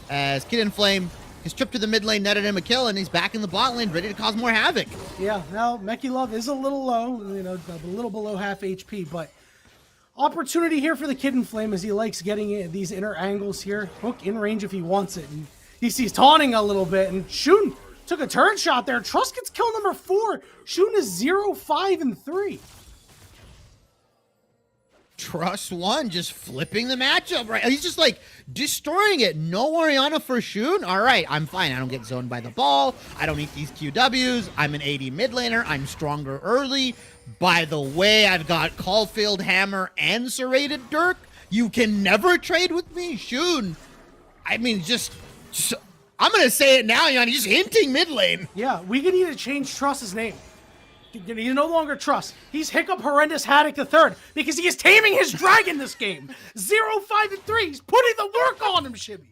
As Kid and Flame, his trip to the mid lane netted him a kill, and he's back in the bot lane, ready to cause more havoc. Yeah, now Mekilov is a little low, a little below half HP, but opportunity here for the Kid and Flame as he likes getting these inner angles here. Hook in range if he wants it. And he sees taunting a little bit, and Shun took a turret shot there. Trust gets kill number 4. Shun is 0-5-3. Trust 1 just flipping the matchup, right? He's just like destroying it. No Orianna for Shun. All right, I'm fine. I don't get zoned by the ball. I don't eat these QWs. I'm an AD mid laner. I'm stronger early. By the way, I've got Caulfield Hammer and Serrated Dirk. You can never trade with me, Shun. I mean, just I'm going to say it now, Yanni, just hinting mid lane. Yeah, we need to change Trust's name. He's no longer Trust. He's Hiccup Horrendous Haddock III because he is taming his dragon this game. 0-5-3. He's putting the work on him, Shibby.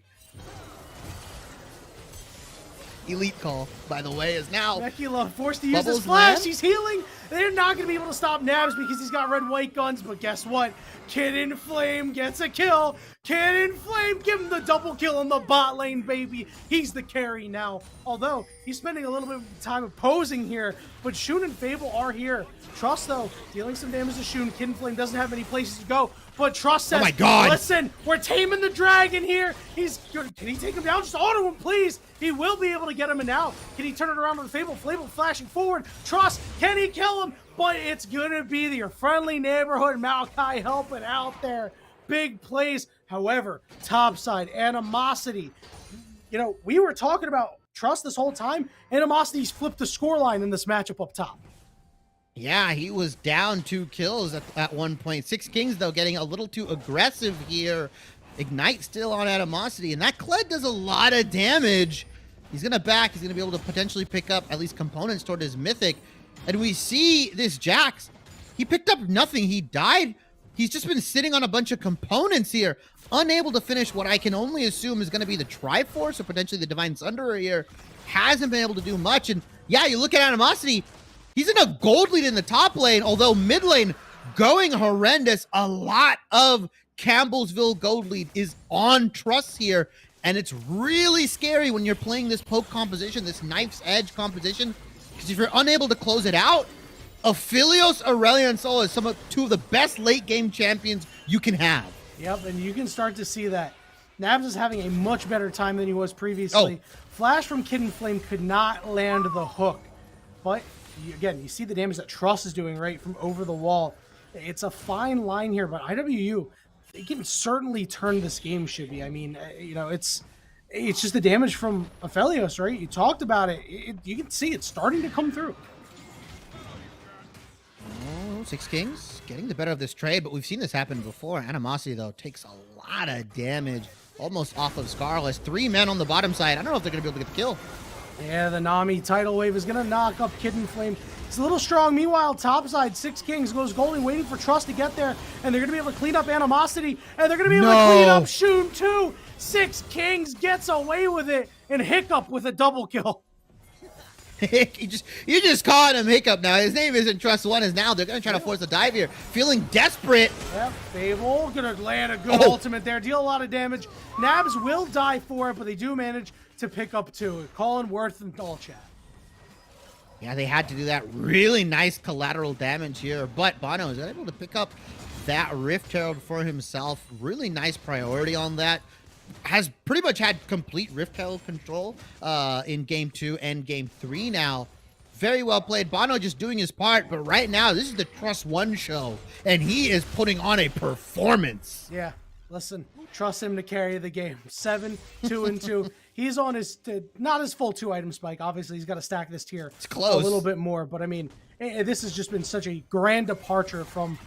Elite call, by the way, is now. Mekilov forced to use his flash. He's healing. They're not going to be able to stop Nabs because he's got red-white guns, but guess what? Kid in Flame gets a kill. Kid in Flame, give him the double kill in the bot lane, baby. He's the carry now. Although, he's spending a little bit of time opposing here, but Shun and Fable are here. Trust, though, dealing some damage to Shun. Kid in Flame doesn't have many places to go, but Trust says, oh my God. Listen, we're taming the dragon here. He's good. Can he take him down? Just auto him, please. He will be able to get him, and now, can he turn it around with Fable? Fable flashing forward. Trust, can he kill him? But it's going to be your friendly neighborhood Maokai helping out there. Big plays. However, topside, Animosity. You know, we were talking about Trust this whole time. Animosity's flipped the scoreline in this matchup up top. Yeah, he was down 2 kills at one point. 6 Kings, though, getting a little too aggressive here. Ignite still on Animosity, and that Kled does a lot of damage. He's going to back. He's going to be able to potentially pick up at least components toward his Mythic. And we see this Jax. He picked up nothing. He died. He's just been sitting on a bunch of components here, unable to finish what I can only assume is going to be the Triforce or potentially the Divine Sunderer here. Hasn't been able to do much. And yeah, you look at Animosity. He's in a gold lead in the top lane, although mid lane going horrendous. A lot of Campbellsville gold lead is on Trust here, and it's really scary when you're playing this poke composition, this knife's edge composition, because if you're unable to close it out, Aphelios, Aurelia, and Sola is two of the best late game champions you can have. Yep, and you can start to see that. Nabs is having a much better time than he was previously. Flash from Kid and Flame could not land the hook, but again, you see the damage that Trust is doing right from over the wall. It's a fine line here, but IWU, they can certainly turn this game, Shibby. I mean, you know, it's just the damage from Aphelios, right? You talked about it. You can see it starting to come through. Oh, 6 Kings getting the better of this trade, but we've seen this happen before. Animosity, though, takes a lot of damage almost off of Scarless. 3 men on the bottom side. I don't know if they're going to be able to get the kill. Yeah, the Nami tidal wave is going to knock up Kid and Flame. It's a little strong. Meanwhile, topside, 6 Kings goes Goldie, waiting for Trust to get there, and they're going to be able to clean up Animosity, and they're going to be able to clean up Shun too. 6 Kings gets away with it, and Hiccup with a double kill. you just called him Hiccup now. His name isn't Trust 1, is now. They're going to try to force a dive here. Feeling desperate. Yep, Fable going to land a good ultimate there. Deal a lot of damage. Nabs will die for it, but they do manage to pick up 2. Colin Worth and all chat. Yeah, they had to do that. Really nice collateral damage here, but Bono is able to pick up that Rift Herald for himself. Really nice priority on that. Has pretty much had complete Rift Herald control in Game 2 and Game 3 now. Very well played. Bono just doing his part, but right now, this is the Trust 1 show, and he is putting on a performance. Yeah, listen, trust him to carry the game. 7, 2, and 2. He's on his, not his full 2-item spike. Obviously, he's got to stack this tier it's close. A little bit more, but I mean, this has just been such a grand departure from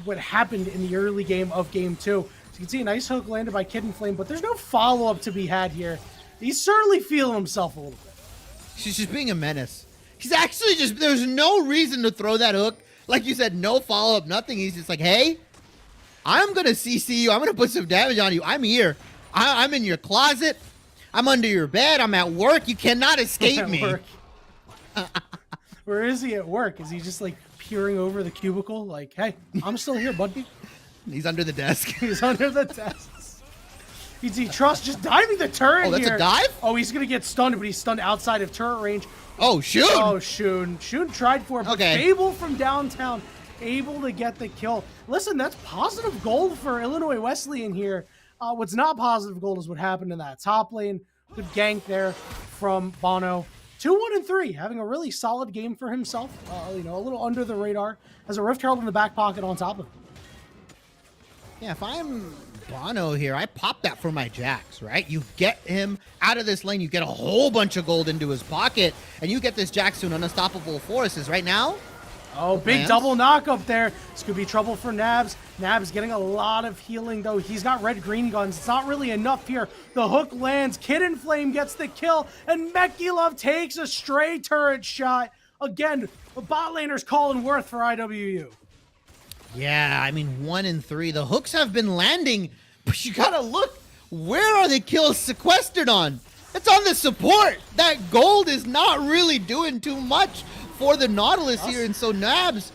what happened in the early game of Game 2. So you can see a nice hook landed by Kid and Flame, but there's no follow-up to be had here. He's certainly feeling himself a little bit. He's just being a menace. He's actually just, there's no reason to throw that hook. Like you said, no follow-up, nothing. He's just like, hey, I'm going to CC you. I'm going to put some damage on you. I'm here. I'm in your closet. I'm under your bed. I'm at work. You cannot escape me. Where is he at work? Is he just like peering over the cubicle? Like, hey, I'm still here, buddy. He's under the desk. He's under the desk. You see Trust just diving the turret here. Oh, that's a dive? Oh, he's going to get stunned, but he's stunned outside of turret range. Oh, Shun. Oh, Shun. Shun tried for it, but Fable from downtown able to get the kill. Listen, that's positive gold for Illinois Wesleyan here. What's not positive gold is what happened in that top lane. Good gank there from Bono. 2-1-3, having a really solid game for himself. You know, a little under the radar. Has a Rift Herald in the back pocket on top of him. Yeah, if I'm Bono here, I pop that for my Jax, right? You get him out of this lane, you get a whole bunch of gold into his pocket, and you get this Jax to an unstoppable forces. Right now, oh, big double knock up there. This could be trouble for Nabs. Nabs getting a lot of healing, though. He's got red-green guns. It's not really enough here. The hook lands. Kid and Flame gets the kill, and Mekilov takes a stray turret shot. Again, the bot laner's Colin Worth for IWU. Yeah, I mean, 1 and 3. The hooks have been landing, but you gotta look. Where are the kills sequestered on? It's on the support. That gold is not really doing too much for the Nautilus here, and so Nabs,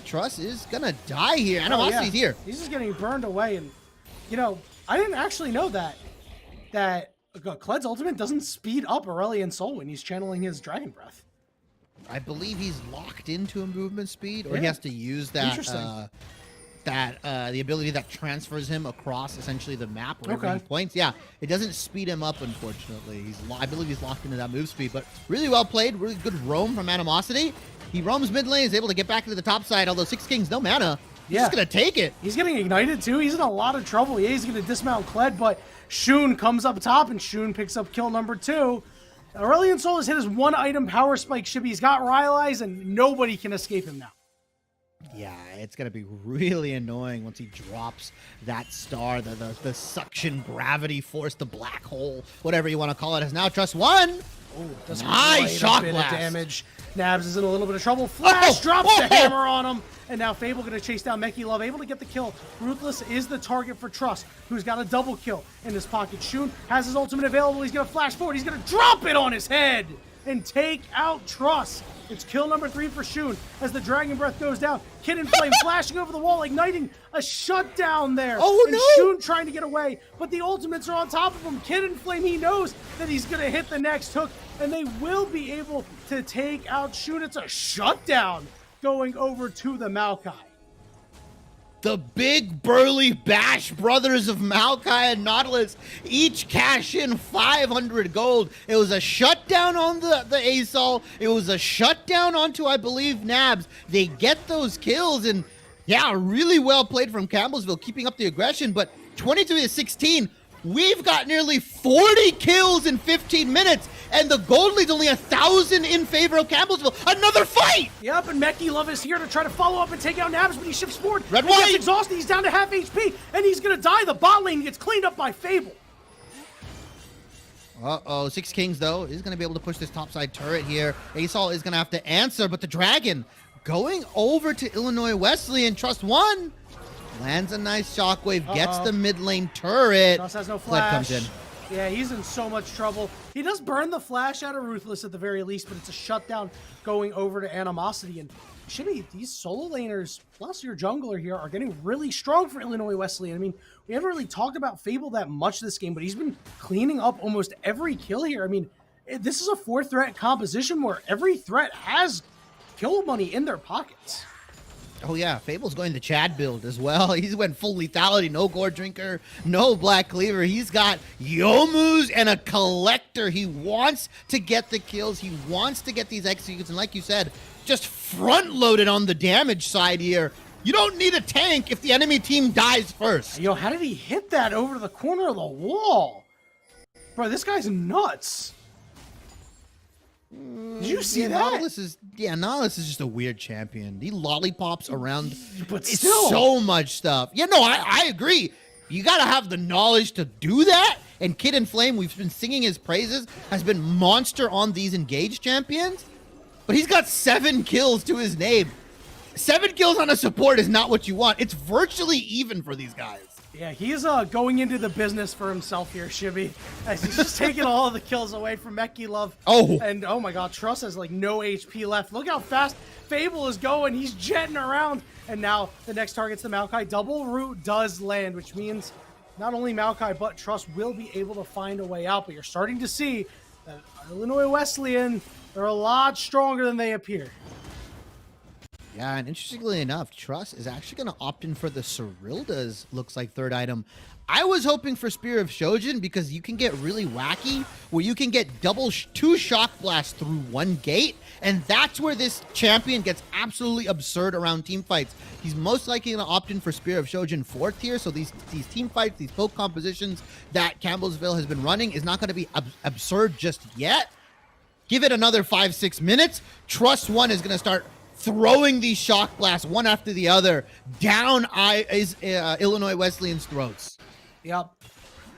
Truss is gonna die here. Animosity's here. He's just getting burned away, and I didn't actually know that Kled's ultimate doesn't speed up Aurelion Sol when he's channeling his Dragon Breath. I believe he's locked into a movement speed, or he has to use that the ability that transfers him across essentially the map wherever he points. Yeah, it doesn't speed him up, unfortunately. I believe he's locked into that move speed, but really well played. Really good roam from Animosity. He roams mid lane, is able to get back into the top side, although Six Kings, no mana. He's just going to take it. He's getting ignited, too. He's in a lot of trouble. Yeah, he's going to dismount Kled, but Shun comes up top, and Shun picks up kill number 2. Aurelion Sol has hit his 1-item power spike. Shibby's got Rylai's, and nobody can escape him now. Yeah, it's going to be really annoying once he drops that star. The suction gravity force, the black hole, whatever you want to call it, has now Trust won. Oh, nice shock blast. Damage. Nabs is in a little bit of trouble. Flash drops the hammer on him. And now Fable going to chase down Meki Love, able to get the kill. Ruthless is the target for Truss, who's got a double kill in his pocket. Shun has his ultimate available. He's going to flash forward. He's going to drop it on his head and take out Truss. It's kill number 3 for Shun as the Dragon Breath goes down. Kid and Flame flashing over the wall, igniting a shutdown there. Oh, and no! Shun trying to get away, but the ultimates are on top of him. Kid and Flame, he knows that he's going to hit the next hook, and they will be able to take out Shun. It's a shutdown going over to the Maokai. The big burly Bash brothers of Maokai and Nautilus each cash in 500 gold. It was a shutdown on the ASOL. It was a shutdown onto, I believe, Nabs. They get those kills, and yeah, really well played from Campbellsville, keeping up the aggression, but 23-16, we've got nearly 40 kills in 15 minutes, and the gold lead's only 1,000 in favor of Campbellsville. Another fight! Yep, and Meki Love is here to try to follow up and take out Nabs, but he shifts forward. Red He gets white! exhausted, he's down to half HP, and he's gonna die. The bot lane gets cleaned up by Fable. Uh-oh, Six Kings, though, is going to be able to push this topside turret here. ASOL is going to have to answer, but the Dragon going over to Illinois Wesleyan. Trust one. Lands a nice shockwave, gets the mid lane turret. Trust has no Kled flash. comes in. Yeah, he's in so much trouble. He does burn the flash out of Ruthless at the very least, but it's a shutdown going over to Animosity. And Shibby, these solo laners, plus your jungler here, are getting really strong for Illinois Wesleyan. I mean, we haven't really talked about Fable that much this game, but he's been cleaning up almost every kill here. I mean, this is a 4-threat composition where every threat has kill money in their pockets. Oh yeah, Fable's going the Chad build as well. He's went full lethality, no Gore Drinker, no Black Cleaver. He's got Yomus and a Collector. He wants to get the kills. He wants to get these executes. And like you said, just front-loaded on the damage side here. You don't need a tank if the enemy team dies first. Yo, how did he hit that over to the corner of the wall? Bro, this guy's nuts. Did you see that? Nautilus is just a weird champion. He lollipops around. But it's still. so much stuff. Yeah, no, I agree. You got to have the knowledge to do that. And Kid and Flame, we've been singing his praises, has been monster on these engaged champions. But he's got 7 kills to his name. 7 kills on a support is not what you want. It's virtually even for these guys. Yeah, he's going into the business for himself here, Shibby. As he's just taking all of the kills away from Meki Love. Oh. And oh my god, Truss has like no HP left. Look how fast Fable is going. He's jetting around. And now the next target's the Maokai. Double root does land, which means not only Maokai, but Truss will be able to find a way out. But you're starting to see that Illinois Wesleyan, they're a lot stronger than they appear. Yeah, and interestingly enough, Truss is actually going to opt in for the Cyrilda's, looks like, 3rd item. I was hoping for Spear of Shojin because you can get really wacky, where you can get 2 shock blasts through 1 gate, and that's where this champion gets absolutely absurd around team fights. He's most likely going to opt in for Spear of Shojin 4th here, so these team fights, these poke compositions that Campbellsville has been running is not going to be absurd just yet. Give it another 5-6 minutes. Trust one is going to start throwing these shock blasts one after the other down Illinois Wesleyan's throats. Yep.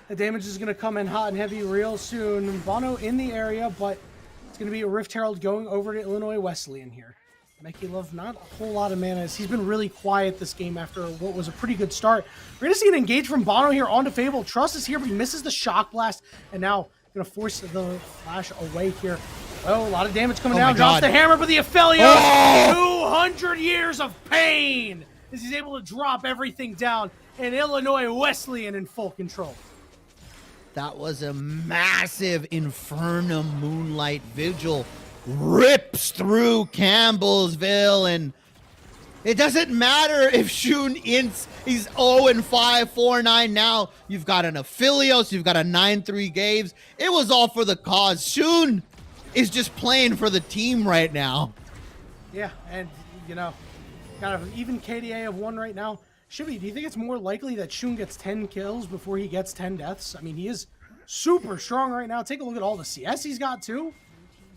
The damage is going to come in hot and heavy real soon. Bono in the area, but it's going to be a Rift Herald going over to Illinois Wesleyan here. Meki Love, not a whole lot of mana. He's been really quiet this game after what was a pretty good start. We're going to see an engage from Bono here onto Fable. Trust is here, but he misses the shock blast, and now going to force the flash away here. Oh, a lot of damage coming Oh my down. Drops God. the hammer, but the Aphelios, Oh! 200 years of pain as he's able to drop everything down. And Illinois Wesleyan in full control. That was a massive Infernum Moonlight Vigil. Rips through Campbellsville, and it doesn't matter if Shun Ints, he's 0-5, 4-9 now. You've got an Aphelios, you've got a 9-3 Gaves. It was all for the cause. Shun is just playing for the team right now. Yeah, and, you know, kind of even KDA of 1 right now. Shibby, do you think it's more likely that Shun gets 10 kills before he gets 10 deaths? I mean, he is super strong right now. Take a look at all the CS he's got, too.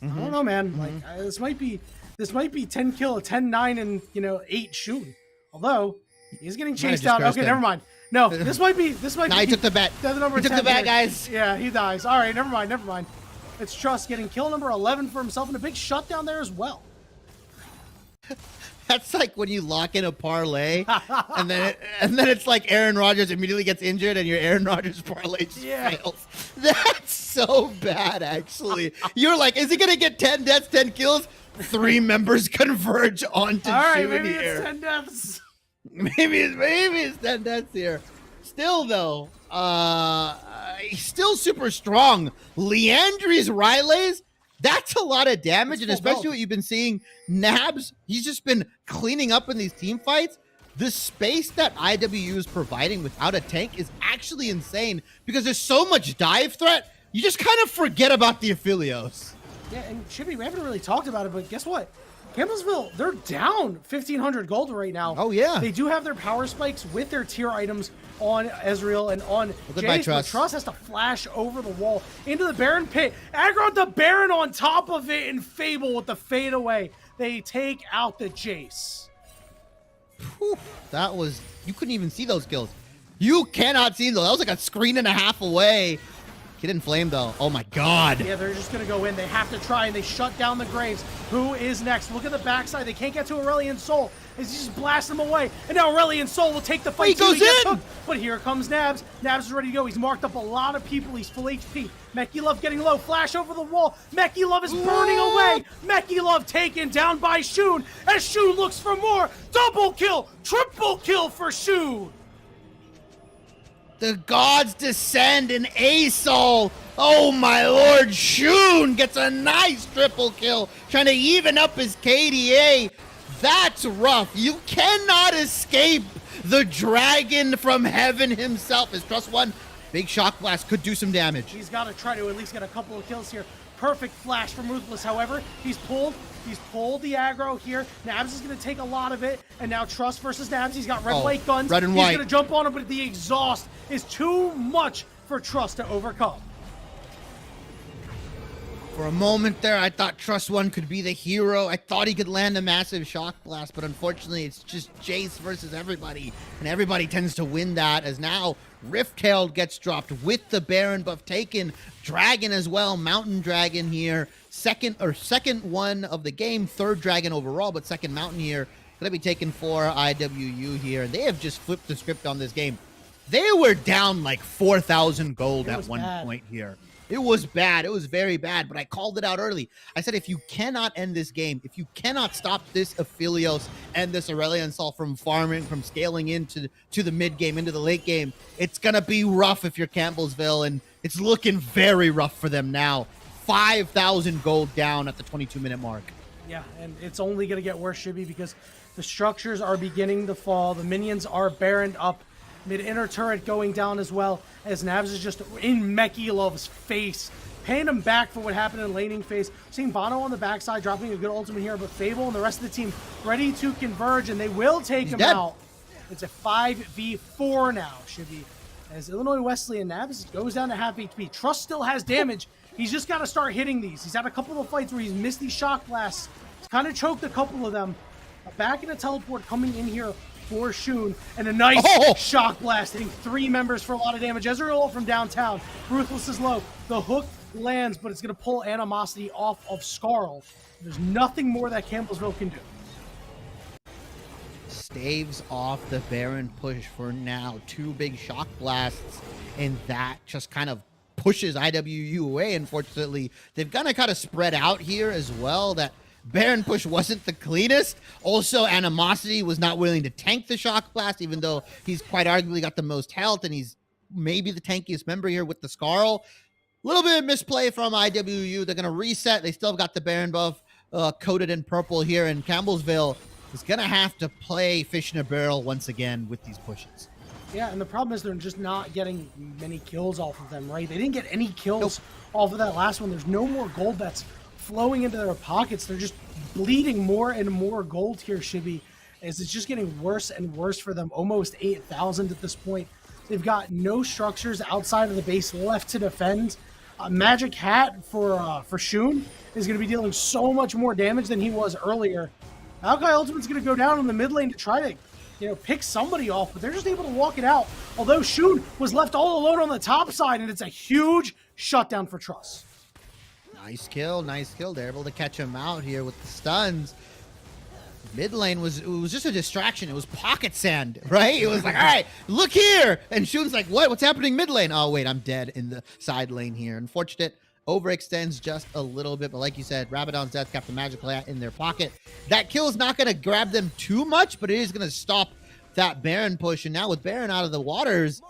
I don't know, man. Like, this might be 10 kill, 10-9, and, you know, 8 Shun. Although, he's getting chased out. Okay, never mind. No, this might be... Nah, he took the bet. The number He took 10 the bet, here. guys. Yeah, he dies. All right, never mind. It's Trust getting kill number 11 for himself, and a big shutdown there as well. That's like when you lock in a parlay, and then it's like Aaron Rodgers immediately gets injured, and your Aaron Rodgers parlay just fails. That's so bad, actually. You're like, is he gonna get 10 deaths, 10 kills? 3 members converge onto All right, Shun maybe here. it's 10 deaths. Maybe it's 10 deaths here. Still though, he's still super strong. Leandri's Rileys, that's a lot of damage, and especially what you've been seeing, Nabs, he's just been cleaning up in these team fights. The space that IWU is providing without a tank is actually insane because there's so much dive threat, you just kind of forget about the Aphelios. Yeah, and Chippy, we haven't really talked about it, but guess what? Campbellsville, they're down 1,500 gold right now. Oh, yeah. They do have their power spikes with their tier items on Ezreal and on goodbye, Jace, but Trust has to flash over the wall into the Baron pit. Aggroed the Baron on top of it, and Fable with the fade away. They take out the Jace. Whew, that was, you couldn't even see those kills. You cannot see those. That was like a screen and a half away. Hidden Flame, though. Oh, my God. Yeah, they're just going to go in. They have to try, and they shut down the Graves. Who is next? Look at the backside. They can't get to Aurelion Sol. He's just blasting them away. And now Aurelion Sol will take the fight. He goes in! But here comes Nabs. Nabs is ready to go. He's marked up a lot of people. He's full HP. Mekilov getting low. Flash over the wall. Mekilov is burning away. Mekilov taken down by Shun. As Shun looks for more. Double kill. Triple kill for Shun. The gods descend in Asol. Oh my lord, Shun gets a nice triple kill, trying to even up his KDA. That's rough. You cannot escape the dragon from heaven himself. His Trust 1 big shock blast could do some damage. He's got to try to at least get a couple of kills here. Perfect flash from Ruthless, however. He's pulled the aggro here. Nabs is going to take a lot of it. And now Trust versus Nabs. He's got red and white guns. Red and He's white. going to jump on him, but the exhaust is too much for Trust to overcome. For a moment there, I thought Trust 1 could be the hero. I thought he could land a massive shock blast, but unfortunately, it's just Jace versus everybody, and everybody tends to win that, as now Rift-Tail gets dropped with the Baron buff taken. Dragon as well, Mountain Dragon here. Second one of the game, third Dragon overall, but second Mountain here. Gonna be taken for IWU here, and they have just flipped the script on this game. They were down like 4,000 gold at one point here. It was bad. It was very bad, but I called it out early. I said, if you cannot end this game, if you cannot stop this Aphelios and this Aurelion Sol from farming, from scaling into the mid game, into the late game, it's going to be rough if you're Campbellsville, and it's looking very rough for them now. 5,000 gold down at the 22-minute mark. Yeah, and it's only going to get worse, Shibby, because the structures are beginning to fall. The minions are baroned up. Mid-inner turret going down as well, as Nabs is just in Mekilov's face, paying him back for what happened in laning phase. Seeing Bono on the backside, dropping a good ultimate here, but Fable and the rest of the team ready to converge, and they will take him out. It's a 5v4 now, Shibby, as Illinois Wesleyan Nabs goes down to half HP. Trust still has damage. He's just got to start hitting these. He's had a couple of fights where he's missed these shock blasts. He's kind of choked a couple of them. Back in a teleport coming in here for Shun, and a nice shock blast hitting 3 members for a lot of damage. Ezreal from downtown. Ruthless is low. The hook lands, but it's going to pull Animosity off of Skarl. There's nothing more that Campbellsville can do. Staves off the Baron push for now. 2 big shock blasts, and that just kind of pushes IWU away. Unfortunately, they've gonna kind of spread out here as well. That Baron push wasn't the cleanest. Also, Animosity was not willing to tank the Shock Blast, even though he's quite arguably got the most health, and he's maybe the tankiest member here with the Scarl. A little bit of misplay from IWU. They're going to reset. They still have got the Baron buff coated in purple here, and Campbellsville is going to have to play fish in a barrel once again with these pushes. Yeah, and the problem is they're just not getting many kills off of them, right? They didn't get any kills off of that last one. There's no more gold that's flowing into their pockets. They're just bleeding more and more gold here, Shibby, as it's just getting worse and worse for them. Almost 8,000 at this point. They've got no structures outside of the base left to defend. Magic Hat for Shun is going to be dealing so much more damage than he was earlier. Maokai Ultimate's going to go down in the mid lane to try to, pick somebody off, but they're just able to walk it out. Although Shun was left all alone on the top side, and it's a huge shutdown for Truss. Nice kill, nice kill. They're able to catch him out here with the stuns. Mid lane was just a distraction. It was pocket sand, right? It was like, all right, look here. And Shun's like, what? What's happening mid lane? Oh, wait, I'm dead in the side lane here. Unfortunate. Overextends just a little bit, but like you said, Rabadon's death kept the Magic Hat in their pocket. That kill is not going to grab them too much, but it is going to stop that Baron push. And now with Baron out of the waters,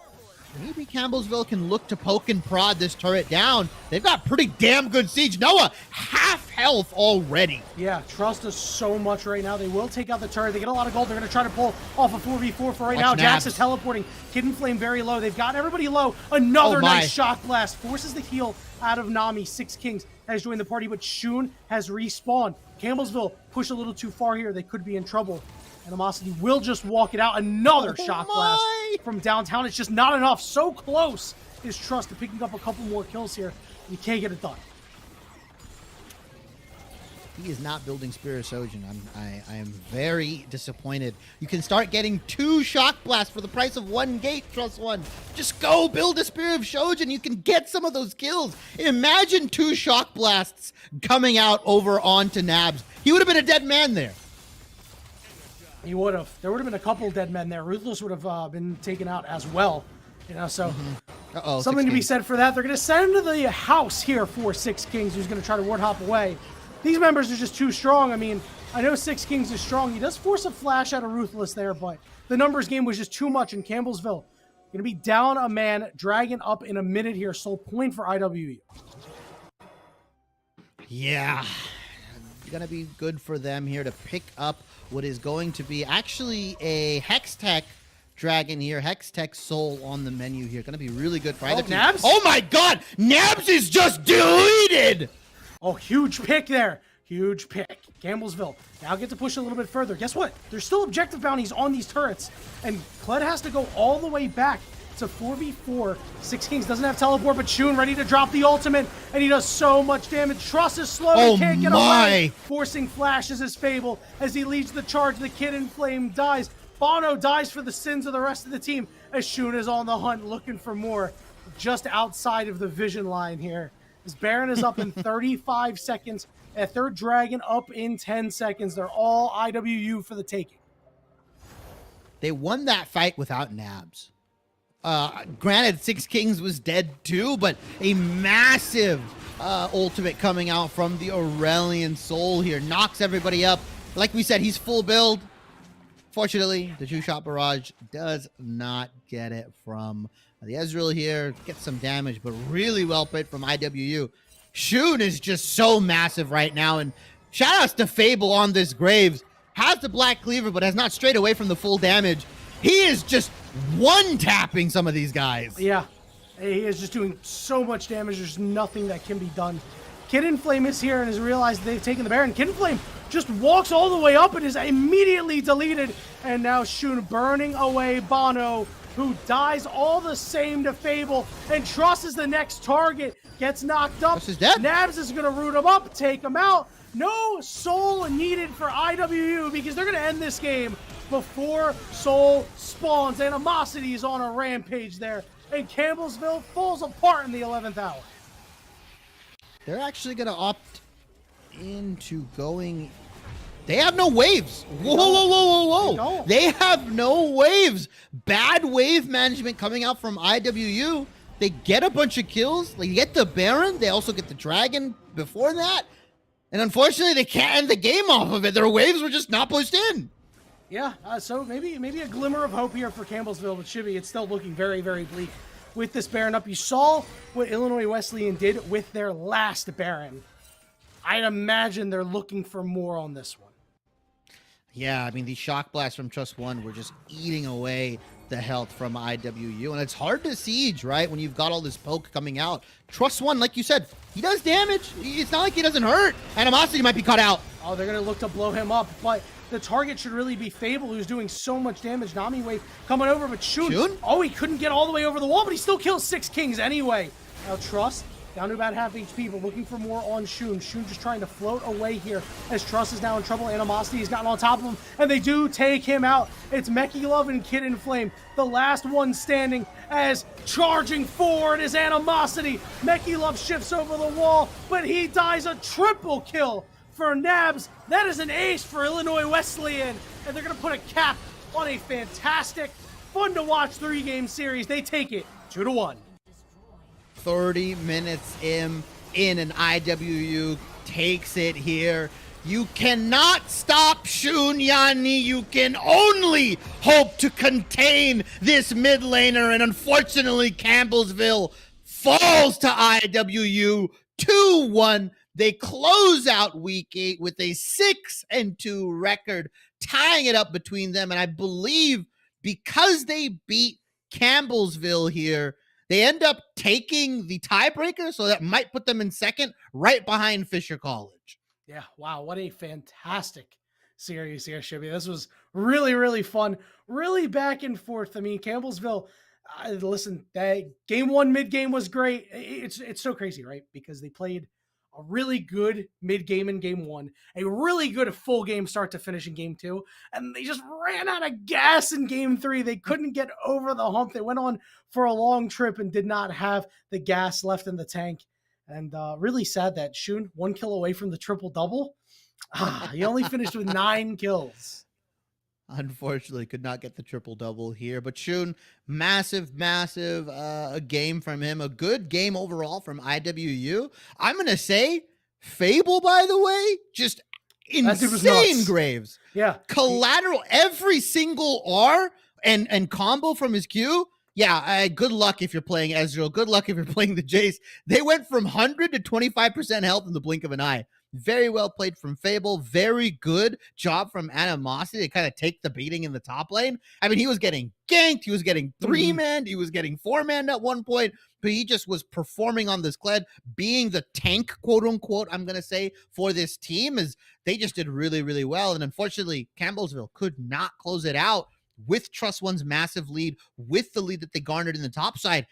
maybe Campbellsville can look to poke and prod this turret down. They've got pretty damn good siege. Noah, half health already. Yeah, Trust us so much right now. They will take out the turret. They get a lot of gold. They're going to try to pull off a 4v4 for right now. Jax is teleporting. Hidden Flame very low. They've got everybody low. Another nice Shock Blast. Forces the heal out of Nami. Six Kings has joined the party, but Shun has respawned. Campbellsville push a little too far here. They could be in trouble. Animosity will just walk it out. Another Shock Blast from downtown. It's just not enough. So close is Trust to picking up a couple more kills here. You can't get it done. He is not building Spear of Sojin. I am very disappointed. You can start getting 2 Shock Blasts for the price of 1 gate, Trust 1. Just go build a Spear of Shojin. You can get some of those kills. Imagine 2 Shock Blasts coming out over onto Nabs. He would have been a dead man there. He would have. There would have been a couple dead men there. Ruthless would have been taken out as well. So something to be said for that. They're going to send him to the house here for Six Kings, who's going to try to ward hop away. These members are just too strong. I mean, I know Six Kings is strong. He does force a flash out of Ruthless there, but the numbers game was just too much in Campbellsville. Going to be down a man, dragging up in a minute here. So point for IWU. Yeah. Going to be good for them here to pick up what is going to be actually a Hextech Dragon here. Hextech Soul on the menu here. Going to be really good for IWU. Nabs? Oh my god! Nabs is just deleted! Oh, huge pick there. Huge pick. Campbellsville now get to push a little bit further. Guess what? There's still objective bounties on these turrets. And Kled has to go all the way back to 4v4. Six Kings doesn't have teleport, but Shun ready to drop the ultimate. And he does so much damage. Truss is slow. He can't get away. Forcing flashes his Fable as he leads the charge. The Kid in Flame dies. Bono dies for the sins of the rest of the team as Shun is on the hunt looking for more. Just outside of the vision line here. As Baron is up in 35 seconds, a third Dragon up in 10 seconds. They're all IWU for the taking. They won that fight without Nabs. Granted, Six Kings was dead too, but a massive ultimate coming out from the Aurelian Soul here. Knocks everybody up. Like we said, he's full build. Fortunately, the 2-shot barrage does not get it from the Ezreal here. Gets some damage, but really well played from IWU. Shun is just so massive right now, and shout outs to Fable on this Graves. Has the Black Cleaver, but has not strayed away from the full damage. He is just one-tapping some of these guys. Yeah, he is just doing so much damage. There's nothing that can be done. Kid in Flame is here and has realized they've taken the Baron. Kid in Flame just walks all the way up and is immediately deleted. And now Shun burning away Bono, who dies all the same to Fable. And Truss is the next target. Gets knocked up. Truss is dead. Nabs is going to root him up, take him out. No soul needed for IWU because they're going to end this game before soul spawns. Animosity is on a rampage there. And Campbellsville falls apart in the 11th hour. They're actually going to opt into going... They have no waves. Whoa, whoa, whoa, whoa, whoa. They have no waves. Bad wave management coming out from IWU. They get a bunch of kills. They get the Baron. They also get the Dragon before that. And unfortunately, they can't end the game off of it. Their waves were just not pushed in. Yeah, so maybe a glimmer of hope here for Campbellsville, but Shibby, it's still looking very, very bleak with this Baron up. You saw what Illinois Wesleyan did with their last Baron. I'd imagine they're looking for more on this one. Yeah, I mean, these shock blasts from Trust One were just eating away the health from IWU. And it's hard to siege, right, when you've got all this poke coming out. Trust One, like you said, he does damage. It's not like he doesn't hurt. Animosity might be cut out. Oh, they're going to look to blow him up, but the target should really be Fable, who's doing so much damage. Nami Wave coming over, but Shun, oh, he couldn't get all the way over the wall, but he still kills 6 Kings anyway. Now Trust down to about half HP, but looking for more on Shun. Shun just trying to float away here as Trust is now in trouble. Animosity has gotten on top of him, and they do take him out. It's Meki Love and Kid in Flame, the last one standing, as charging forward is Animosity. Meki Love shifts over the wall, but he dies. A triple kill for Nabs. That is an ace for Illinois Wesleyan, and they're going to put a cap on a fantastic, fun-to-watch 3-game series. They take it 2-1. 30 minutes in and IWU takes it here. You cannot stop Shun Yani. You can only hope to contain this mid laner, and unfortunately Campbellsville falls to IWU 2-1. They close out week 8 with a 6-2 record, tying it up between them. And I believe because they beat Campbellsville here, they end up taking the tiebreaker, so that might put them in second, right behind Fisher College. Yeah, wow, what a fantastic series here, Shibby. This was really, really fun, really back and forth. I mean, Campbellsville, listen, that game 1 mid-game was great. It's so crazy, right? Because they played a really good mid-game in game 1, a really good full game start to finish in game 2, and they just ran out of gas in game 3. They couldn't get over the hump. They went on for a long trip and did not have the gas left in the tank. And really sad that Shun, 1 kill away from the triple-double. He only finished with 9 kills. Unfortunately, could not get the triple-double here. But Shun, massive a game from him. A good game overall from IWU. I'm going to say, Fable, by the way, just insane Graves. Yeah. Collateral, every single R and combo from his Q. Yeah, good luck if you're playing Ezreal. Good luck if you're playing the Jace. They went from 100 to 25% health in the blink of an eye. Very well played from Fable. Very good job from Animosity to kind of take the beating in the top lane. I mean, he was getting ganked. He was getting 3-man. He was getting 4-man at one point. But he just was performing on this Kled, being the tank, quote unquote, I'm going to say, for this team. Is they just did really, really well. And unfortunately, Campbellsville could not close it out with Trust One's massive lead, with the lead that they garnered in the top side.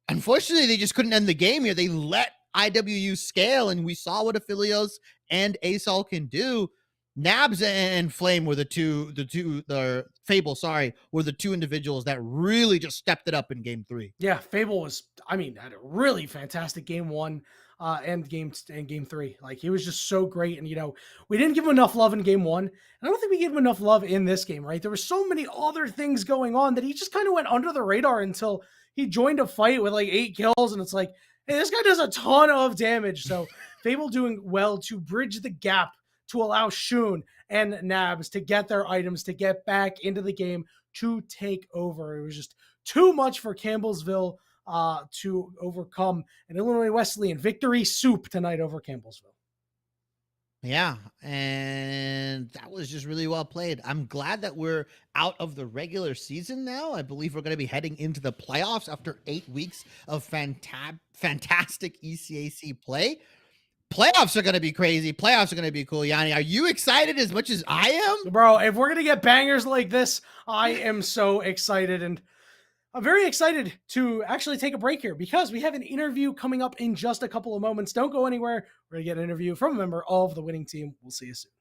Unfortunately, they just couldn't end the game here. They let IWU scale, and we saw what Aphelios and Asol can do. Nabs and Flame were the Fable, were the two individuals that really just stepped it up in game 3. Yeah, Fable was, had a really fantastic game 1 and game 3. Like, he was just so great. And, we didn't give him enough love in game 1. And I don't think we gave him enough love in this game, right? There were so many other things going on that he just kind of went under the radar until he joined a fight with like 8 kills. And it's like, hey, this guy does a ton of damage. So Fable doing well to bridge the gap to allow Shun and Nabs to get their items, to get back into the game, to take over. It was just too much for Campbellsville to overcome. And Illinois Wesleyan victory soup tonight over Campbellsville. Yeah, and that was just really well played. I'm glad that we're out of the regular season now. I believe we're going to be heading into the playoffs after 8 weeks of fantastic ECAC play. Playoffs are going to be crazy. Playoffs are going to be cool. Yanni, are you excited as much as I am? Bro, if we're going to get bangers like this, I am so excited. And I'm very excited to actually take a break here because we have an interview coming up in just a couple of moments. Don't go anywhere. We're going to get an interview from a member of the winning team. We'll see you soon.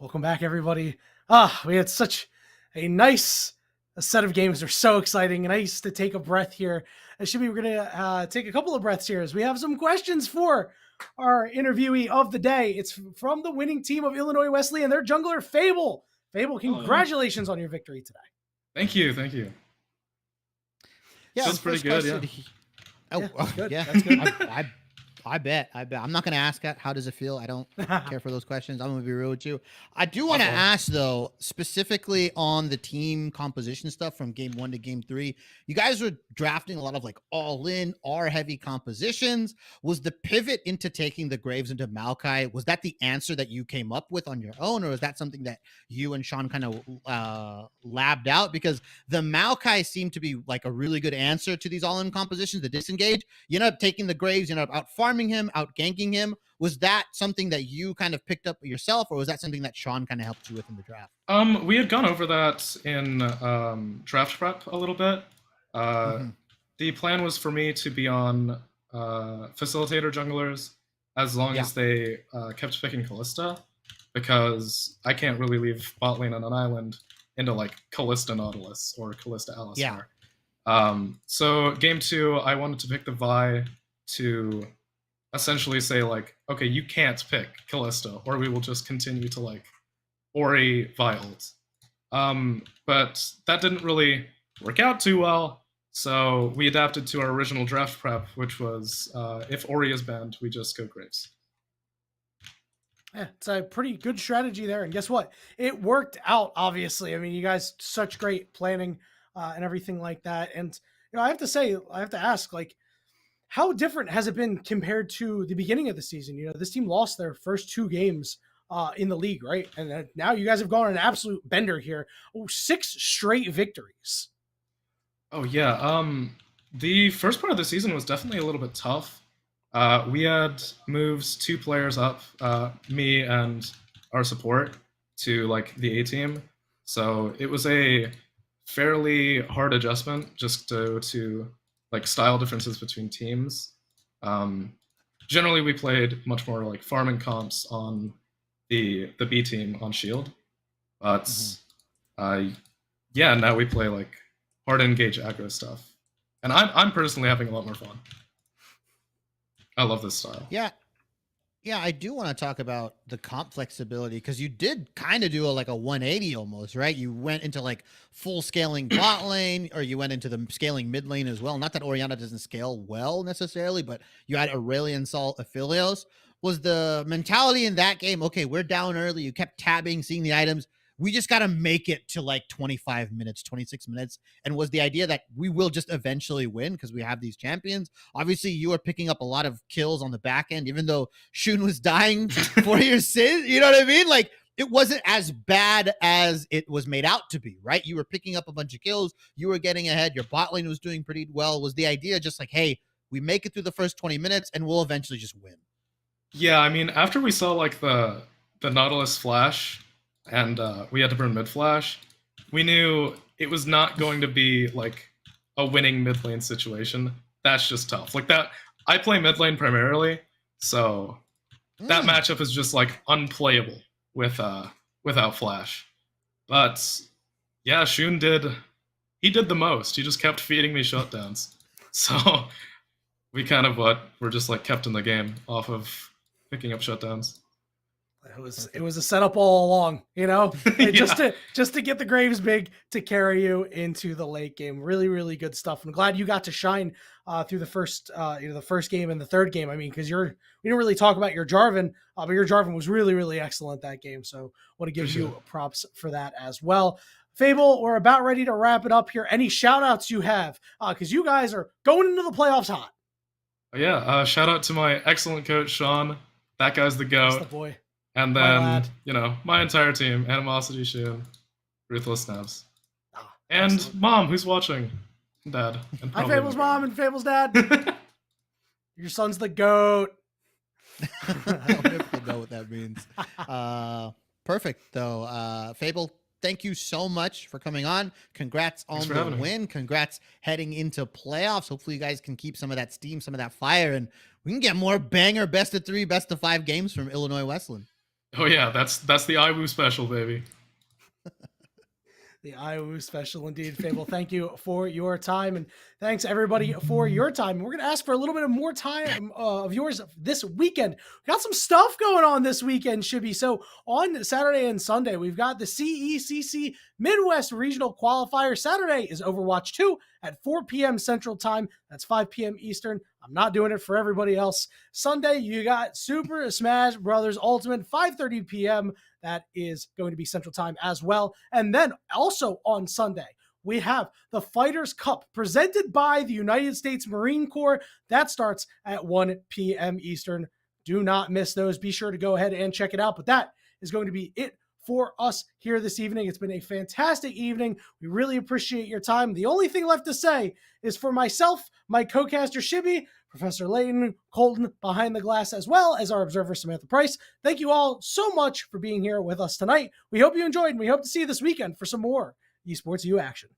Welcome back, everybody. We had such a nice set of games. They're so exciting. Nice to take a breath here. And Shibby, we're going to take a couple of breaths here as we have some questions for our interviewee of the day. It's from the winning team of Illinois Wesleyan and their jungler, Fable. Fable, congratulations on your victory today. Thank you. Thank you. Yeah, Feels pretty good. Yeah. That's good. Yeah, That's good. I bet. I'm not going to ask that. How does it feel? I don't care for those questions. I'm going to be real with you. I do want to ask, though, specifically on the team composition stuff from game 1 to game 3. You guys were drafting a lot of like all in, R heavy compositions. Was the pivot into taking the Graves into Maokai, was that the answer that you came up with on your own? Or is that something that you and Sean kind of labbed out? Because the Maokai seemed to be like a really good answer to these all in compositions, the disengage. You end up taking the Graves, you end up out farming him, out ganking him. Was that something that you kind of picked up yourself, or was that something that Sean kind of helped you with in the draft? We had gone over that in draft prep a little bit. The plan was for me to be on facilitator junglers as long as they kept picking Callista, because I can't really leave bot lane on an island into like Callista Nautilus or Callista Alistar. So game 2, I wanted to pick the Vi to essentially say like, okay, you can't pick Callista, or we will just continue to like Ori Vi ult. But that didn't really work out too well, so we adapted to our original draft prep, which was if Ori is banned, we just go Graves. Yeah, it's a pretty good strategy there. And guess what? It worked out, obviously. I mean, you guys, such great planning and everything like that. And, you know, I have to ask, like, how different has it been compared to the beginning of the season? You know, this team lost their first 2 games in the league, right? And now you guys have gone on an absolute bender here. 6 straight victories. Oh, yeah. The first part of the season was definitely a little bit tough. We had moves 2 players up, me and our support, to like the A team. So it was a fairly hard adjustment just to like style differences between teams. Generally, we played much more like farming comps on the B team on Shield, but yeah, now we play like hard engage aggro stuff, and I'm personally having a lot more fun. I love this style. Yeah, I do want to talk about the comp flexibility, because you did kind of do a 180 almost, right? You went into like full scaling bot lane, or you went into the scaling mid lane as well. Not that Orianna doesn't scale well necessarily, but you had Aurelion, Sol, Aphelios. Was the mentality in that game, okay, we're down early, you kept tabbing, seeing the items, we just got to make it to like 25 minutes, 26 minutes. And was the idea that we will just eventually win because we have these champions? Obviously, you are picking up a lot of kills on the back end, even though Shun was dying for your sins. You know what I mean? Like, it wasn't as bad as it was made out to be, right? You were picking up a bunch of kills. You were getting ahead. Your bot lane was doing pretty well. Was the idea just like, hey, we make it through the first 20 minutes and we'll eventually just win? Yeah, I mean, after we saw like the Nautilus flash, and we had to burn mid flash, we knew it was not going to be like a winning mid lane situation. That's just tough. Like that, I play mid lane primarily, so that matchup is just like unplayable without flash. But yeah, Shun did the most. He just kept feeding me shutdowns. So we kind of we're just like kept in the game off of picking up shutdowns. It was a setup all along, you know, just to get the Graves big to carry you into the late game. Really, really good stuff. I'm glad you got to shine through the first game and the third game. I mean, because we didn't really talk about your Jarvan, but your Jarvan was really, really excellent that game. So want to give you props for that as well. Fable, we're about ready to wrap it up here. Any shout outs you have? Because you guys are going into the playoffs hot. Yeah, shout out to my excellent coach, Sean. That guy's the GOAT. That's the boy. And then, you know, my entire team, Animosity, Shun, Ruthless Snaps. And excellent. Mom, who's watching. Dad. And hi, Fable's mom and Fable's dad. Your son's the GOAT. I don't really know what that means. Perfect, though. Fable, thank you so much for coming on. Congrats on the win. Congrats heading into playoffs. Hopefully you guys can keep some of that steam, some of that fire, and we can get more banger best of 3, best of 5 games from Illinois Wesleyan. Oh yeah, that's the IWU special, baby. The IOU special indeed, Fable. Thank you for your time, and thanks everybody for your time. We're going to ask for a little bit of more time of yours this weekend. We got some stuff going on this weekend, Shibby. So on Saturday and Sunday, we've got the CECC Midwest Regional Qualifier. Saturday is Overwatch 2 at 4 p.m. Central Time. That's 5 p.m. Eastern. I'm not doing it for everybody else. Sunday, you got Super Smash Brothers Ultimate, 5:30 p.m. That is going to be Central Time as well. And then also on Sunday, we have the Fighters Cup presented by the United States Marine Corps. That starts at 1 p.m. Eastern. Do not miss those. Be sure to go ahead and check it out. But that is going to be it for us here this evening. It's been a fantastic evening. We really appreciate your time. The only thing left to say is for myself, my co-caster Shibby, Professor Layton, Colton behind the glass, as well as our observer Samantha Price. Thank you all so much for being here with us tonight. We hope you enjoyed, and we hope to see you this weekend for some more Esports U action.